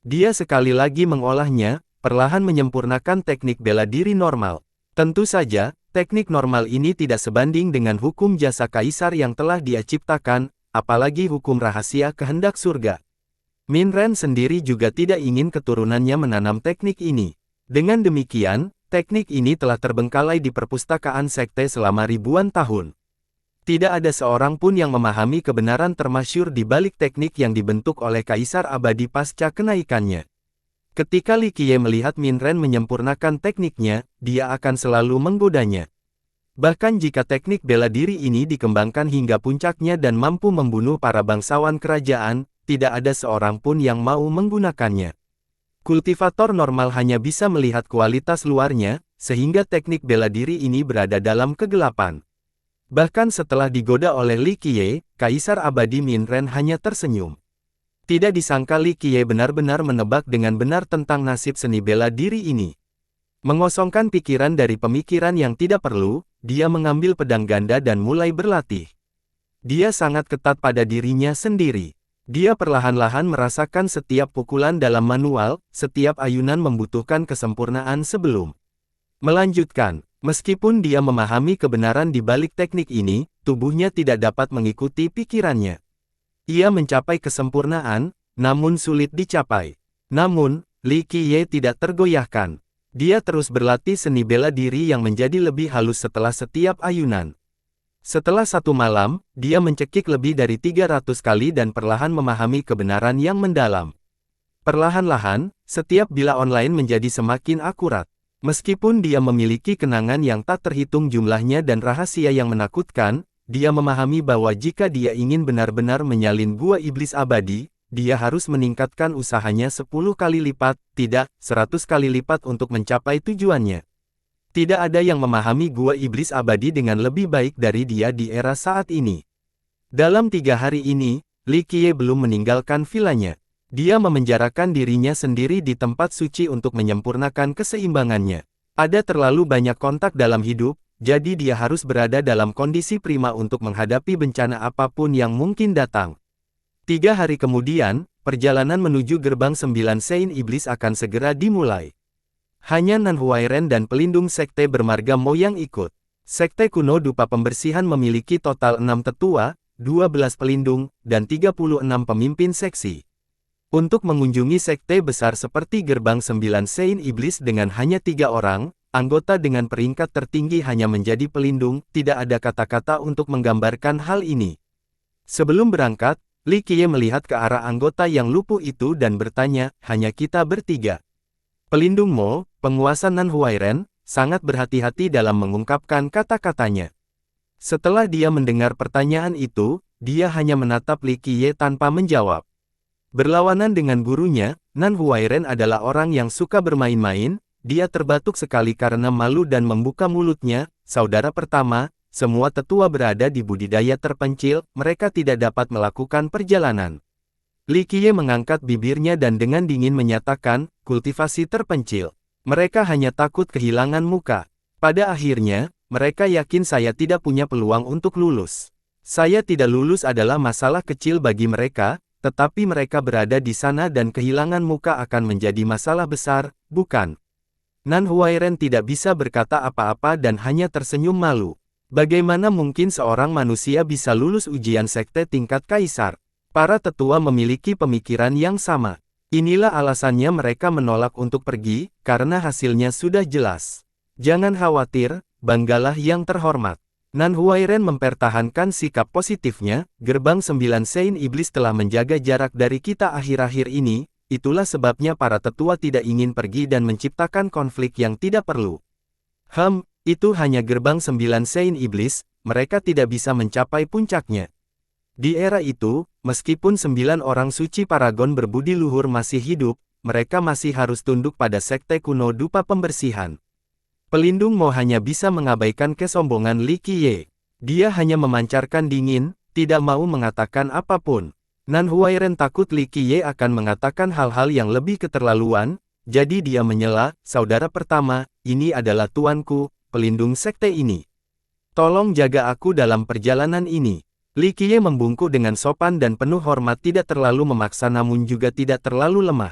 Dia sekali lagi mengolahnya, perlahan menyempurnakan teknik bela diri normal. Tentu saja, teknik normal ini tidak sebanding dengan hukum jasa kaisar yang telah dia ciptakan, apalagi hukum rahasia kehendak surga. Min Ren sendiri juga tidak ingin keturunannya menanam teknik ini. Dengan demikian, teknik ini telah terbengkalai di perpustakaan sekte selama ribuan tahun. Tidak ada seorang pun yang memahami kebenaran termasyhur di balik teknik yang dibentuk oleh kaisar abadi pasca kenaikannya. Ketika Li Qiye melihat Min Ren menyempurnakan tekniknya, dia akan selalu menggodanya. Bahkan jika teknik bela diri ini dikembangkan hingga puncaknya dan mampu membunuh para bangsawan kerajaan, tidak ada seorang pun yang mau menggunakannya. Kultivator normal hanya bisa melihat kualitas luarnya, sehingga teknik bela diri ini berada dalam kegelapan. Bahkan setelah digoda oleh Li Qiye, Kaisar Abadi Min Ren hanya tersenyum. Tidak disangka Li Qiye benar-benar menebak dengan benar tentang nasib seni bela diri ini. Mengosongkan pikiran dari pemikiran yang tidak perlu, dia mengambil pedang ganda dan mulai berlatih. Dia sangat ketat pada dirinya sendiri. Dia perlahan-lahan merasakan setiap pukulan dalam manual, setiap ayunan membutuhkan kesempurnaan sebelum melanjutkan. Meskipun dia memahami kebenaran di balik teknik ini, tubuhnya tidak dapat mengikuti pikirannya. Ia mencapai kesempurnaan, namun sulit dicapai. Namun, Li Qiye tidak tergoyahkan. Dia terus berlatih seni bela diri yang menjadi lebih halus setelah setiap ayunan. Setelah satu malam, dia mencekik lebih dari 300 kali dan perlahan memahami kebenaran yang mendalam. Perlahan-lahan, setiap bila online menjadi semakin akurat. Meskipun dia memiliki kenangan yang tak terhitung jumlahnya dan rahasia yang menakutkan, dia memahami bahwa jika dia ingin benar-benar menyalin gua iblis abadi, dia harus meningkatkan usahanya 10 kali lipat, tidak, 100 kali lipat untuk mencapai tujuannya. Tidak ada yang memahami gua iblis abadi dengan lebih baik dari dia di era saat ini. Dalam 3 hari ini, Li Qiye belum meninggalkan vilanya. Dia memenjarakan dirinya sendiri di tempat suci untuk menyempurnakan keseimbangannya. Ada terlalu banyak kontak dalam hidup, jadi dia harus berada dalam kondisi prima untuk menghadapi bencana apapun yang mungkin datang. 3 hari kemudian, perjalanan menuju gerbang 9 Sein Iblis akan segera dimulai. Hanya Nan Huairen dan pelindung sekte bermarga Mo yang ikut. Sekte kuno dupa pembersihan memiliki total 6 tetua, 12 pelindung, dan 36 pemimpin seksi. Untuk mengunjungi sekte besar seperti gerbang 9 Sein Iblis dengan hanya 3 orang, anggota dengan peringkat tertinggi hanya menjadi pelindung, tidak ada kata-kata untuk menggambarkan hal ini. Sebelum berangkat, Li Qiye melihat ke arah anggota yang lumpuh itu dan bertanya, hanya kita bertiga. Pelindung Mo, penguasa Nan Huairen, sangat berhati-hati dalam mengungkapkan kata-katanya. Setelah dia mendengar pertanyaan itu, dia hanya menatap Li Qiye tanpa menjawab. Berlawanan dengan gurunya, Nan Huairen adalah orang yang suka bermain-main, dia terbatuk sekali karena malu dan membuka mulutnya, saudara pertama, semua tetua berada di budidaya terpencil, mereka tidak dapat melakukan perjalanan. Li Qiye mengangkat bibirnya dan dengan dingin menyatakan, kultivasi terpencil. Mereka hanya takut kehilangan muka. Pada akhirnya, mereka yakin saya tidak punya peluang untuk lulus. Saya tidak lulus adalah masalah kecil bagi mereka, tetapi mereka berada di sana dan kehilangan muka akan menjadi masalah besar, bukan? Nan Huairen tidak bisa berkata apa-apa dan hanya tersenyum malu. Bagaimana mungkin seorang manusia bisa lulus ujian sekte tingkat kaisar? Para tetua memiliki pemikiran yang sama. Inilah alasannya mereka menolak untuk pergi, karena hasilnya sudah jelas. Jangan khawatir, banggalah yang terhormat. Nan Huairen mempertahankan sikap positifnya, gerbang 9 Sein Iblis telah menjaga jarak dari kita akhir-akhir ini, itulah sebabnya para tetua tidak ingin pergi dan menciptakan konflik yang tidak perlu. Itu hanya gerbang 9 Sein Iblis, mereka tidak bisa mencapai puncaknya. Di era itu, meskipun 9 orang suci paragon berbudi luhur masih hidup, mereka masih harus tunduk pada sekte kuno dupa pembersihan. Pelindung Mo hanya bisa mengabaikan kesombongan Li Qiye. Dia hanya memancarkan dingin, tidak mau mengatakan apapun. Nan Huairen takut Li Qiye akan mengatakan hal-hal yang lebih keterlaluan, jadi dia menyela, saudara pertama, ini adalah tuanku, pelindung sekte ini. Tolong jaga aku dalam perjalanan ini. Li Qiye membungkuk dengan sopan dan penuh hormat, tidak terlalu memaksa namun juga tidak terlalu lemah.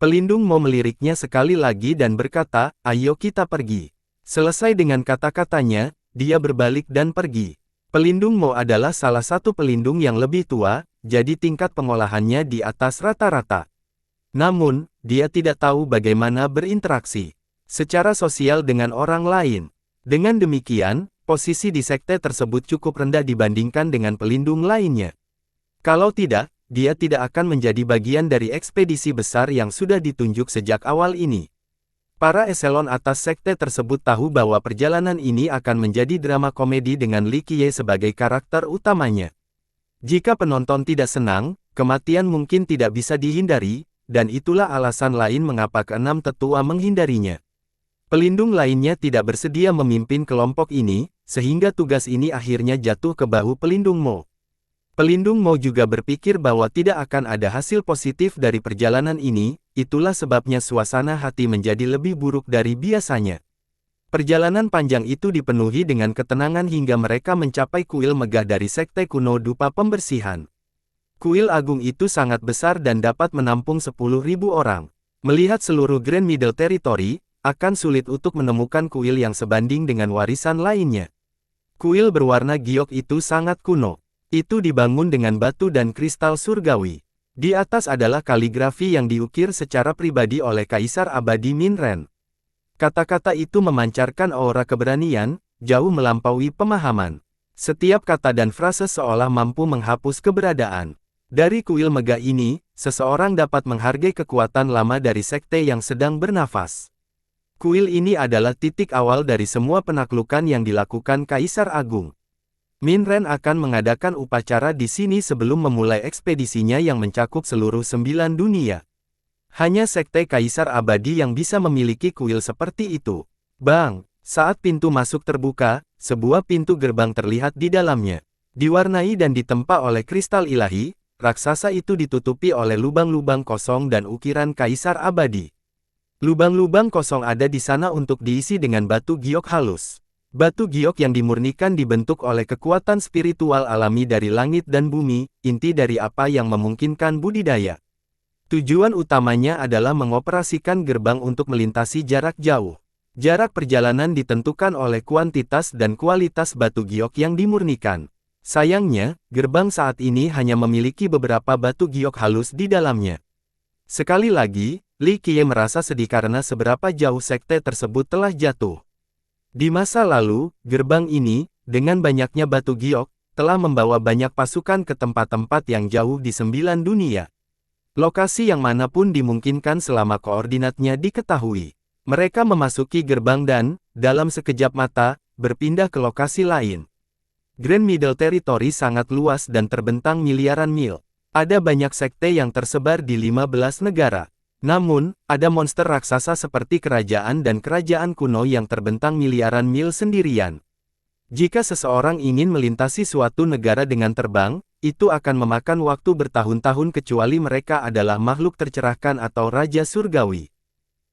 Pelindung Mo meliriknya sekali lagi dan berkata, ayo kita pergi. Selesai dengan kata-katanya, dia berbalik dan pergi. Pelindung Mo adalah salah satu pelindung yang lebih tua, jadi tingkat pengolahannya di atas rata-rata. Namun, dia tidak tahu bagaimana berinteraksi secara sosial dengan orang lain. Dengan demikian, posisi di sekte tersebut cukup rendah dibandingkan dengan pelindung lainnya. Kalau tidak, dia tidak akan menjadi bagian dari ekspedisi besar yang sudah ditunjuk sejak awal ini. Para eselon atas sekte tersebut tahu bahwa perjalanan ini akan menjadi drama komedi dengan Li Qiye sebagai karakter utamanya. Jika penonton tidak senang, kematian mungkin tidak bisa dihindari, dan itulah alasan lain mengapa keenam tetua menghindarinya. Pelindung lainnya tidak bersedia memimpin kelompok ini, sehingga tugas ini akhirnya jatuh ke bahu pelindung Mo. Pelindung Mo juga berpikir bahwa tidak akan ada hasil positif dari perjalanan ini, itulah sebabnya suasana hati menjadi lebih buruk dari biasanya. Perjalanan panjang itu dipenuhi dengan ketenangan hingga mereka mencapai kuil megah dari sekte kuno dupa pembersihan. Kuil agung itu sangat besar dan dapat menampung 10.000 orang. Melihat seluruh Grand Middle Territory, akan sulit untuk menemukan kuil yang sebanding dengan warisan lainnya. Kuil berwarna giok itu sangat kuno. Itu dibangun dengan batu dan kristal surgawi. Di atas adalah kaligrafi yang diukir secara pribadi oleh Kaisar Abadi Minren. Kata-kata itu memancarkan aura keberanian, jauh melampaui pemahaman. Setiap kata dan frase seolah mampu menghapus keberadaan. Dari kuil megah ini, seseorang dapat menghargai kekuatan lama dari sekte yang sedang bernafas. Kuil ini adalah titik awal dari semua penaklukan yang dilakukan Kaisar Agung. Minren akan mengadakan upacara di sini sebelum memulai ekspedisinya yang mencakup seluruh 9 dunia. Hanya sekte Kaisar Abadi yang bisa memiliki kuil seperti itu. Bang! Saat pintu masuk terbuka, sebuah pintu gerbang terlihat di dalamnya. Diwarnai dan ditempa oleh kristal ilahi, raksasa itu ditutupi oleh lubang-lubang kosong dan ukiran Kaisar Abadi. Lubang-lubang kosong ada di sana untuk diisi dengan batu giok halus. Batu giok yang dimurnikan dibentuk oleh kekuatan spiritual alami dari langit dan bumi, inti dari apa yang memungkinkan budidaya. Tujuan utamanya adalah mengoperasikan gerbang untuk melintasi jarak jauh. Jarak perjalanan ditentukan oleh kuantitas dan kualitas batu giok yang dimurnikan. Sayangnya, gerbang saat ini hanya memiliki beberapa batu giok halus di dalamnya. Sekali lagi, Li Qiye merasa sedih karena seberapa jauh sekte tersebut telah jatuh. Di masa lalu, gerbang ini, dengan banyaknya batu giok, telah membawa banyak pasukan ke tempat-tempat yang jauh di 9 dunia. Lokasi yang manapun dimungkinkan selama koordinatnya diketahui. Mereka memasuki gerbang dan, dalam sekejap mata, berpindah ke lokasi lain. Grand Middle Territory sangat luas dan terbentang miliaran mil. Ada banyak sekte yang tersebar di 15 negara. Namun, ada monster raksasa seperti kerajaan dan kerajaan kuno yang terbentang miliaran mil sendirian. Jika seseorang ingin melintasi suatu negara dengan terbang, itu akan memakan waktu bertahun-tahun kecuali mereka adalah makhluk tercerahkan atau raja surgawi.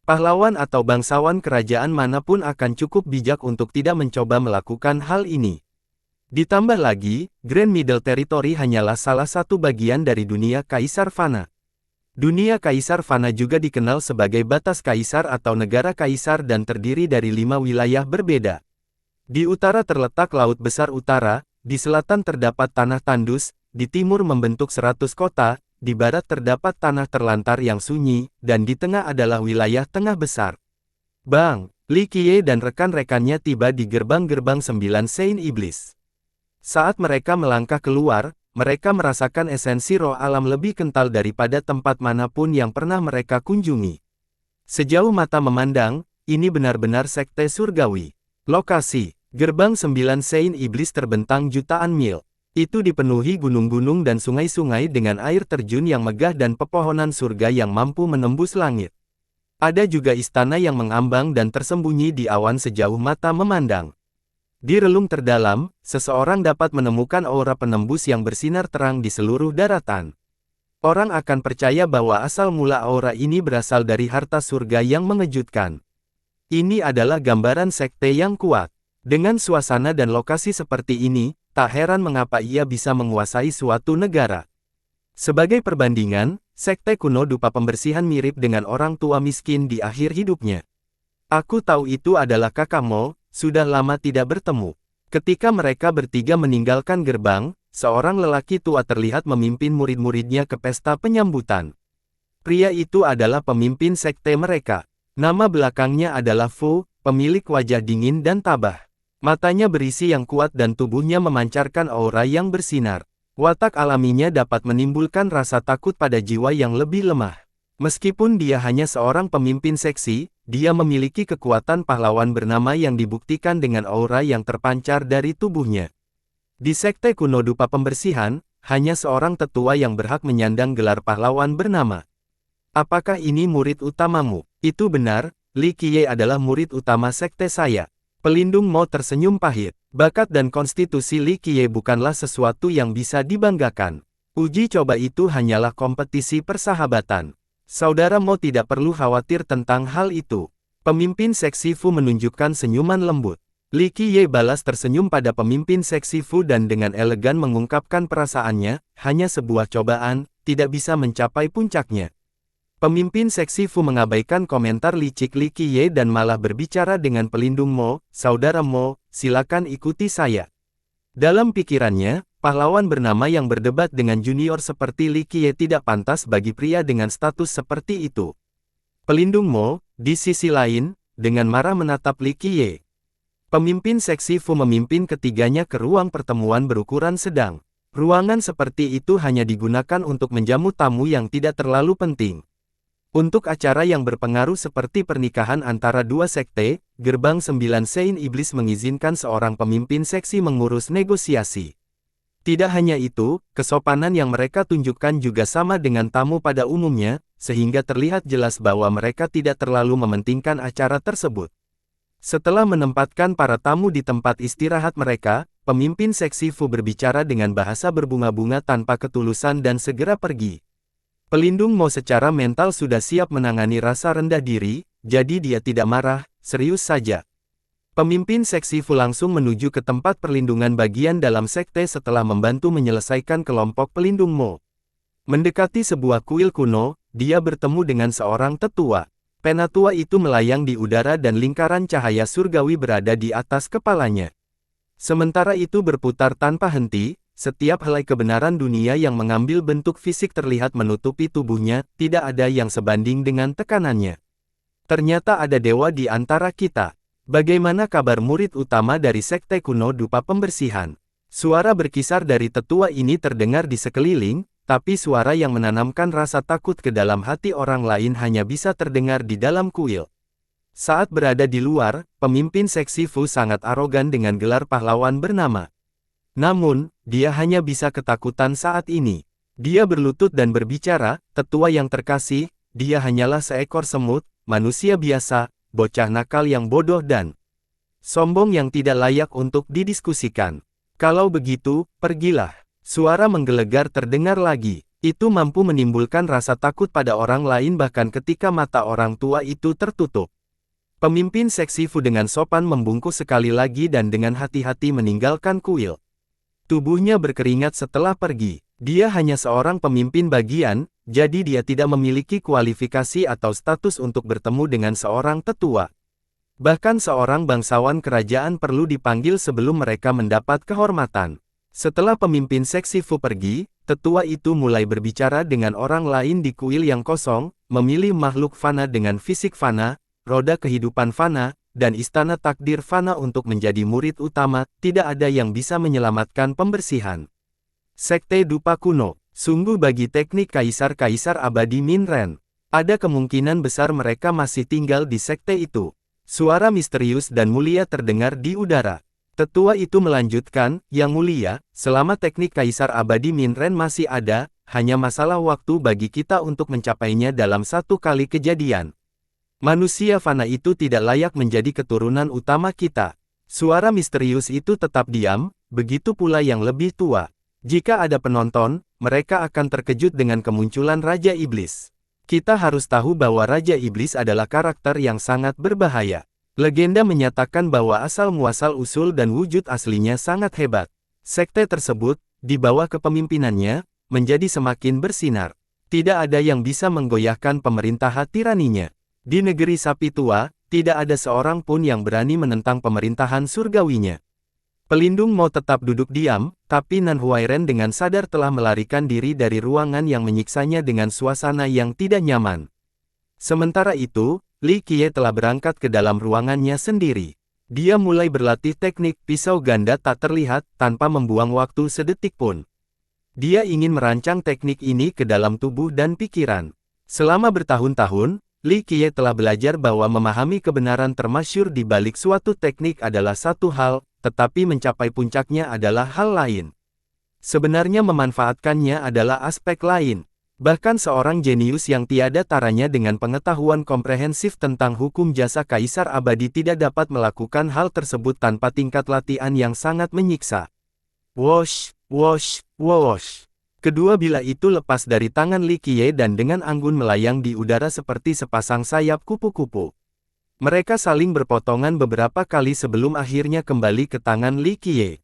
Pahlawan atau bangsawan kerajaan manapun akan cukup bijak untuk tidak mencoba melakukan hal ini. Ditambah lagi, Grand Middle Territory hanyalah salah satu bagian dari dunia Kaisar Fana. Dunia Kaisar Fana juga dikenal sebagai batas kaisar atau negara kaisar dan terdiri dari 5 wilayah berbeda. Di utara terletak Laut Besar Utara, di selatan terdapat Tanah Tandus, di timur membentuk 100 kota, di barat terdapat Tanah Terlantar yang sunyi, dan di tengah adalah wilayah Tengah Besar. Bang! Li Qiye dan rekan-rekannya tiba di gerbang-gerbang 9 Sein Iblis. Saat mereka melangkah keluar, mereka merasakan esensi roh alam lebih kental daripada tempat manapun yang pernah mereka kunjungi. Sejauh mata memandang, ini benar-benar sekte surgawi. Lokasi, gerbang 9 Sein Iblis terbentang jutaan mil. Itu dipenuhi gunung-gunung dan sungai-sungai dengan air terjun yang megah dan pepohonan surga yang mampu menembus langit. Ada juga istana yang mengambang dan tersembunyi di awan sejauh mata memandang. Di relung terdalam, seseorang dapat menemukan aura penembus yang bersinar terang di seluruh daratan. Orang akan percaya bahwa asal mula aura ini berasal dari harta surga yang mengejutkan. Ini adalah gambaran sekte yang kuat. Dengan suasana dan lokasi seperti ini, tak heran mengapa ia bisa menguasai suatu negara. Sebagai perbandingan, sekte kuno dupa pembersihan mirip dengan orang tua miskin di akhir hidupnya. Aku tahu itu adalah kakakmu. Sudah lama tidak bertemu. Ketika mereka bertiga meninggalkan gerbang, seorang lelaki tua terlihat memimpin murid-muridnya ke pesta penyambutan. Pria itu adalah pemimpin sekte mereka. Nama belakangnya adalah Fu, pemilik wajah dingin dan tabah. Matanya berisi yang kuat dan tubuhnya memancarkan aura yang bersinar. Watak alaminya dapat menimbulkan rasa takut pada jiwa yang lebih lemah. Meskipun dia hanya seorang pemimpin seksi, dia memiliki kekuatan pahlawan bernama yang dibuktikan dengan aura yang terpancar dari tubuhnya. Di sekte kuno dupa pembersihan, hanya seorang tetua yang berhak menyandang gelar pahlawan bernama. Apakah ini murid utamamu? Itu benar, Li Qiye adalah murid utama sekte saya. Pelindung Mo tersenyum pahit. Bakat dan konstitusi Li Qiye bukanlah sesuatu yang bisa dibanggakan. Uji coba itu hanyalah kompetisi persahabatan. Saudara Mo tidak perlu khawatir tentang hal itu. Pemimpin seksi Fu menunjukkan senyuman lembut. Li Qiye balas tersenyum pada pemimpin seksi Fu dan dengan elegan mengungkapkan perasaannya, hanya sebuah cobaan, tidak bisa mencapai puncaknya. Pemimpin seksi Fu mengabaikan komentar licik Li Qiye dan malah berbicara dengan pelindung Mo, "Saudara Mo, silakan ikuti saya." Dalam pikirannya, pahlawan bernama yang berdebat dengan junior seperti Li Qiye tidak pantas bagi pria dengan status seperti itu. Pelindung Mo, di sisi lain, dengan marah menatap Li Qiye. Pemimpin seksi Fu memimpin ketiganya ke ruang pertemuan berukuran sedang. Ruangan seperti itu hanya digunakan untuk menjamu tamu yang tidak terlalu penting. Untuk acara yang berpengaruh seperti pernikahan antara dua sekte, Gerbang 9 Sein Iblis mengizinkan seorang pemimpin seksi mengurus negosiasi. Tidak hanya itu, kesopanan yang mereka tunjukkan juga sama dengan tamu pada umumnya, sehingga terlihat jelas bahwa mereka tidak terlalu mementingkan acara tersebut. Setelah menempatkan para tamu di tempat istirahat mereka, pemimpin seksi Fu berbicara dengan bahasa berbunga-bunga tanpa ketulusan dan segera pergi. Pelindung Mo secara mental sudah siap menangani rasa rendah diri, jadi dia tidak marah, serius saja. Pemimpin seksi Fu langsung menuju ke tempat perlindungan bagian dalam sekte setelah membantu menyelesaikan kelompok pelindung Mo. Mendekati sebuah kuil kuno, dia bertemu dengan seorang tetua. Penatua itu melayang di udara dan lingkaran cahaya surgawi berada di atas kepalanya. Sementara itu berputar tanpa henti, setiap helai kebenaran dunia yang mengambil bentuk fisik terlihat menutupi tubuhnya, tidak ada yang sebanding dengan tekanannya. Ternyata ada dewa di antara kita. Bagaimana kabar murid utama dari sekte kuno dupa pembersihan? Suara berkisar dari tetua ini terdengar di sekeliling, tapi suara yang menanamkan rasa takut ke dalam hati orang lain hanya bisa terdengar di dalam kuil. Saat berada di luar, pemimpin seksi Fu sangat arogan dengan gelar pahlawan bernama. Namun, dia hanya bisa ketakutan saat ini. Dia berlutut dan berbicara, "Tetua yang terkasih, dia hanyalah seekor semut, manusia biasa, bocah nakal yang bodoh dan sombong yang tidak layak untuk didiskusikan. Kalau begitu, pergilah." Suara menggelegar terdengar lagi. Itu mampu menimbulkan rasa takut pada orang lain bahkan ketika mata orang tua itu tertutup. Pemimpin seksi Fu dengan sopan membungkuk sekali lagi dan dengan hati-hati meninggalkan kuil. Tubuhnya berkeringat setelah pergi. Dia hanya seorang pemimpin bagian, jadi dia tidak memiliki kualifikasi atau status untuk bertemu dengan seorang tetua. Bahkan seorang bangsawan kerajaan perlu dipanggil sebelum mereka mendapat kehormatan. Setelah pemimpin seksi Fu pergi, tetua itu mulai berbicara dengan orang lain di kuil yang kosong, memilih makhluk fana dengan fisik fana, roda kehidupan fana, dan istana takdir fana untuk menjadi murid utama, tidak ada yang bisa menyelamatkan pembersihan. Sekte dupa kuno, sungguh bagi teknik kaisar-kaisar abadi Minren. Ada kemungkinan besar mereka masih tinggal di sekte itu. Suara misterius dan mulia terdengar di udara. Tetua itu melanjutkan, "Yang mulia, selama teknik kaisar abadi Minren masih ada, hanya masalah waktu bagi kita untuk mencapainya dalam satu kali kejadian. Manusia fana itu tidak layak menjadi keturunan utama kita." Suara misterius itu tetap diam, begitu pula yang lebih tua. Jika ada penonton, mereka akan terkejut dengan kemunculan Raja Iblis. Kita harus tahu bahwa Raja Iblis adalah karakter yang sangat berbahaya. Legenda menyatakan bahwa asal-muasal usul dan wujud aslinya sangat hebat. Sekte tersebut, di bawah kepemimpinannya, menjadi semakin bersinar. Tidak ada yang bisa menggoyahkan pemerintahan tiraninya. Di negeri sapi tua, tidak ada seorang pun yang berani menentang pemerintahan surgawinya. Pelindung Mo tetap duduk diam, tapi Nan Huairen dengan sadar telah melarikan diri dari ruangan yang menyiksanya dengan suasana yang tidak nyaman. Sementara itu, Li Qiye telah berangkat ke dalam ruangannya sendiri. Dia mulai berlatih teknik pisau ganda tak terlihat tanpa membuang waktu sedetik pun. Dia ingin merancang teknik ini ke dalam tubuh dan pikiran. Selama bertahun-tahun, Li Qiye telah belajar bahwa memahami kebenaran termasyhur di balik suatu teknik adalah satu hal, tetapi mencapai puncaknya adalah hal lain. Sebenarnya memanfaatkannya adalah aspek lain. Bahkan seorang jenius yang tiada taranya dengan pengetahuan komprehensif tentang hukum jasa kaisar abadi tidak dapat melakukan hal tersebut tanpa tingkat latihan yang sangat menyiksa. Wosh, wosh, wosh. Kedua bila itu lepas dari tangan Li Qiye dan dengan anggun melayang di udara seperti sepasang sayap kupu-kupu. Mereka saling berpotongan beberapa kali sebelum akhirnya kembali ke tangan Li Qiye.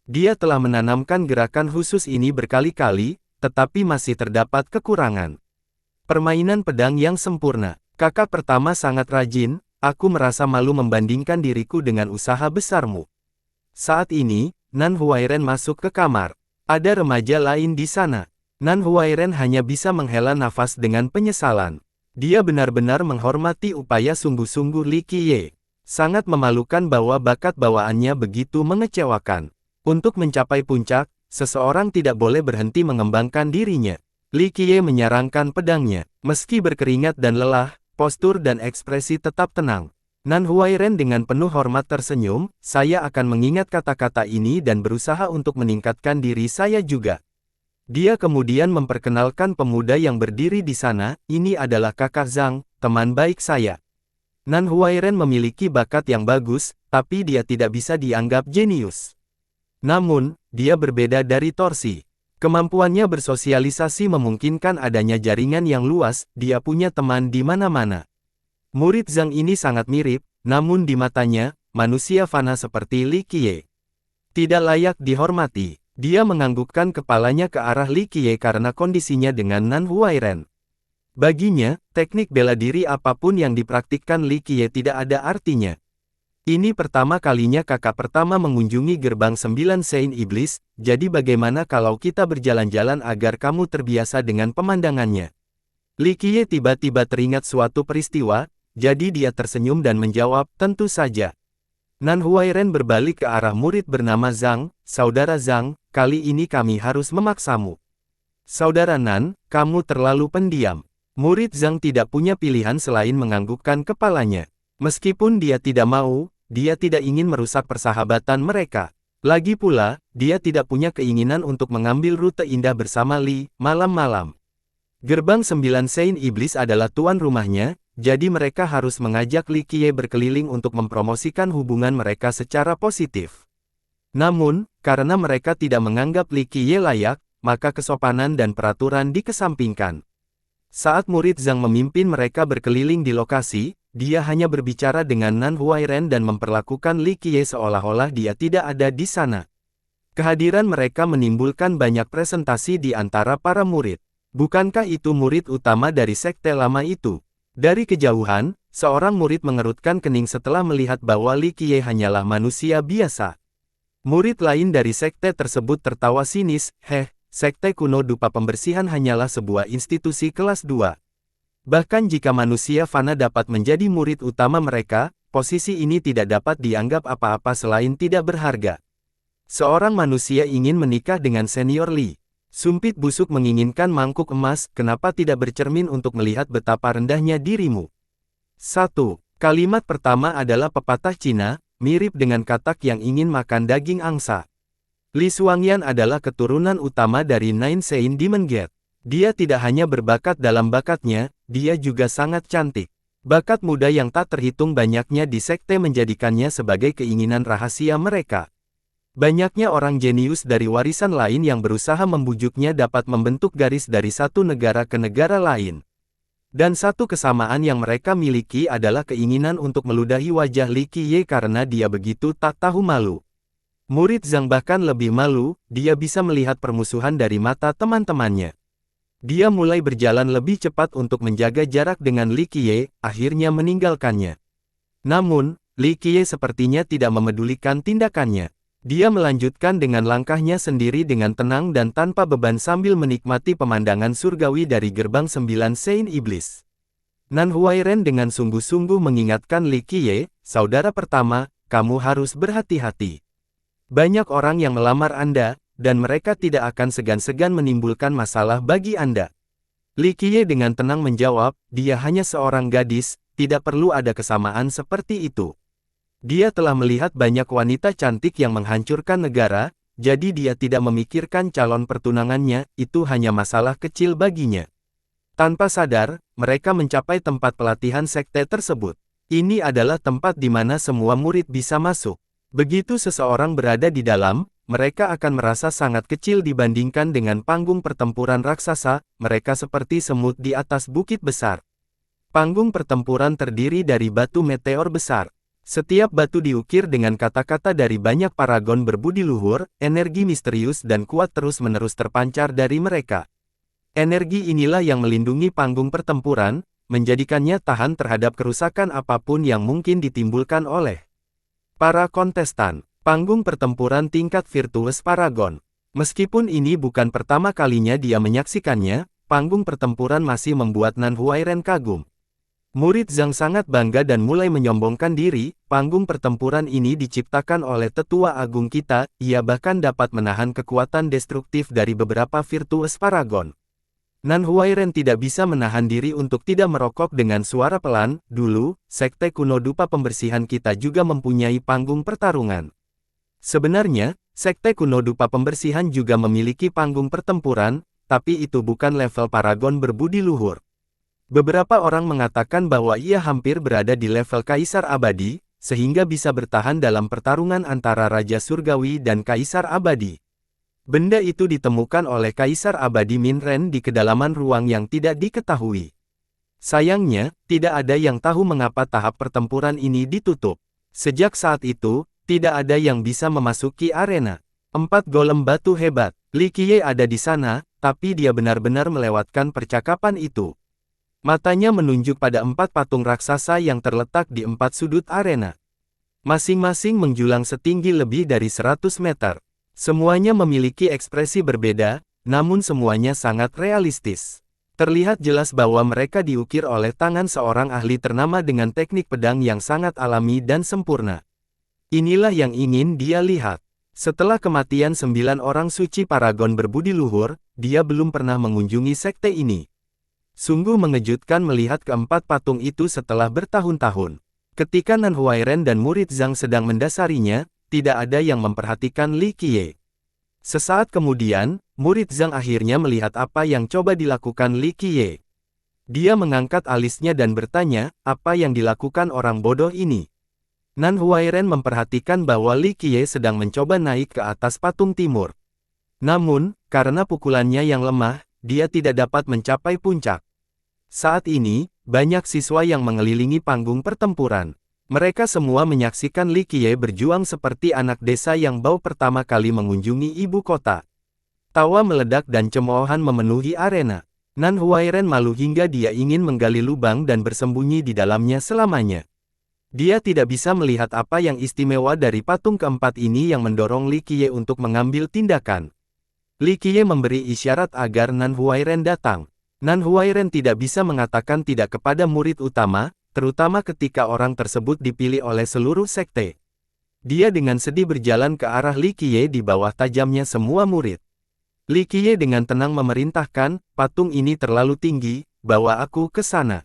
Dia telah menanamkan gerakan khusus ini berkali-kali, tetapi masih terdapat kekurangan. Permainan pedang yang sempurna. Kakak pertama sangat rajin, aku merasa malu membandingkan diriku dengan usaha besarmu. Saat ini, Nan Huairen masuk ke kamar. Ada remaja lain di sana. Nan Huairen hanya bisa menghela nafas dengan penyesalan. Dia benar-benar menghormati upaya sungguh-sungguh Li Qiye. Sangat memalukan bahwa bakat bawaannya begitu mengecewakan. Untuk mencapai puncak, seseorang tidak boleh berhenti mengembangkan dirinya. Li Qiye menyarangkan pedangnya. Meski berkeringat dan lelah, postur dan ekspresi tetap tenang. Nan Huairen dengan penuh hormat tersenyum, saya akan mengingat kata-kata ini dan berusaha untuk meningkatkan diri saya juga. Dia kemudian memperkenalkan pemuda yang berdiri di sana, ini adalah kakak Zhang, teman baik saya. Nan Huairen memiliki bakat yang bagus, tapi dia tidak bisa dianggap jenius. Namun, dia berbeda dari Torsi. Kemampuannya bersosialisasi memungkinkan adanya jaringan yang luas, dia punya teman di mana-mana. Murid Zhang ini sangat mirip, namun di matanya, manusia fana seperti Li Qiye. Tidak layak dihormati. Dia menganggukkan kepalanya ke arah Li Qiye karena kondisinya dengan Nan Huairen. Baginya, teknik bela diri apapun yang dipraktikkan Li Qiye tidak ada artinya. Ini pertama kalinya kakak pertama mengunjungi gerbang 9 Sein Iblis, jadi bagaimana kalau kita berjalan-jalan agar kamu terbiasa dengan pemandangannya? Li Qiye tiba-tiba teringat suatu peristiwa, jadi dia tersenyum dan menjawab, tentu saja. Nan Huairen berbalik ke arah murid bernama Zhang, saudara Zhang, kali ini kami harus memaksamu. Saudara Nan, kamu terlalu pendiam. Murid Zhang tidak punya pilihan selain menganggukkan kepalanya. Meskipun dia tidak mau, dia tidak ingin merusak persahabatan mereka. Lagi pula, dia tidak punya keinginan untuk mengambil rute indah bersama Li, malam-malam. Gerbang 9 Sein Iblis adalah tuan rumahnya, jadi mereka harus mengajak Li Qiye berkeliling untuk mempromosikan hubungan mereka secara positif. Namun, karena mereka tidak menganggap Li Qiye layak, maka kesopanan dan peraturan dikesampingkan. Saat murid Zhang memimpin mereka berkeliling di lokasi, dia hanya berbicara dengan Nan Huairen dan memperlakukan Li Qiye seolah-olah dia tidak ada di sana. Kehadiran mereka menimbulkan banyak presentasi di antara para murid. Bukankah itu murid utama dari sekte lama itu? Dari kejauhan, seorang murid mengerutkan kening setelah melihat bahwa Li Qiye hanyalah manusia biasa. Murid lain dari sekte tersebut tertawa sinis, sekte kuno dupa pembersihan hanyalah sebuah institusi kelas 2. Bahkan jika manusia fana dapat menjadi murid utama mereka, posisi ini tidak dapat dianggap apa-apa selain tidak berharga. Seorang manusia ingin menikah dengan senior Li. Sumpit busuk menginginkan mangkuk emas, kenapa tidak bercermin untuk melihat betapa rendahnya dirimu? 1. Kalimat pertama adalah pepatah Cina, mirip dengan katak yang ingin makan daging angsa. Li Xuangyan adalah keturunan utama dari Nine Sein Demon Gate. Dia tidak hanya berbakat dalam bakatnya, dia juga sangat cantik. Bakat muda yang tak terhitung banyaknya di sekte menjadikannya sebagai keinginan rahasia mereka. Banyaknya orang jenius dari warisan lain yang berusaha membujuknya dapat membentuk garis dari satu negara ke negara lain. Dan satu kesamaan yang mereka miliki adalah keinginan untuk meludahi wajah Li Qiye karena dia begitu tak tahu malu. Murid Zhang bahkan lebih malu, dia bisa melihat permusuhan dari mata teman-temannya. Dia mulai berjalan lebih cepat untuk menjaga jarak dengan Li Qiye, akhirnya meninggalkannya. Namun, Li Qiye sepertinya tidak memedulikan tindakannya. Dia melanjutkan dengan langkahnya sendiri dengan tenang dan tanpa beban sambil menikmati pemandangan surgawi dari gerbang 9 Sein Iblis. Nan Huairen dengan sungguh-sungguh mengingatkan Li Qiye, saudara pertama, kamu harus berhati-hati. Banyak orang yang melamar Anda, dan mereka tidak akan segan-segan menimbulkan masalah bagi Anda. Li Qiye dengan tenang menjawab, dia hanya seorang gadis, tidak perlu ada kesamaan seperti itu. Dia telah melihat banyak wanita cantik yang menghancurkan negara, jadi dia tidak memikirkan calon pertunangannya, itu hanya masalah kecil baginya. Tanpa sadar, mereka mencapai tempat pelatihan sekte tersebut. Ini adalah tempat di mana semua murid bisa masuk. Begitu seseorang berada di dalam, mereka akan merasa sangat kecil dibandingkan dengan panggung pertempuran raksasa, mereka seperti semut di atas bukit besar. Panggung pertempuran terdiri dari batu meteor besar. Setiap batu diukir dengan kata-kata dari banyak paragon berbudi luhur, energi misterius dan kuat terus-menerus terpancar dari mereka. Energi inilah yang melindungi panggung pertempuran, menjadikannya tahan terhadap kerusakan apapun yang mungkin ditimbulkan oleh para kontestan. Panggung pertempuran tingkat virtues Paragon. Meskipun ini bukan pertama kalinya dia menyaksikannya, panggung pertempuran masih membuat Nan Huairen kagum. Murid Zhang sangat bangga dan mulai menyombongkan diri. Panggung pertempuran ini diciptakan oleh tetua agung kita, ia bahkan dapat menahan kekuatan destruktif dari beberapa virtues Paragon. Nan Huairen tidak bisa menahan diri untuk tidak merokok dengan suara pelan. Dulu, sekte kuno dupa pembersihan kita juga mempunyai panggung pertarungan. Sebenarnya, sekte kuno dupa pembersihan juga memiliki panggung pertempuran, tapi itu bukan level Paragon berbudi luhur. Beberapa orang mengatakan bahwa ia hampir berada di level Kaisar Abadi, sehingga bisa bertahan dalam pertarungan antara Raja Surgawi dan Kaisar Abadi. Benda itu ditemukan oleh Kaisar Abadi Minren di kedalaman ruang yang tidak diketahui. Sayangnya, tidak ada yang tahu mengapa tahap pertempuran ini ditutup. Sejak saat itu, tidak ada yang bisa memasuki arena. 4 golem batu hebat. Li Qiye ada di sana, tapi dia benar-benar melewatkan percakapan itu. Matanya menunjuk pada 4 patung raksasa yang terletak di 4 sudut arena. Masing-masing menjulang setinggi lebih dari 100 meter. Semuanya memiliki ekspresi berbeda, namun semuanya sangat realistis. Terlihat jelas bahwa mereka diukir oleh tangan seorang ahli ternama dengan teknik pedang yang sangat alami dan sempurna. Inilah yang ingin dia lihat. Setelah kematian 9 orang suci Paragon berbudi luhur, dia belum pernah mengunjungi sekte ini. Sungguh mengejutkan melihat keempat patung itu setelah bertahun-tahun. Ketika Nan Huairen dan murid Zhang sedang mendasarinya, tidak ada yang memperhatikan Li Qiye. Sesaat kemudian, murid Zhang akhirnya melihat apa yang coba dilakukan Li Qiye. Dia mengangkat alisnya dan bertanya, apa yang dilakukan orang bodoh ini? Nan Huairen memperhatikan bahwa Li Qiye sedang mencoba naik ke atas patung timur. Namun, karena pukulannya yang lemah, dia tidak dapat mencapai puncak. Saat ini, banyak siswa yang mengelilingi panggung pertempuran. Mereka semua menyaksikan Li Qiye berjuang seperti anak desa yang baru pertama kali mengunjungi ibu kota. Tawa meledak dan cemoohan memenuhi arena. Nan Huairen malu hingga dia ingin menggali lubang dan bersembunyi di dalamnya selamanya. Dia tidak bisa melihat apa yang istimewa dari patung keempat ini yang mendorong Li Qiye untuk mengambil tindakan. Li Qiye memberi isyarat agar Nan Huairen datang. Nan Huairen tidak bisa mengatakan tidak kepada murid utama, terutama ketika orang tersebut dipilih oleh seluruh sekte. Dia dengan sedih berjalan ke arah Li Qiye di bawah tajamnya semua murid. Li Qiye dengan tenang memerintahkan, patung ini terlalu tinggi, bawa aku ke sana.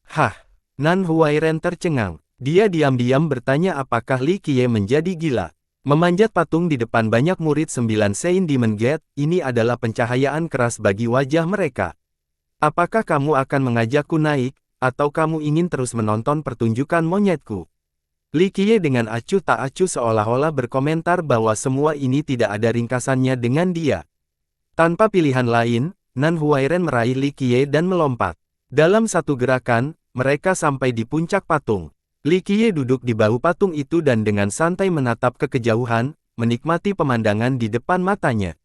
Hah? Nan Huairen tercengang. Dia diam-diam bertanya apakah Li Qiye menjadi gila. Memanjat patung di depan banyak murid 9 Sein Demon Gate, ini adalah pencahayaan keras bagi wajah mereka. Apakah kamu akan mengajakku naik? Atau kamu ingin terus menonton pertunjukan monyetku? Li Qiye dengan acuh tak acuh seolah-olah berkomentar bahwa semua ini tidak ada ringkasannya dengan dia. Tanpa pilihan lain, Nan Huairen meraih Li Qiye dan melompat. Dalam satu gerakan, mereka sampai di puncak patung. Li Qiye duduk di bahu patung itu dan dengan santai menatap ke kejauhan, menikmati pemandangan di depan matanya.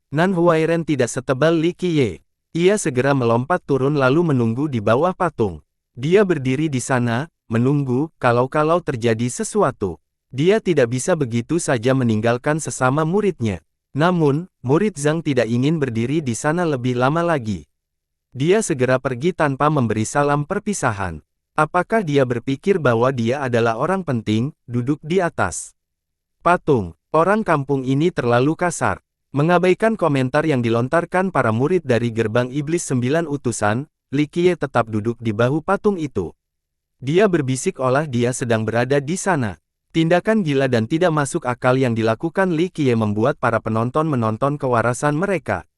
Nan Huairen tidak setebal Li Qiye. Ia segera melompat turun lalu menunggu di bawah patung. Dia berdiri di sana, menunggu, kalau-kalau terjadi sesuatu. Dia tidak bisa begitu saja meninggalkan sesama muridnya. Namun, murid Zhang tidak ingin berdiri di sana lebih lama lagi. Dia segera pergi tanpa memberi salam perpisahan. Apakah dia berpikir bahwa dia adalah orang penting, duduk di atas patung? Orang kampung ini terlalu kasar. Mengabaikan komentar yang dilontarkan para murid dari gerbang iblis 9 utusan, Li Qiye tetap duduk di bahu patung itu. Dia berbisik olah dia sedang berada di sana. Tindakan gila dan tidak masuk akal yang dilakukan Li Qiye membuat para penonton menonton kewarasan mereka.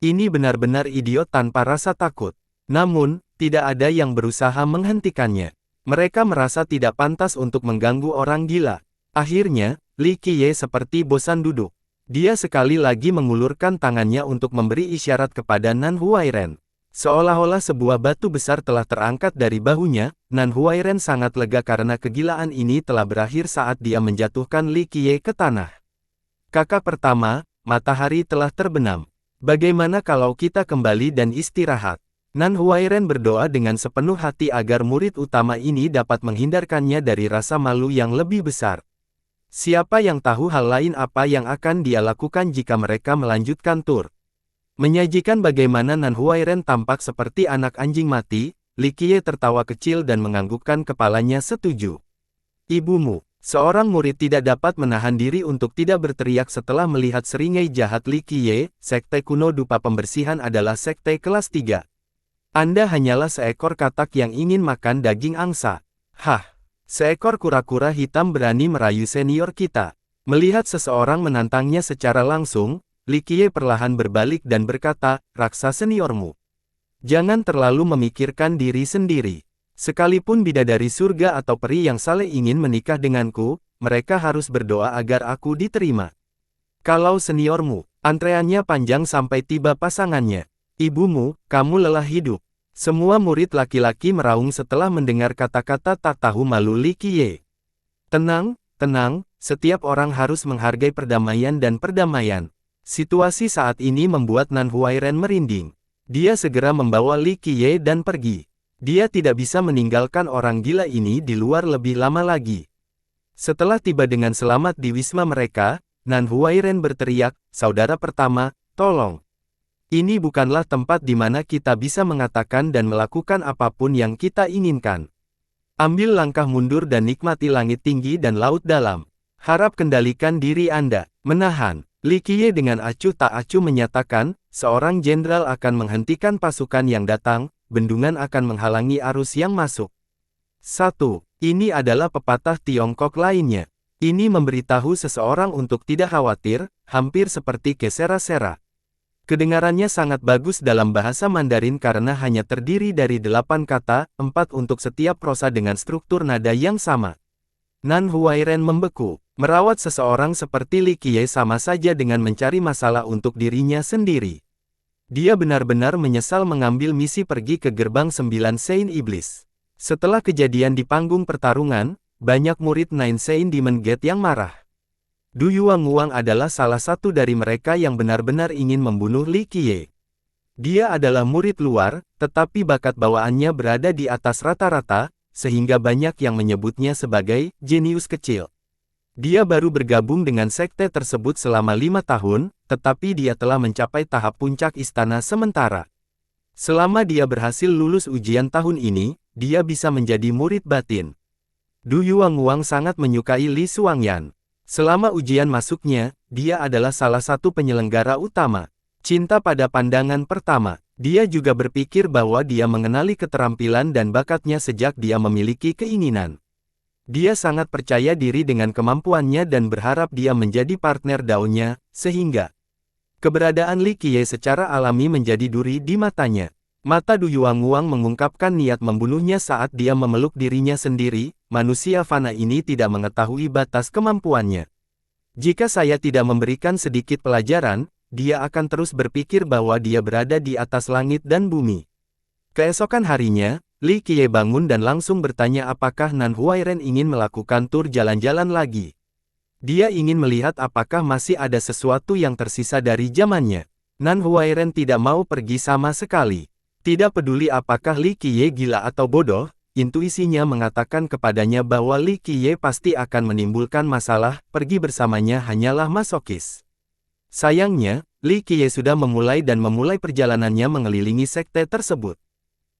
Ini benar-benar idiot tanpa rasa takut. Namun, tidak ada yang berusaha menghentikannya. Mereka merasa tidak pantas untuk mengganggu orang gila. Akhirnya, Li Qiye seperti bosan duduk. Dia sekali lagi mengulurkan tangannya untuk memberi isyarat kepada Nan Huairen. Seolah-olah sebuah batu besar telah terangkat dari bahunya, Nan Huairen sangat lega karena kegilaan ini telah berakhir saat dia menjatuhkan Li Qiye ke tanah. Kakak pertama, matahari telah terbenam. Bagaimana kalau kita kembali dan istirahat? Nan Huairen berdoa dengan sepenuh hati agar murid utama ini dapat menghindarkannya dari rasa malu yang lebih besar. Siapa yang tahu hal lain apa yang akan dia lakukan jika mereka melanjutkan tur? Menyajikan bagaimana Nan Huairen tampak seperti anak anjing mati, Li Qiye tertawa kecil dan menganggukkan kepalanya setuju. Ibumu. Seorang murid tidak dapat menahan diri untuk tidak berteriak setelah melihat seringai jahat Li Qiye. Sekte kuno dupa pembersihan adalah sekte kelas 3. Anda hanyalah seekor katak yang ingin makan daging angsa. Hah, seekor kura-kura hitam berani merayu senior kita. Melihat seseorang menantangnya secara langsung, Li Qiye perlahan berbalik dan berkata, "Raksa seniormu. Jangan terlalu memikirkan diri sendiri. Sekalipun bidadari surga atau peri yang saleh ingin menikah denganku, mereka harus berdoa agar aku diterima. Kalau seniormu, antreannya panjang sampai tiba pasangannya. Ibumu, kamu lelah hidup." Semua murid laki-laki meraung setelah mendengar kata-kata tak tahu malu Li Qiye. Tenang, tenang, setiap orang harus menghargai perdamaian dan perdamaian. Situasi saat ini membuat Nan Huairen merinding. Dia segera membawa Li Qiye dan pergi. Dia tidak bisa meninggalkan orang gila ini di luar lebih lama lagi. Setelah tiba dengan selamat di wisma mereka, Nan Huairen berteriak, "Saudara pertama, tolong. Ini bukanlah tempat di mana kita bisa mengatakan dan melakukan apapun yang kita inginkan. Ambil langkah mundur dan nikmati langit tinggi dan laut dalam. Harap kendalikan diri Anda." Menahan. Li Qiye dengan acuh tak acuh menyatakan, "Seorang jenderal akan menghentikan pasukan yang datang, bendungan akan menghalangi arus yang masuk." 1. Ini adalah pepatah Tiongkok lainnya. Ini memberitahu seseorang untuk tidak khawatir, hampir seperti kesera-sera. Kedengarannya sangat bagus dalam bahasa Mandarin karena hanya terdiri dari 8 kata, 4 untuk setiap prosa dengan struktur nada yang sama. Nan Huairen membeku. Merawat seseorang seperti Li Qiye sama saja dengan mencari masalah untuk dirinya sendiri. Dia benar-benar menyesal mengambil misi pergi ke gerbang 9 Sein Iblis. Setelah kejadian di panggung pertarungan, banyak murid Nine Sein Demon Gate yang marah. Du Yuanguang adalah salah satu dari mereka yang benar-benar ingin membunuh Li Qiye. Dia adalah murid luar, tetapi bakat bawaannya berada di atas rata-rata, sehingga banyak yang menyebutnya sebagai jenius kecil. Dia baru bergabung dengan sekte tersebut selama 5 tahun, tetapi dia telah mencapai tahap puncak istana sementara. Selama dia berhasil lulus ujian tahun ini, dia bisa menjadi murid batin. Du Yuanguang sangat menyukai Li Xuangyan. Selama ujian masuknya, dia adalah salah satu penyelenggara utama. Cinta pada pandangan pertama. Dia juga berpikir bahwa dia mengenali keterampilan dan bakatnya sejak dia memiliki keinginan. Dia sangat percaya diri dengan kemampuannya dan berharap dia menjadi partner daunnya, sehingga keberadaan Li Qiye secara alami menjadi duri di matanya. Mata Du Yuanguang mengungkapkan niat membunuhnya saat dia memeluk dirinya sendiri. Manusia fana ini tidak mengetahui batas kemampuannya. Jika saya tidak memberikan sedikit pelajaran, dia akan terus berpikir bahwa dia berada di atas langit dan bumi. Keesokan harinya, Li Qiye bangun dan langsung bertanya apakah Nan Huairen ingin melakukan tur jalan-jalan lagi. Dia ingin melihat apakah masih ada sesuatu yang tersisa dari zamannya. Nan Huairen tidak mau pergi sama sekali. Tidak peduli apakah Li Qiye gila atau bodoh, intuisinya mengatakan kepadanya bahwa Li Qiye pasti akan menimbulkan masalah, pergi bersamanya hanyalah masokis. Sayangnya, Li Qiye sudah memulai perjalanannya mengelilingi sekte tersebut.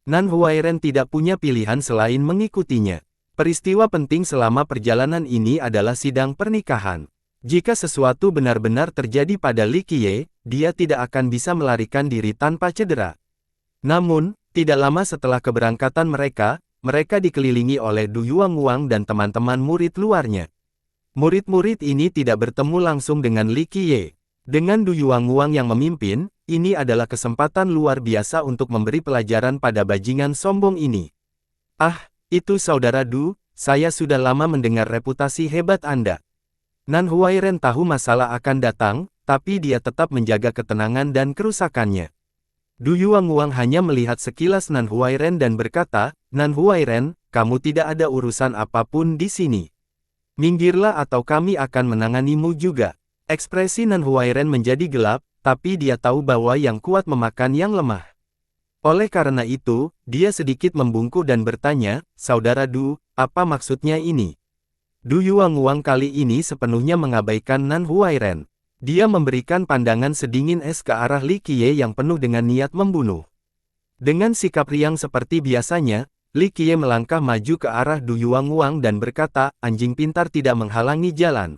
Nan Huairen tidak punya pilihan selain mengikutinya. Peristiwa penting selama perjalanan ini adalah sidang pernikahan. Jika sesuatu benar-benar terjadi pada Li Qiye, dia tidak akan bisa melarikan diri tanpa cedera. Namun, tidak lama setelah keberangkatan mereka dikelilingi oleh Du Yuanguang dan teman-teman murid luarnya. Murid-murid ini tidak bertemu langsung dengan Li Qiye. Dengan Du Yuanguang yang memimpin, ini adalah kesempatan luar biasa untuk memberi pelajaran pada bajingan sombong ini. "Ah, itu saudara Du, saya sudah lama mendengar reputasi hebat Anda." Nan Huairen tahu masalah akan datang, tapi dia tetap menjaga ketenangan dan kerusakannya. Du Yuanguang hanya melihat sekilas Nan Huairen dan berkata, "Nan Huairen, kamu tidak ada urusan apapun di sini. Minggirlah atau kami akan menanganimu juga." Ekspresi Nan Huairen menjadi gelap, tapi dia tahu bahwa yang kuat memakan yang lemah. Oleh karena itu, dia sedikit membungkuk dan bertanya, "Saudara Du, apa maksudnya ini?" Du Yuanguang kali ini sepenuhnya mengabaikan Nan Huairen. Dia memberikan pandangan sedingin es ke arah Li Qiye yang penuh dengan niat membunuh. Dengan sikap riang seperti biasanya, Li Qiye melangkah maju ke arah Du Yuanguang dan berkata, "Anjing pintar tidak menghalangi jalan.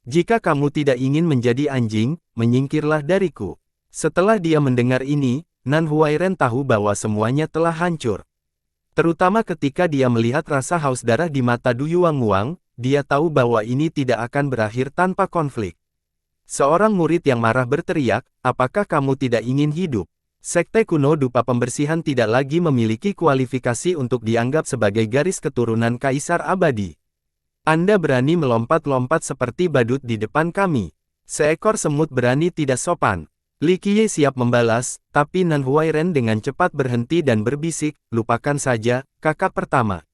Jika kamu tidak ingin menjadi anjing, menyingkirlah dariku." Setelah dia mendengar ini, Nan Huairen tahu bahwa semuanya telah hancur. Terutama ketika dia melihat rasa haus darah di mata Du Yuanguang, dia tahu bahwa ini tidak akan berakhir tanpa konflik. Seorang murid yang marah berteriak, "Apakah kamu tidak ingin hidup?" Sekte kuno dupa pembersihan tidak lagi memiliki kualifikasi untuk dianggap sebagai garis keturunan kaisar abadi. Anda berani melompat-lompat seperti badut di depan kami. Seekor semut berani tidak sopan. Li Qiye siap membalas, tapi Nan Huairen dengan cepat berhenti dan berbisik, "Lupakan saja, kakak pertama.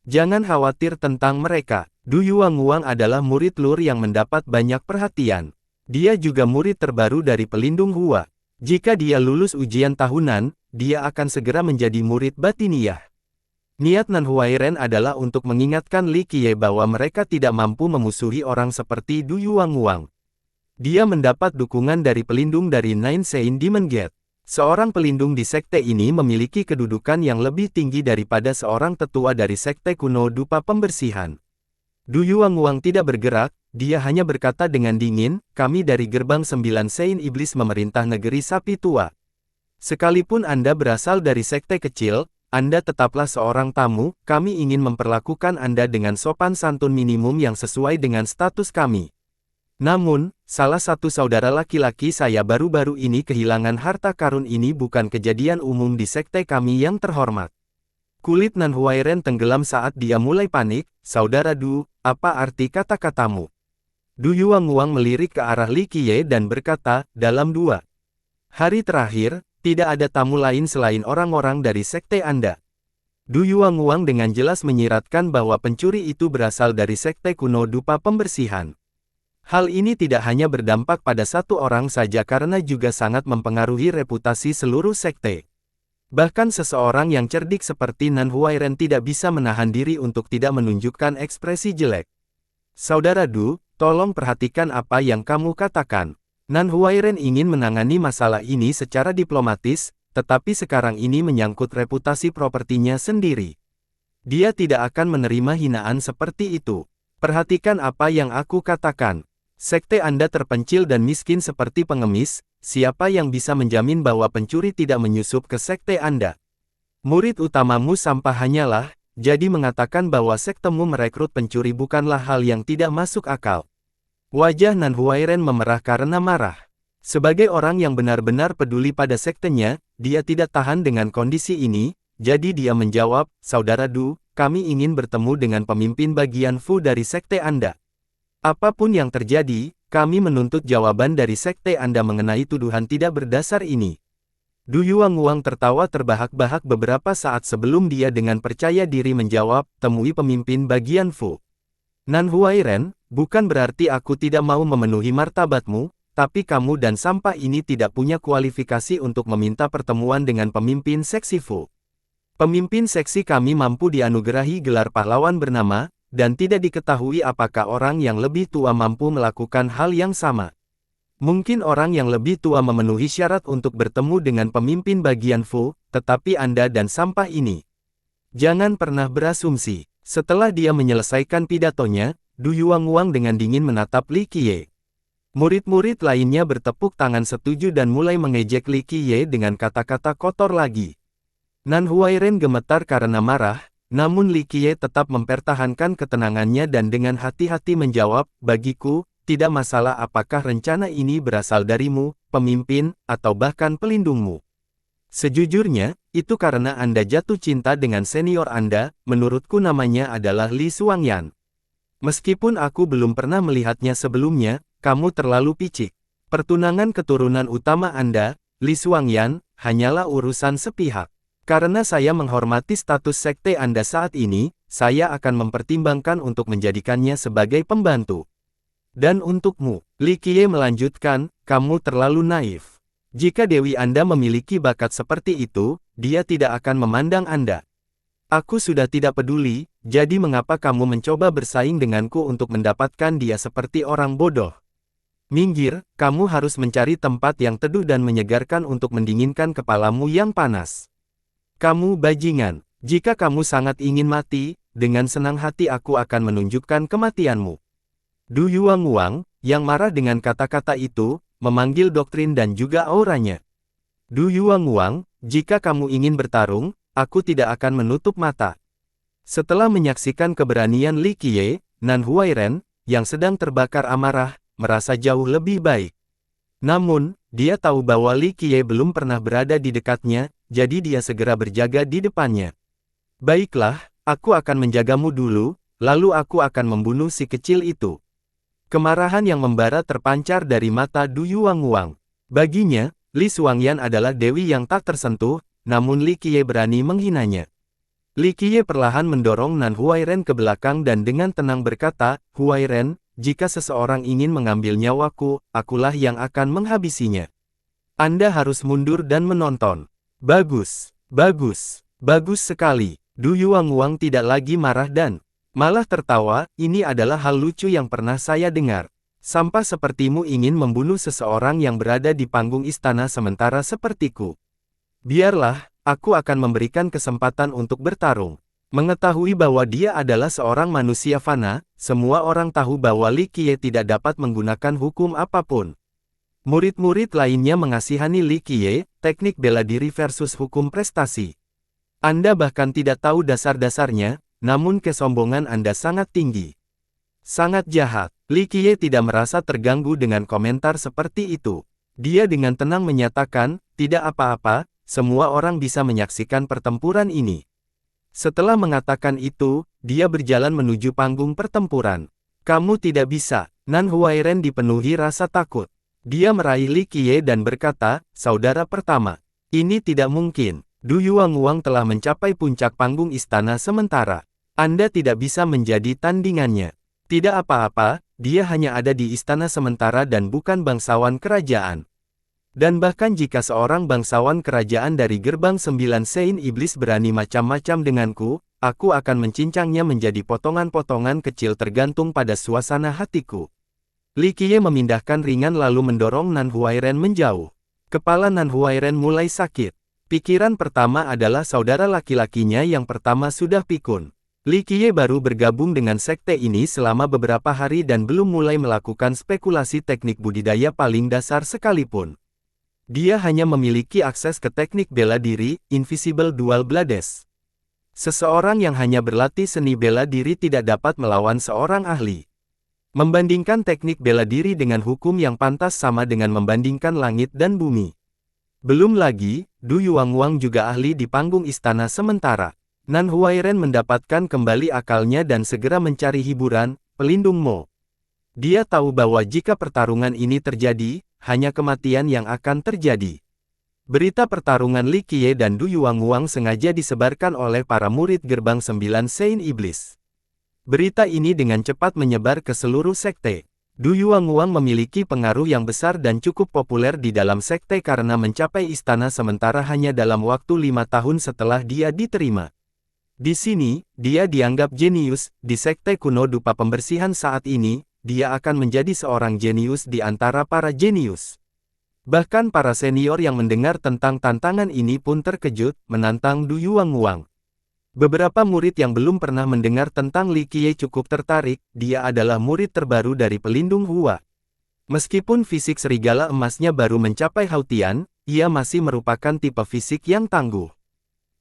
Jangan khawatir tentang mereka. Du Yuanguang adalah murid lur yang mendapat banyak perhatian. Dia juga murid terbaru dari pelindung Hua. Jika dia lulus ujian tahunan, dia akan segera menjadi murid batiniah." Niat Nan Huairen adalah untuk mengingatkan Li Qiye bahwa mereka tidak mampu memusuhi orang seperti Du Yuanguang. Dia mendapat dukungan dari pelindung dari Nine Sein Demon Gate. Seorang pelindung di sekte ini memiliki kedudukan yang lebih tinggi daripada seorang tetua dari sekte kuno dupa pembersihan. Du Yuanguang tidak bergerak, dia hanya berkata dengan dingin, "Kami dari gerbang 9 Sein Iblis memerintah negeri sapi tua. Sekalipun Anda berasal dari sekte kecil, Anda tetaplah seorang tamu, kami ingin memperlakukan Anda dengan sopan santun minimum yang sesuai dengan status kami. Namun, salah satu saudara laki-laki saya baru-baru ini kehilangan harta karun ini bukan kejadian umum di sekte kami yang terhormat." Kulit Nan Huairen tenggelam saat dia mulai panik, "Saudara Du, apa arti kata-katamu?" Du Yuanguang melirik ke arah Li Qiye dan berkata, "Dalam 2 hari terakhir, tidak ada tamu lain selain orang-orang dari sekte Anda." Du Yuanguang dengan jelas menyiratkan bahwa pencuri itu berasal dari sekte kuno dupa pembersihan. Hal ini tidak hanya berdampak pada satu orang saja karena juga sangat mempengaruhi reputasi seluruh sekte. Bahkan seseorang yang cerdik seperti Nan Huairen tidak bisa menahan diri untuk tidak menunjukkan ekspresi jelek. "Saudara Du, tolong perhatikan apa yang kamu katakan." Nan Huairen ingin menangani masalah ini secara diplomatis, tetapi sekarang ini menyangkut reputasi propertinya sendiri. Dia tidak akan menerima hinaan seperti itu. "Perhatikan apa yang aku katakan. Sekte Anda terpencil dan miskin seperti pengemis, siapa yang bisa menjamin bahwa pencuri tidak menyusup ke sekte Anda? Murid utamamu sampah hanyalah, jadi mengatakan bahwa sektemu merekrut pencuri bukanlah hal yang tidak masuk akal." Wajah Nan Huairen memerah karena marah. Sebagai orang yang benar-benar peduli pada sektenya, dia tidak tahan dengan kondisi ini, jadi dia menjawab, "Saudara Du, kami ingin bertemu dengan pemimpin bagian Fu dari sekte Anda. Apapun yang terjadi, kami menuntut jawaban dari sekte Anda mengenai tuduhan tidak berdasar ini." Du Yuanguang tertawa terbahak-bahak beberapa saat sebelum dia dengan percaya diri menjawab, "Temui pemimpin bagian Fu." "Nan Huairen, bukan berarti aku tidak mau memenuhi martabatmu, tapi kamu dan sampah ini tidak punya kualifikasi untuk meminta pertemuan dengan pemimpin seksi Fu. Pemimpin seksi kami mampu dianugerahi gelar pahlawan bernama, dan tidak diketahui apakah orang yang lebih tua mampu melakukan hal yang sama. Mungkin orang yang lebih tua memenuhi syarat untuk bertemu dengan pemimpin bagian Fu, tetapi Anda dan sampah ini. Jangan pernah berasumsi." Setelah dia menyelesaikan pidatonya, Du Yuanguang dengan dingin menatap Li Qiye. Murid-murid lainnya bertepuk tangan setuju dan mulai mengejek Li Qiye dengan kata-kata kotor lagi. Nan Huairen gemetar karena marah, namun Li Qiye tetap mempertahankan ketenangannya dan dengan hati-hati menjawab, "Bagiku, tidak masalah apakah rencana ini berasal darimu, pemimpin, atau bahkan pelindungmu. Sejujurnya, itu karena Anda jatuh cinta dengan senior Anda, menurutku namanya adalah Li Xuangyan. Meskipun aku belum pernah melihatnya sebelumnya, kamu terlalu picik. Pertunangan keturunan utama Anda, Li Xuangyan, hanyalah urusan sepihak. Karena saya menghormati status sekte Anda saat ini, saya akan mempertimbangkan untuk menjadikannya sebagai pembantu." Dan untukmu, Li Qiye melanjutkan, kamu terlalu naif. Jika Dewi Anda memiliki bakat seperti itu, dia tidak akan memandang Anda. Aku sudah tidak peduli, jadi mengapa kamu mencoba bersaing denganku untuk mendapatkan dia seperti orang bodoh? Minggir, kamu harus mencari tempat yang teduh dan menyegarkan untuk mendinginkan kepalamu yang panas. Kamu bajingan, jika kamu sangat ingin mati, dengan senang hati aku akan menunjukkan kematianmu. Du Yuanguang, yang marah dengan kata-kata itu, memanggil doktrin dan juga auranya. Du Yuanguang, jika kamu ingin bertarung, aku tidak akan menutup mata. Setelah menyaksikan keberanian Li Qiye, Nan Huairen, yang sedang terbakar amarah, merasa jauh lebih baik. Namun, dia tahu bahwa Li Qiye belum pernah berada di dekatnya, jadi dia segera berjaga di depannya. Baiklah, aku akan menjagamu dulu, lalu aku akan membunuh si kecil itu. Kemarahan yang membara terpancar dari mata Du Yuanguang. Baginya, Li Xuangyan adalah dewi yang tak tersentuh, namun Li Qiye berani menghinanya. Li Qiye perlahan mendorong Nan Huairen ke belakang dan dengan tenang berkata, Huairen, jika seseorang ingin mengambil nyawaku, akulah yang akan menghabisinya. Anda harus mundur dan menonton. Bagus, bagus, bagus sekali. Du Yuanguang tidak lagi marah dan malah tertawa, ini adalah hal lucu yang pernah saya dengar. Sampah sepertimu ingin membunuh seseorang yang berada di panggung istana sementara sepertiku. Biarlah, aku akan memberikan kesempatan untuk bertarung. Mengetahui bahwa dia adalah seorang manusia fana, semua orang tahu bahwa Li Qiye tidak dapat menggunakan hukum apapun. Murid-murid lainnya mengasihani Li Qiye, teknik bela diri versus hukum prestasi. Anda bahkan tidak tahu dasar-dasarnya, namun kesombongan Anda sangat tinggi. Sangat jahat. Li Qiye tidak merasa terganggu dengan komentar seperti itu. Dia dengan tenang menyatakan, tidak apa-apa, semua orang bisa menyaksikan pertempuran ini. Setelah mengatakan itu, dia berjalan menuju panggung pertempuran. Kamu tidak bisa. Nan Huairen dipenuhi rasa takut. Dia meraih Li Qiye dan berkata, saudara pertama. Ini tidak mungkin. Du Yuanguang telah mencapai puncak panggung istana sementara. Anda tidak bisa menjadi tandingannya. Tidak apa-apa, dia hanya ada di istana sementara dan bukan bangsawan kerajaan. Dan bahkan jika seorang bangsawan kerajaan dari gerbang 9 Sein Iblis berani macam-macam denganku, aku akan mencincangnya menjadi potongan-potongan kecil tergantung pada suasana hatiku. Li Qiye memindahkan ringan lalu mendorong Nan Huairen menjauh. Kepala Nan Huairen mulai sakit. Pikiran pertama adalah saudara laki-lakinya yang pertama sudah pikun. Li Qiye baru bergabung dengan sekte ini selama beberapa hari dan belum mulai melakukan spekulasi teknik budidaya paling dasar sekalipun. Dia hanya memiliki akses ke teknik bela diri, Invisible Dual Blades. Seseorang yang hanya berlatih seni bela diri tidak dapat melawan seorang ahli. Membandingkan teknik bela diri dengan hukum yang pantas sama dengan membandingkan langit dan bumi. Belum lagi, Du Yuanguang juga ahli di panggung istana sementara. Nan Huairen mendapatkan kembali akalnya dan segera mencari hiburan, pelindung Mo. Dia tahu bahwa jika pertarungan ini terjadi, hanya kematian yang akan terjadi. Berita pertarungan Li Qiye dan Du Yuanguang sengaja disebarkan oleh para murid gerbang 9 Sein Iblis. Berita ini dengan cepat menyebar ke seluruh sekte. Du Yuanguang memiliki pengaruh yang besar dan cukup populer di dalam sekte karena mencapai istana sementara hanya dalam waktu 5 tahun setelah dia diterima. Di sini, dia dianggap jenius. Di sekte kuno dupa pembersihan saat ini, dia akan menjadi seorang jenius di antara para jenius. Bahkan para senior yang mendengar tentang tantangan ini pun terkejut, menantang Du Yuanguang. Beberapa murid yang belum pernah mendengar tentang Li Qiye cukup tertarik, dia adalah murid terbaru dari pelindung Hua. Meskipun fisik serigala emasnya baru mencapai Hautian, ia masih merupakan tipe fisik yang tangguh.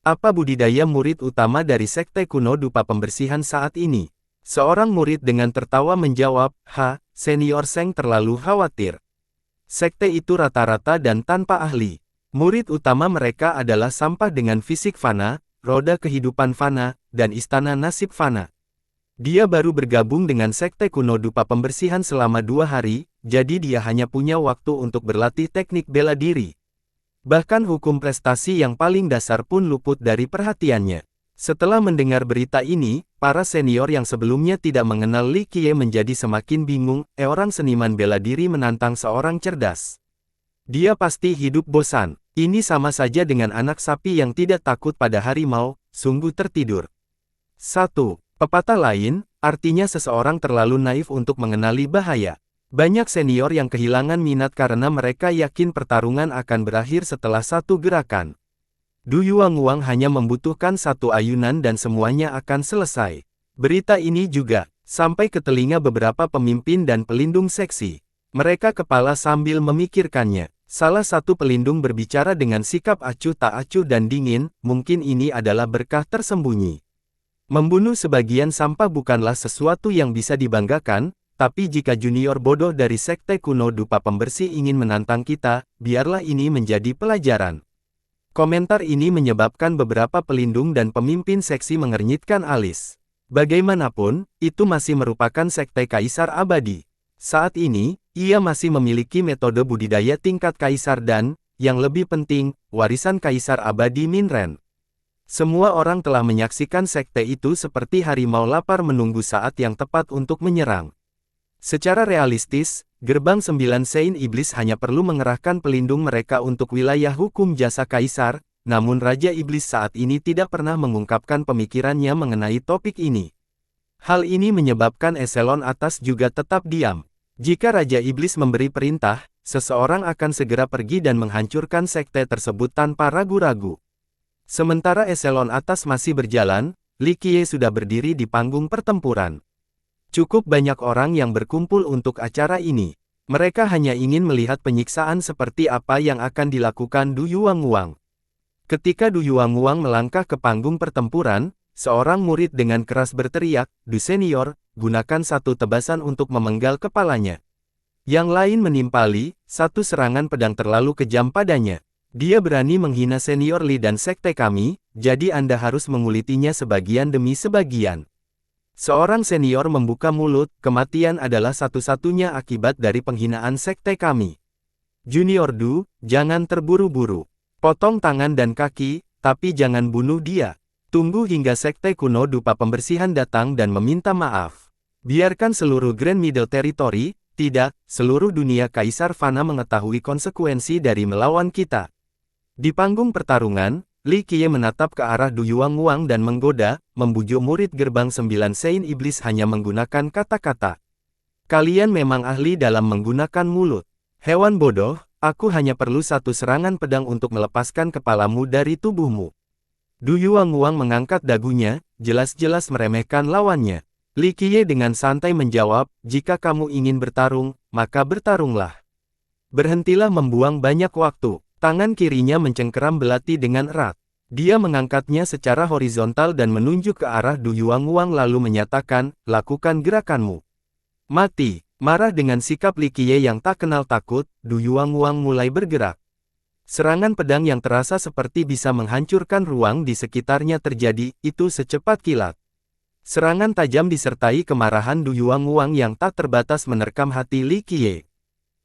Apa budidaya murid utama dari sekte kuno dupa pembersihan saat ini? Seorang murid dengan tertawa menjawab, senior Seng terlalu khawatir. Sekte itu rata-rata dan tanpa ahli. Murid utama mereka adalah sampah dengan fisik fana, roda kehidupan fana, dan istana nasib fana. Dia baru bergabung dengan sekte kuno dupa pembersihan selama 2 hari, jadi dia hanya punya waktu untuk berlatih teknik bela diri. Bahkan hukum prestasi yang paling dasar pun luput dari perhatiannya. Setelah mendengar berita ini, para senior yang sebelumnya tidak mengenal Li Qiye menjadi semakin bingung. Orang seniman bela diri menantang seorang cerdas. Dia pasti hidup bosan. Ini sama saja dengan anak sapi yang tidak takut pada harimau, sungguh tertidur. 1. Pepatah lain, artinya seseorang terlalu naif untuk mengenali bahaya. Banyak senior yang kehilangan minat karena mereka yakin pertarungan akan berakhir setelah satu gerakan. Du Yuanguang hanya membutuhkan satu ayunan dan semuanya akan selesai. Berita ini juga sampai ke telinga beberapa pemimpin dan pelindung seksi. Mereka kepala sambil memikirkannya. Salah satu pelindung berbicara dengan sikap acuh tak acuh dan dingin, mungkin ini adalah berkah tersembunyi. Membunuh sebagian sampah bukanlah sesuatu yang bisa dibanggakan, tapi jika junior bodoh dari sekte kuno dupa pembersih ingin menantang kita, biarlah ini menjadi pelajaran. Komentar ini menyebabkan beberapa pelindung dan pemimpin seksi mengernyitkan alis. Bagaimanapun, itu masih merupakan sekte kaisar abadi. Saat ini, ia masih memiliki metode budidaya tingkat kaisar dan, yang lebih penting, warisan kaisar abadi Minren. Semua orang telah menyaksikan sekte itu seperti harimau lapar menunggu saat yang tepat untuk menyerang. Secara realistis, gerbang 9 Sein Iblis hanya perlu mengerahkan pelindung mereka untuk wilayah hukum jasa kaisar, namun Raja Iblis saat ini tidak pernah mengungkapkan pemikirannya mengenai topik ini. Hal ini menyebabkan eselon atas juga tetap diam. Jika Raja Iblis memberi perintah, seseorang akan segera pergi dan menghancurkan sekte tersebut tanpa ragu-ragu. Sementara eselon atas masih berjalan, Li Qiye sudah berdiri di panggung pertempuran. Cukup banyak orang yang berkumpul untuk acara ini. Mereka hanya ingin melihat penyiksaan seperti apa yang akan dilakukan Du Yuanguang. Ketika Du Yuanguang melangkah ke panggung pertempuran, seorang murid dengan keras berteriak, "Du senior, gunakan satu tebasan untuk memenggal kepalanya." Yang lain menimpali, satu serangan pedang terlalu kejam padanya. Dia berani menghina senior Li dan sekte kami, jadi Anda harus mengulitinya sebagian demi sebagian. Seorang senior membuka mulut, kematian adalah satu-satunya akibat dari penghinaan sekte kami. Junior Du, jangan terburu-buru. Potong tangan dan kaki, tapi jangan bunuh dia. Tunggu hingga sekte kuno dupa pembersihan datang dan meminta maaf. Biarkan seluruh Grand Middle Territory, tidak, seluruh dunia Kaisar Fana mengetahui konsekuensi dari melawan kita. Di panggung pertarungan, Li Qiye menatap ke arah Du Yuanguang dan menggoda, membujuk murid gerbang 9 Sein Iblis hanya menggunakan kata-kata. Kalian memang ahli dalam menggunakan mulut. Hewan bodoh, aku hanya perlu satu serangan pedang untuk melepaskan kepalamu dari tubuhmu. Du Yuanguang mengangkat dagunya, jelas-jelas meremehkan lawannya. Li Qiye dengan santai menjawab, jika kamu ingin bertarung, maka bertarunglah. Berhentilah membuang banyak waktu. Tangan kirinya mencengkeram belati dengan erat. Dia mengangkatnya secara horizontal dan menunjuk ke arah Du Yuanguang lalu menyatakan, lakukan gerakanmu. Mati. Marah dengan sikap Li Qiye yang tak kenal takut, Du Yuanguang mulai bergerak. Serangan pedang yang terasa seperti bisa menghancurkan ruang di sekitarnya terjadi, itu secepat kilat. Serangan tajam disertai kemarahan Du Yuanguang yang tak terbatas menerkam hati Li Qiye.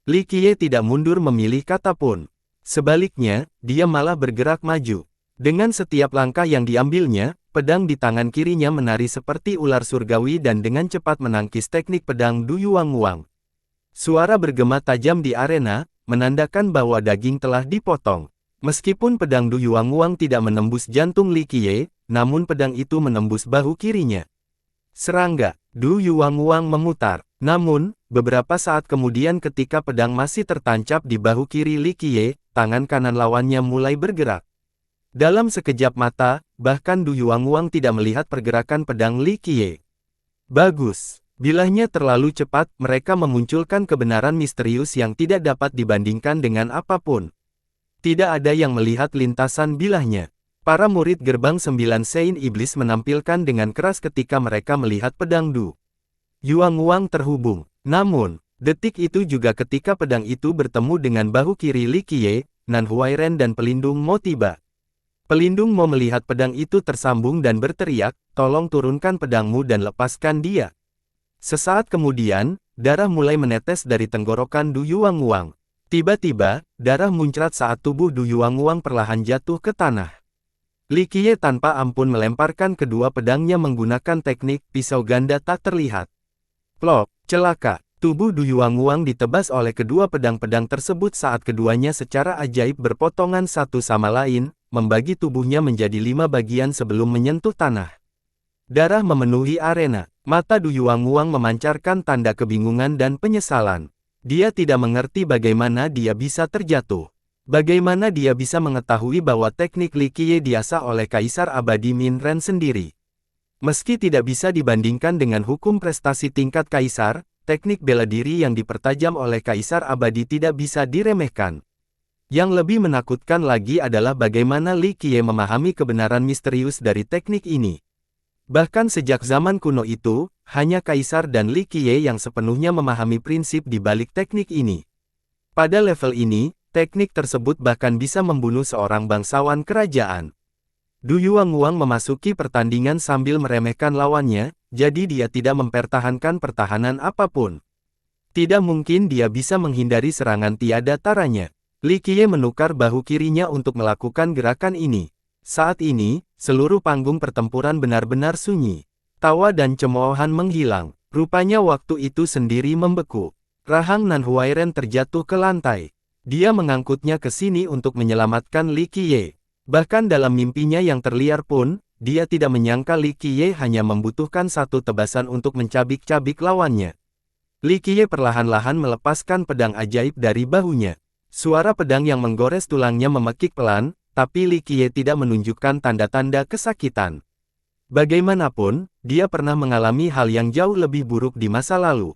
Li Qiye tidak mundur memilih kata pun. Sebaliknya, dia malah bergerak maju. Dengan setiap langkah yang diambilnya, pedang di tangan kirinya menari seperti ular surgawi dan dengan cepat menangkis teknik pedang Du Yuanguang. Suara bergema tajam di arena, menandakan bahwa daging telah dipotong. Meskipun pedang Du Yuanguang tidak menembus jantung Li Qiye, namun pedang itu menembus bahu kirinya. Serangga, Du Yuanguang memutar. Namun, beberapa saat kemudian ketika pedang masih tertancap di bahu kiri Li Qiye, tangan kanan lawannya mulai bergerak. Dalam sekejap mata, bahkan Du Yuanguang tidak melihat pergerakan pedang Li Qiye. Bagus. Bilahnya terlalu cepat, mereka memunculkan kebenaran misterius yang tidak dapat dibandingkan dengan apapun. Tidak ada yang melihat lintasan bilahnya. Para murid gerbang 9 Sein Iblis menampilkan dengan keras ketika mereka melihat pedang Du Yuanguang terhubung. Namun, detik itu juga ketika pedang itu bertemu dengan bahu kiri Li Qiye, Nan Huairen dan pelindung Mo tiba. Pelindung Mo melihat pedang itu tersambung dan berteriak, tolong turunkan pedangmu dan lepaskan dia. Sesaat kemudian, darah mulai menetes dari tenggorokan Du Yuanguang. Tiba-tiba, darah muncrat saat tubuh Du Yuanguang perlahan jatuh ke tanah. Li Qiye tanpa ampun melemparkan kedua pedangnya menggunakan teknik pisau ganda tak terlihat. Plop, celaka. Tubuh Du Yuanguang ditebas oleh kedua pedang-pedang tersebut saat keduanya secara ajaib berpotongan satu sama lain, membagi tubuhnya menjadi 5 bagian sebelum menyentuh tanah. Darah memenuhi arena. Mata Du Yuanguang memancarkan tanda kebingungan dan penyesalan. Dia tidak mengerti bagaimana dia bisa terjatuh. Bagaimana dia bisa mengetahui bahwa teknik Li Qiye diasah oleh Kaisar Abadi Min Ren sendiri. Meski tidak bisa dibandingkan dengan hukum prestasi tingkat Kaisar, teknik bela diri yang dipertajam oleh Kaisar Abadi tidak bisa diremehkan. Yang lebih menakutkan lagi adalah bagaimana Li Qiye memahami kebenaran misterius dari teknik ini. Bahkan sejak zaman kuno itu, hanya Kaisar dan Li Qiye yang sepenuhnya memahami prinsip di balik teknik ini. Pada level ini, teknik tersebut bahkan bisa membunuh seorang bangsawan kerajaan. Du Yuanguang memasuki pertandingan sambil meremehkan lawannya, jadi dia tidak mempertahankan pertahanan apapun. Tidak mungkin dia bisa menghindari serangan tiada taranya. Li Qiye menukar bahu kirinya untuk melakukan gerakan ini. Saat ini, seluruh panggung pertempuran benar-benar sunyi. Tawa dan cemoohan menghilang. Rupanya waktu itu sendiri membeku. Rahang Nan Huairen terjatuh ke lantai. Dia mengangkutnya ke sini untuk menyelamatkan Li Qiye. Bahkan dalam mimpinya yang terliar pun, dia tidak menyangka Li Qiye hanya membutuhkan satu tebasan untuk mencabik-cabik lawannya. Li Qiye perlahan-lahan melepaskan pedang ajaib dari bahunya. Suara pedang yang menggores tulangnya memekik pelan, tapi Li Qiye tidak menunjukkan tanda-tanda kesakitan. Bagaimanapun, dia pernah mengalami hal yang jauh lebih buruk di masa lalu.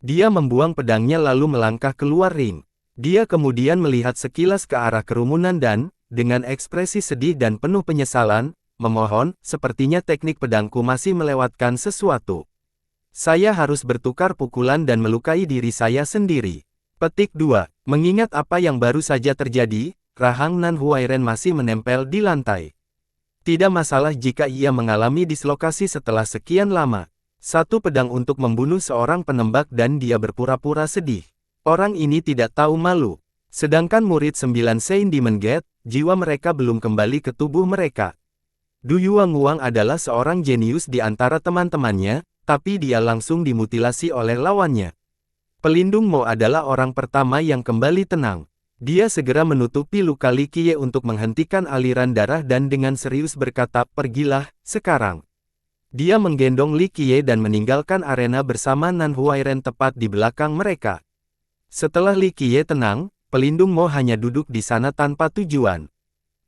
Dia membuang pedangnya lalu melangkah keluar ring. Dia kemudian melihat sekilas ke arah kerumunan dan, dengan ekspresi sedih dan penuh penyesalan, memohon, sepertinya teknik pedangku masih melewatkan sesuatu. Saya harus bertukar pukulan dan melukai diri saya sendiri. Petik 2. Mengingat apa yang baru saja terjadi, rahang Nan Huairen masih menempel di lantai. Tidak masalah jika ia mengalami dislokasi setelah sekian lama. Satu pedang untuk membunuh seorang penembak dan dia berpura-pura sedih. Orang ini tidak tahu malu. Sedangkan murid 9 Sein Demon Gate, jiwa mereka belum kembali ke tubuh mereka. Du Yuanguang adalah seorang jenius di antara teman-temannya, tapi dia langsung dimutilasi oleh lawannya. Pelindung Mo adalah orang pertama yang kembali tenang. Dia segera menutupi luka Li Qiye untuk menghentikan aliran darah dan dengan serius berkata, "Pergilah, sekarang." Dia menggendong Li Qiye dan meninggalkan arena bersama Nan Huairen tepat di belakang mereka. Setelah Li Qiye tenang, pelindung Mo hanya duduk di sana tanpa tujuan.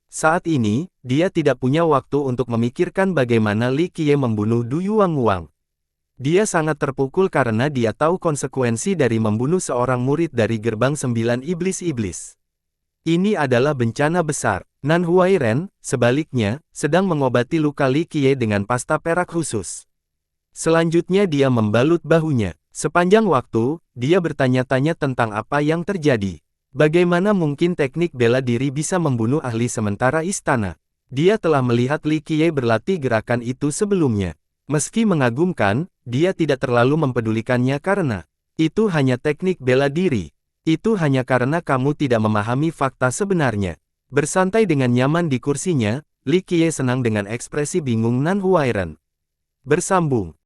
Saat ini, dia tidak punya waktu untuk memikirkan bagaimana Li Qiye membunuh Du Yuanguang. Dia sangat terpukul karena dia tahu konsekuensi dari membunuh seorang murid dari gerbang 9 iblis-iblis. Ini adalah bencana besar. Nan Huairen, sebaliknya, sedang mengobati luka Li Qiye dengan pasta perak khusus. Selanjutnya dia membalut bahunya. Sepanjang waktu, dia bertanya-tanya tentang apa yang terjadi. Bagaimana mungkin teknik bela diri bisa membunuh ahli sementara istana? Dia telah melihat Li Qiye berlatih gerakan itu sebelumnya. Meski mengagumkan, dia tidak terlalu mempedulikannya karena itu hanya teknik bela diri. Itu hanya karena kamu tidak memahami fakta sebenarnya. Bersantai dengan nyaman di kursinya, Li Qiye senang dengan ekspresi bingung Nan Huairen. Bersambung.